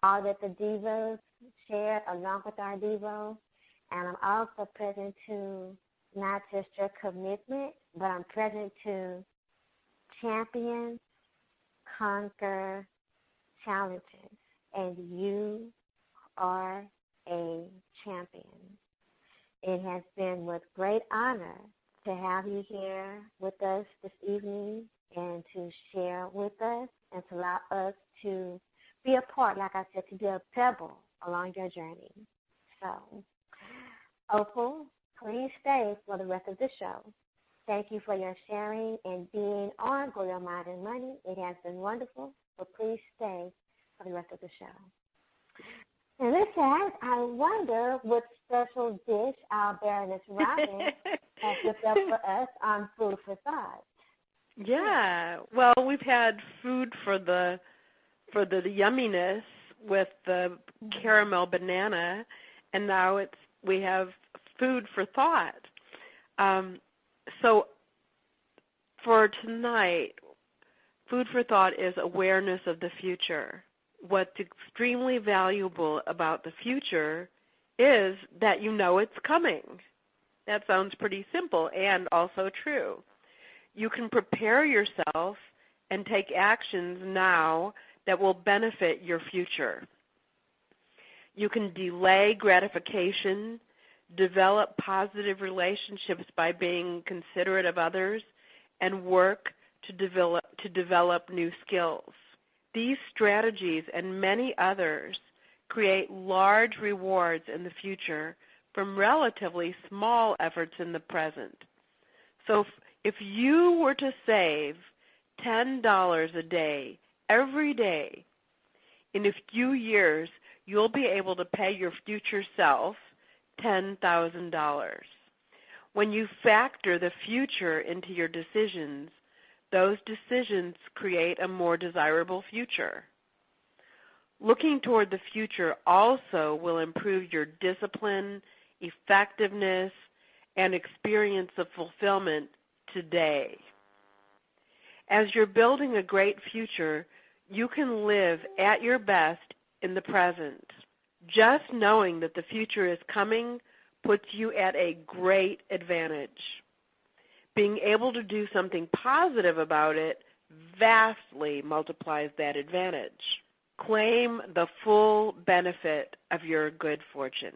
all that the Divas shared along with our Devo, and I'm also present to not just your commitment, but I'm present to champion, conquer challenges, and you are a champion. It has been with great honor to have you here with us this evening and to share with us and to allow us to be a part, like I said, to be a pebble along your journey. So, Opal, please stay for the rest of the show. Thank you for your sharing and being on Grow Your Mind and Money. It has been wonderful, but please stay for the rest of the show. And with that, I wonder what special dish our Baroness Robin has whipped up for us on Food for Thought. Yeah. Well, we've had food for the yumminess with the caramel banana, and now we have food for thought. So for tonight, food for thought is awareness of the future. What's extremely valuable about the future is that you know it's coming. That sounds pretty simple and also true. You can prepare yourself and take actions now that will benefit your future. You can delay gratification, develop positive relationships by being considerate of others, and work to develop new skills. These strategies and many others create large rewards in the future from relatively small efforts in the present. So if you were to save $10 a day every day, in a few years you'll be able to pay your future self $10,000. When you factor the future into your decisions, those decisions create a more desirable future. Looking toward the future also will improve your discipline, effectiveness, and experience of fulfillment today. As you're building a great future, you can live at your best in the present. Just knowing that the future is coming puts you at a great advantage. Being able to do something positive about it vastly multiplies that advantage. Claim the full benefit of your good fortune.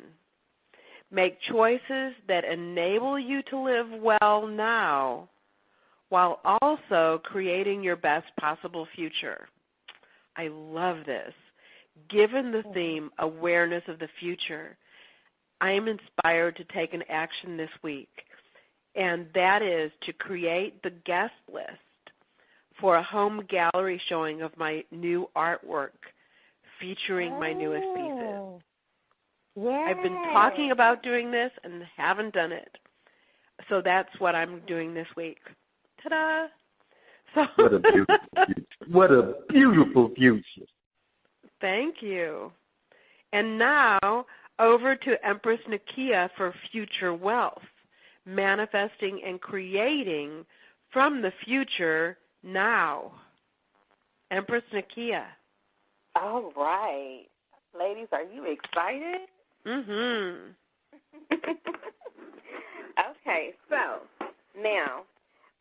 Make choices that enable you to live well now while also creating your best possible future. I love this. Given the theme, awareness of the future, I am inspired to take an action this week, and that is to create the guest list for a home gallery showing of my new artwork featuring my newest pieces. Yeah. I've been talking about doing this and haven't done it. So that's what I'm doing this week. Ta-da! So What a beautiful future. What a beautiful future. Thank you. And now over to Empress Nakia for future wealth, manifesting and creating from the future now. Empress Nakia. All right. Ladies, are you excited? Mm-hmm. Okay, so now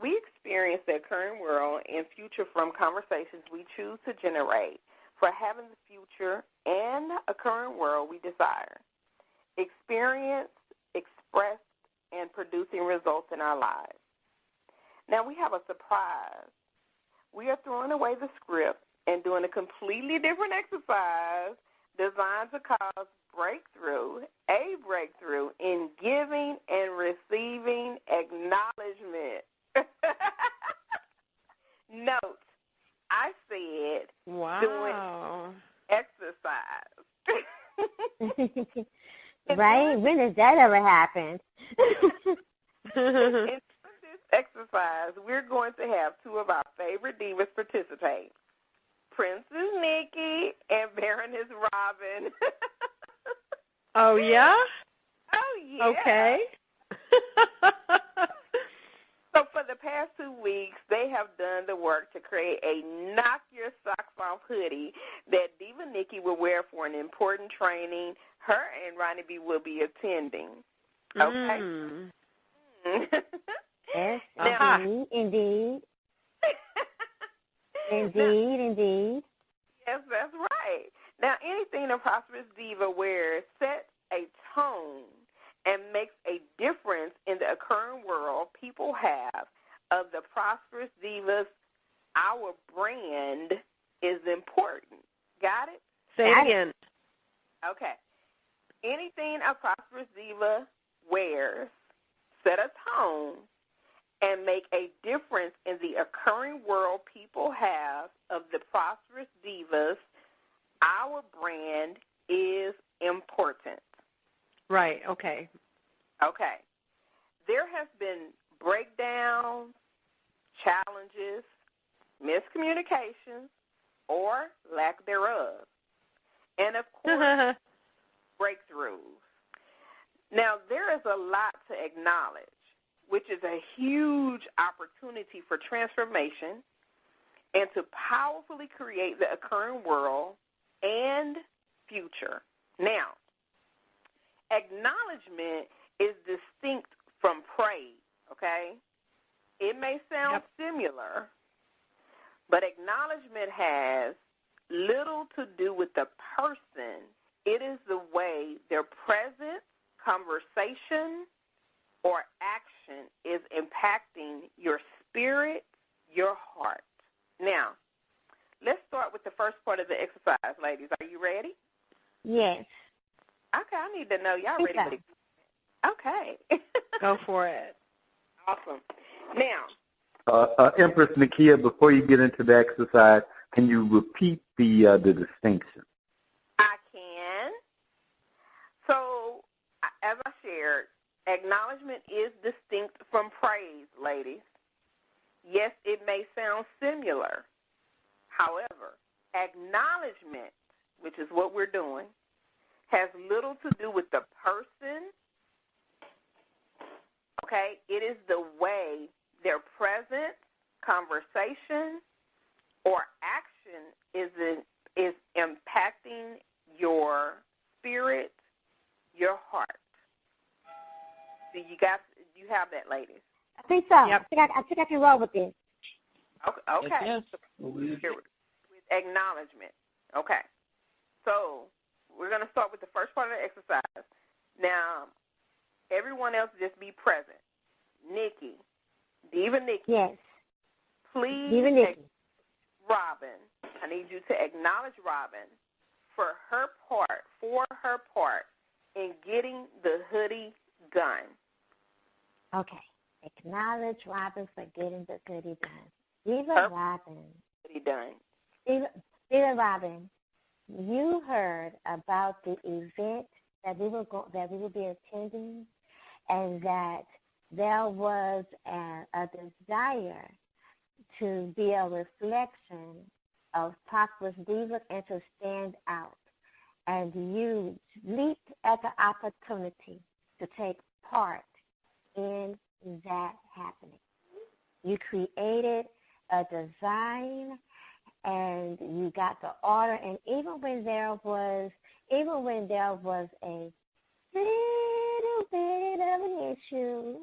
we experience the current world and future from conversations we choose to generate for having the future and a current world we desire. Experience, expressed, and producing results in our lives. Now we have a surprise. We are throwing away the script and doing a completely different exercise designed to cause a breakthrough in giving and receiving acknowledgement. Note, I said doing exercise. Right? When does that ever happen? In this exercise, we're going to have two of our favorite divas participate. Princess Nikki and Baroness Robin. Oh, yeah? Oh, yeah. Okay. So for the past 2 weeks, they have done the work to create a Knock Your Socks Off hoodie that Diva Nikki will wear for an important training her and Ronnie B will be attending. Okay? Mm. Yes, Now, indeed. Indeed. Yes, that's right. Now, anything a Prosperous Diva wears sets a tone and makes a difference in the current world people have of the Prosperous Divas. Our brand is important. Got it? Say it again. Okay. Anything a Prosperous Diva wears set a tone and make a difference in the occurring world people have of the Prosperous Divas. Our brand is important. Right, okay. Okay. There have been breakdowns, challenges, miscommunications, or lack thereof. And, of course, breakthroughs. Now, there is a lot to acknowledge, which is a huge opportunity for transformation and to powerfully create the occurring world and future. Now, acknowledgement is distinct from praise, okay? It may sound similar, but acknowledgement has little to do with the person. It is the way their presence, conversation, or action is impacting your spirit, your heart. Now, let's start with the first part of the exercise, ladies. Are you ready? Yes. Okay, I need to know. Y'all ready for the Okay. Go for it. Awesome. Now, Empress Nakia, before you get into the exercise, can you repeat the distinction? I can. So, as I shared, acknowledgement is distinct from praise, ladies. Yes, it may sound similar. However, acknowledgement, which is what we're doing, has little to do with the person. Okay? It is the way their presence, conversation, or action is impacting your spirit, your heart. Do you have that, ladies? I think so. Yep. I think I can roll with this. Okay. Yes. With acknowledgement. Okay. So we're going to start with the first part of the exercise. Now, everyone else just be present. Nikki, Diva Nikki. Yes. Please, Diva Nikki. Robin, I need you to acknowledge Robin for her part in getting the hoodie done. Okay. Acknowledge Robin for getting the hoodie done. Diva Robin. Hoodie done. Diva Robin, you heard about the event that we will be attending, and that there was a desire to be a reflection of Prosperous Diva and to stand out. And you leaped at the opportunity to take part in that happening. You created a design, and you got the order, and even when there was a little bit of an issue,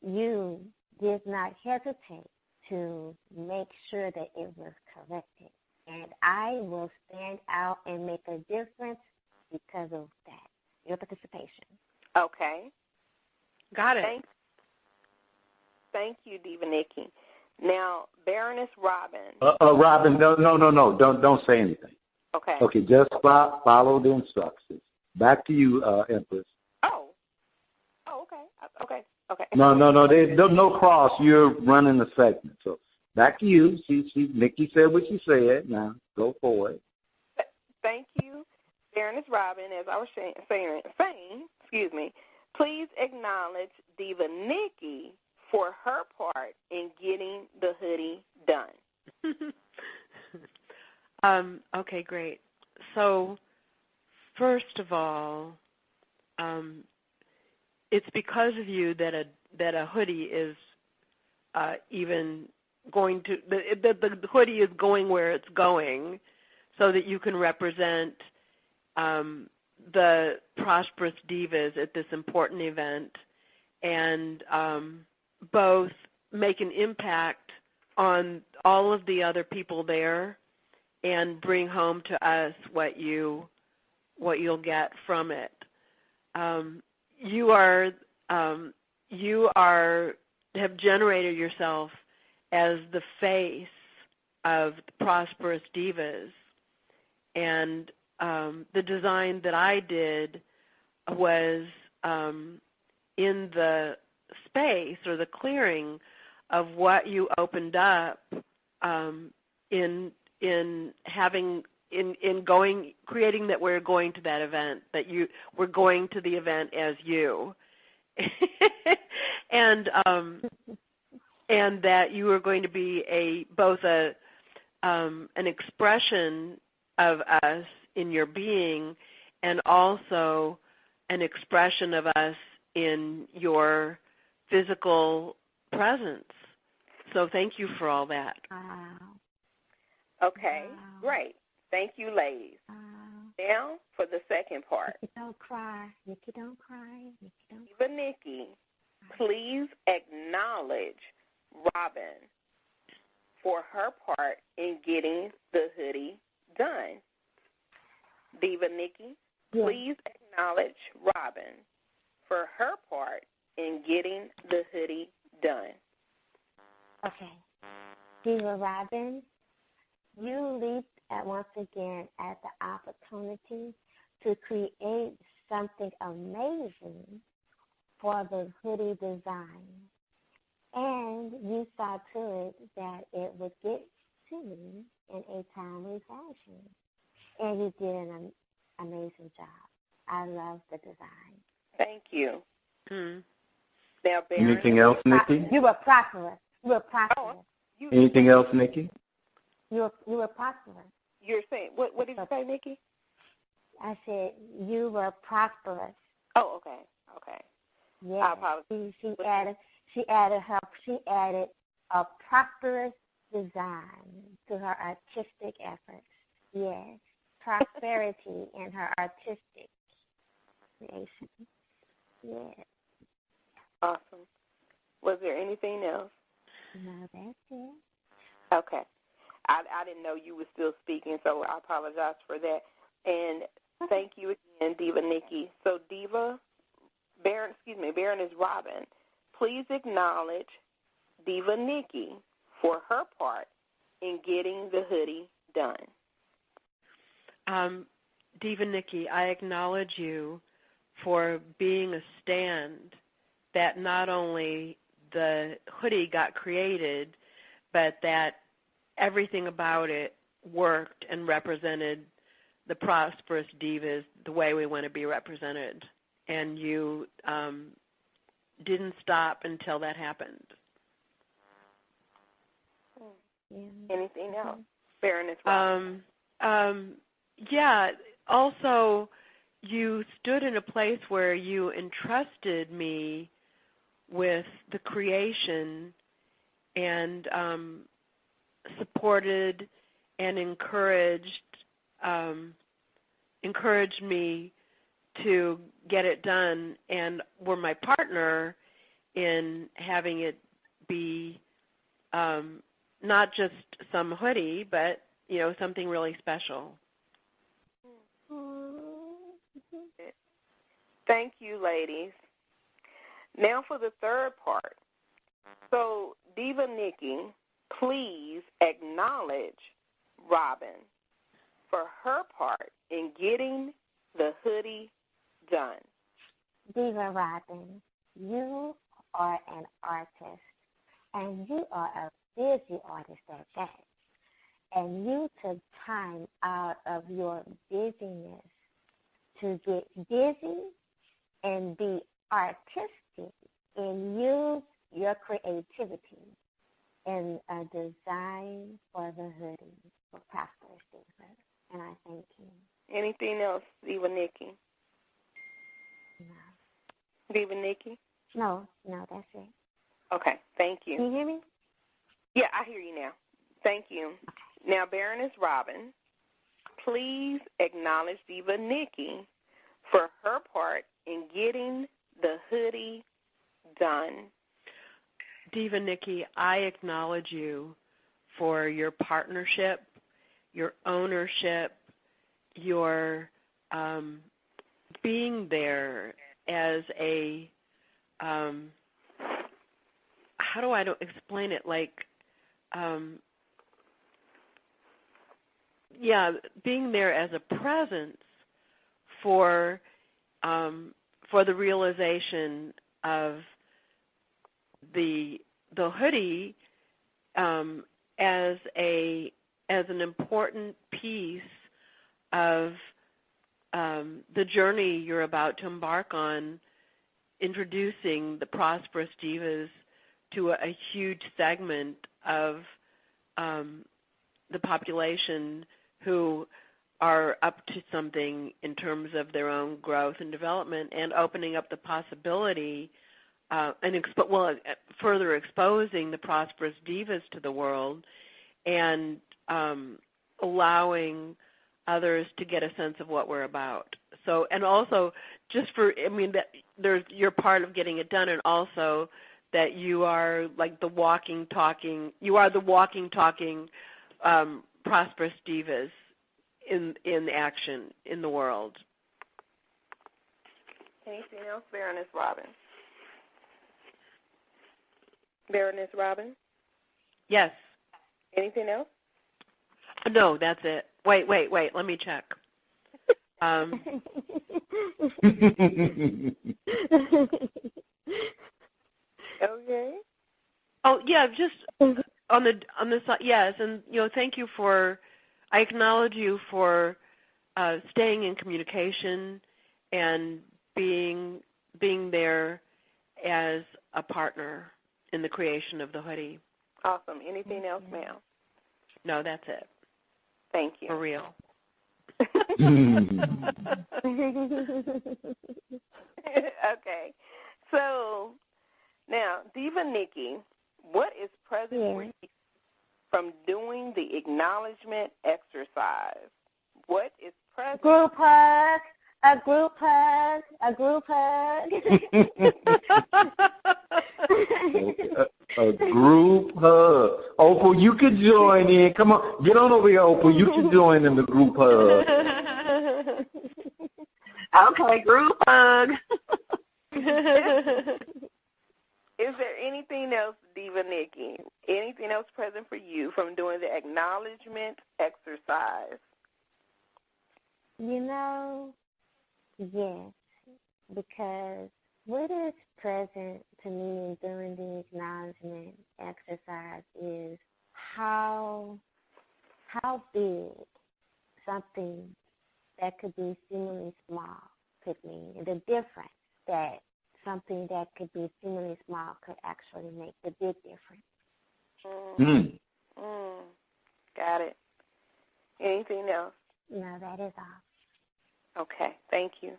you did not hesitate to make sure that it was corrected. And I will stand out and make a difference because of that, your participation. Okay. Got it. Thank you, Diva Nikki. Now, Baroness Robin. Robin, no, don't say anything. Okay. Okay, just follow the instructions. Back to you, Empress. Oh, okay. No, there's no cross. You're running the segment. So back to you. Nikki said what she said. Now go for it. Thank you, Baroness Robin. As I was saying, please acknowledge Diva Nikki for her part in getting the hoodie done. Okay, great. So, first of all, it's because of you that a hoodie is even going to the hoodie is going where it's going, so that you can represent the Prosperous Divas at this important event, and both make an impact on all of the other people there, and bring home to us what you'll get from it. You have generated yourself as the face of Prosperous Divas, and the design that I did was in the space or the clearing of what you opened up in creating that we're going to that event, that we're going to the event as you. and and that you are going to be both an expression of us in your being, and also an expression of us in your physical presence. So thank you for all that. Wow. Okay, great. Thank you, ladies. Now for the second part. Nikki, don't cry. Nikki, don't cry. Nikki, don't Diva Nikki, please acknowledge Robin for her part in getting the hoodie done. Diva Nikki, please acknowledge Robin for her part in getting the hoodie done. Okay. Diva Robin, you leaped once again at the opportunity to create something amazing for the hoodie design. And you saw to it that it would get to me in a timely fashion. And you did an amazing job. I love the design. Think you. Now, anything else, Nikki? You were prosperous. You were prosperous. Anything else, Nikki? You were prosperous. You're saying, what did you say, Nikki? I said you were prosperous. Oh, okay. Yeah. I apologize. She added a prosperous design to her artistic efforts. Yes. Prosperity in her artistic creation. Yes. Awesome. Was there anything else? No, that's it. Okay. I didn't know you were still speaking, so I apologize for that. And thank you again, Diva Nikki. So Baroness Robin, please acknowledge Diva Nikki for her part in getting the hoodie done. Diva Nikki, I acknowledge you for being a stand that not only the hoodie got created, but that everything about it worked and represented the Prosperous Divas the way we want to be represented. And you didn't stop until that happened. Anything else? Baroness Robin. Yeah. Also, you stood in a place where you entrusted me with the creation and supported and encouraged me to get it done, and were my partner in having it be not just some hoodie, but something really special. Thank you, ladies. Now for the third part. So, Diva Nikki, please acknowledge Robin for her part in getting the hoodie done. Diva Robin, you are an artist, and you are a busy artist at that. And you took time out of your busyness to get busy and be artistic and use your creativity in a design for the hoodie for Prosperous Diva. And I thank you. Anything else, Diva Nikki? No. Diva Nikki? No, that's it. Okay, thank you. Can you hear me? Yeah, I hear you now. Thank you. Okay. Now, Baroness Robin, please acknowledge Diva Nikki for her part in getting the hoodie done. Diva Nikki, I acknowledge you for your partnership, your ownership, your being there as a, how do I explain it, being there as a presence for the realization of the hoodie as an important piece of the journey you're about to embark on, introducing the Prosperous Divas to a huge segment of the population who are up to something in terms of their own growth and development, and opening up the possibility further exposing the prosperous divas to the world, and allowing others to get a sense of what we're about. So, and also you're part of getting it done, and also that you are like the walking, talking prosperous divas in action in the world. Anything else, Baroness Robin? Baroness Robin? Yes. Anything else? No, that's it. Wait, let me check. Okay. Oh, yeah, just on the side, yes, and thank you I acknowledge you for staying in communication and being there as a partner in the creation of the hoodie. Awesome. Anything else, ma'am? No, that's it. Thank you. For real. Okay. So now, Diva Nikki, what is present for you from doing the acknowledgement exercise? What is present? Group hug. A group hug. A group hug. A group hug. Opal, you could join in. Come on, get on over here, Opal. You can join in the group hug. Okay, group hug. Is there anything else, Diva Nikki? Anything else present for you from doing the acknowledgement exercise? Yes, because what is present to me during the acknowledgement exercise is how big something that could be seemingly small could mean, and the difference that something that could be seemingly small could actually make the big difference. Got it. Anything else? No, that is all. Okay, thank you.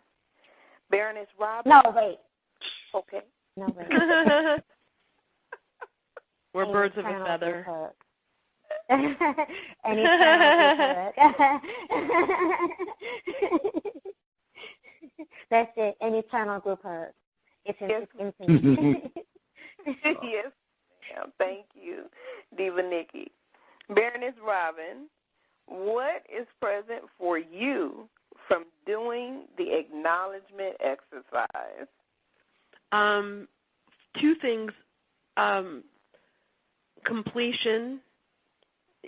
Baroness Robin? No, wait. Okay. No, wait. We're birds of a feather. An eternal group hug. That's it, an eternal group hug. It's infinite. Yes, ma'am. Thank you, Diva Nikki. Baroness Robin, what is present for you from doing the acknowledgement exercise? Two things. Completion,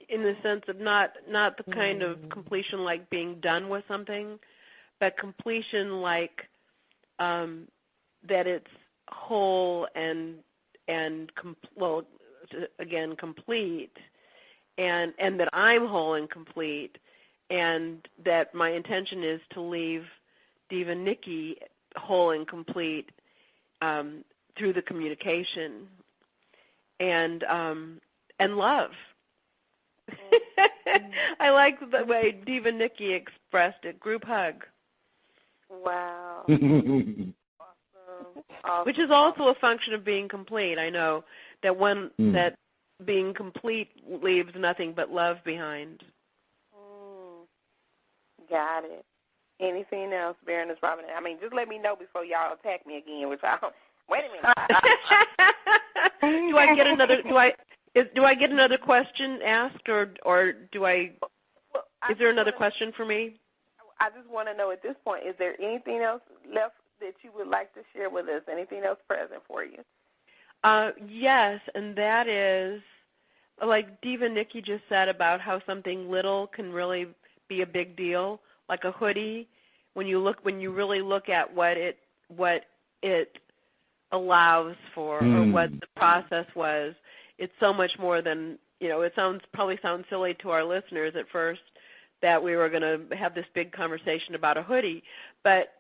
in the sense of not the kind of completion like being done with something, but completion like that it's whole and complete, and that I'm whole and complete, and that my intention is to leave Diva Nikki whole and complete through the communication and love. I like the way Diva Nikki expressed it. Group hug. Wow. Awesome. Which is also a function of being complete. I know that that being complete leaves nothing but love behind. Got it. Anything else, Baroness Robin? I mean, just let me know before y'all attack me again, which I don't. Wait a minute. Do I get another question asked, or do I? Is there another question for me? I just want to know at this point, is there anything else left that you would like to share with us? Anything else present for you? Yes, and that is, like Diva Nikki just said about how something little can really be a big deal, like a hoodie. When you really look at what it allows for, or what the process was, it's so much more than, it probably sounds silly to our listeners at first that we were going to have this big conversation about a hoodie, but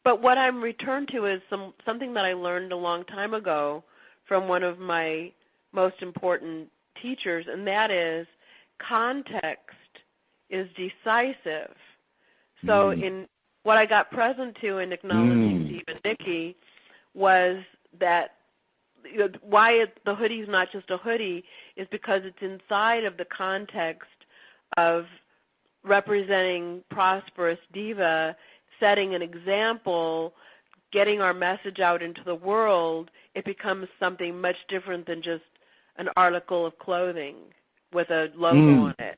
But what I'm returned to is something that I learned a long time ago from one of my most important teachers, and that is context is decisive. So in what I got present to in acknowledging Steve and Nikki was that why the hoodie's not just a hoodie is because it's inside of the context of representing Prosperous Diva, setting an example, getting our message out into the world. It becomes something much different than just an article of clothing with a logo on it.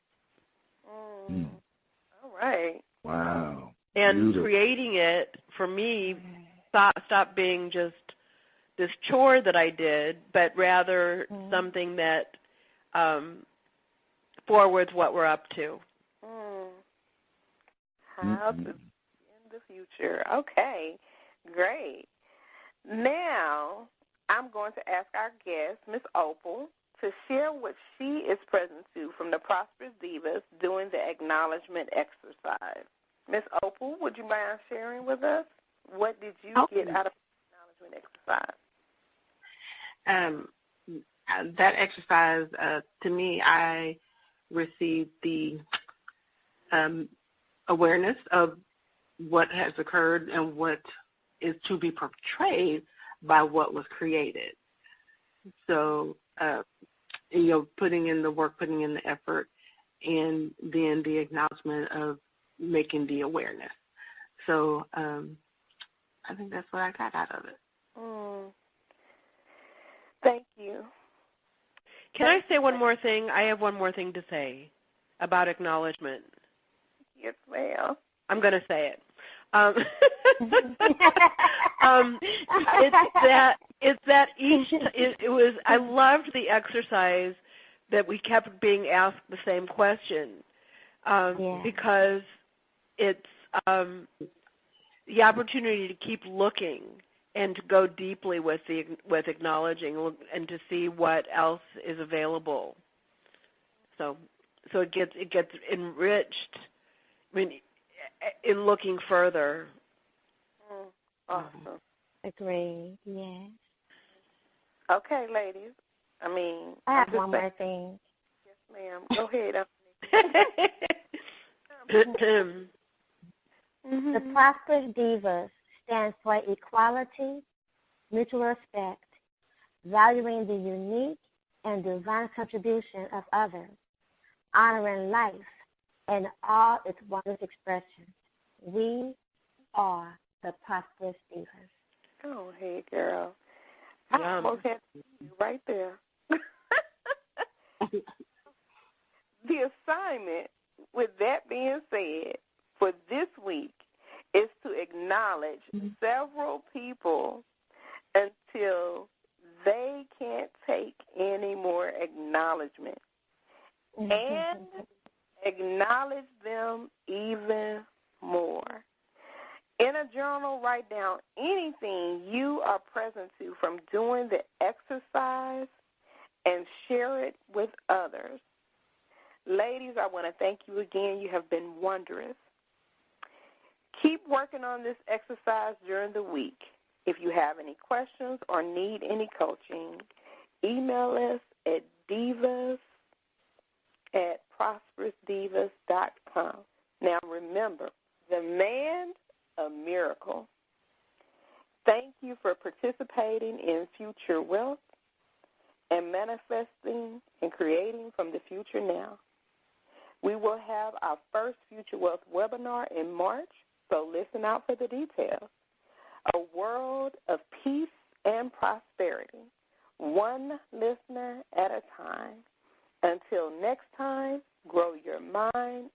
All right. Wow. And Beautiful. creating it, for me, stopped being just this chore that I did, but rather something that forwards what we're up to. How to in the future. Okay, great. Now, I'm going to ask our guest, Miss Opal, to share what she is present to from the Prosperous Divas doing the acknowledgement exercise. Miss Opal, would you mind sharing with us? What did you get out of the acknowledgement exercise? That exercise, to me, I received the awareness of what has occurred and what is to be portrayed by what was created. So, putting in the work, putting in the effort, and then the acknowledgement of making the awareness. So I think that's what I got out of it. Thank you. Can I say one more thing? I have one more thing to say about acknowledgement. Yes, ma'am. I'm going to say it. I loved the exercise that we kept being asked the same question because it's the opportunity to keep looking and to go deeply with acknowledging and to see what else is available. So it gets enriched. I mean, in looking further. Awesome. Agreed. Yes. Okay, ladies. I have one more thing. Yes, ma'am. Go ahead. The Prosperous Divas stands for equality, mutual respect, valuing the unique and divine contribution of others, honoring life and all its wondrous expressions. We are the Prosperous Divas. Oh, hey, girl. I almost had you right there. The assignment, with that being said, for this week is to acknowledge several people until they can't take any more acknowledgement. And acknowledge them even more. In a journal, write down anything you are present to from doing the exercise and share it with others. Ladies, I want to thank you again. You have been wondrous. Keep working on this exercise during the week. If you have any questions or need any coaching, email us at divas@prosperousdivas.com. Now remember, demand a miracle. Thank you for participating in Future Wealth and manifesting and creating from the future now. We will have our first Future Wealth webinar in March, so listen out for the details. A world of peace and prosperity, one listener at a time. Until next time, grow your mind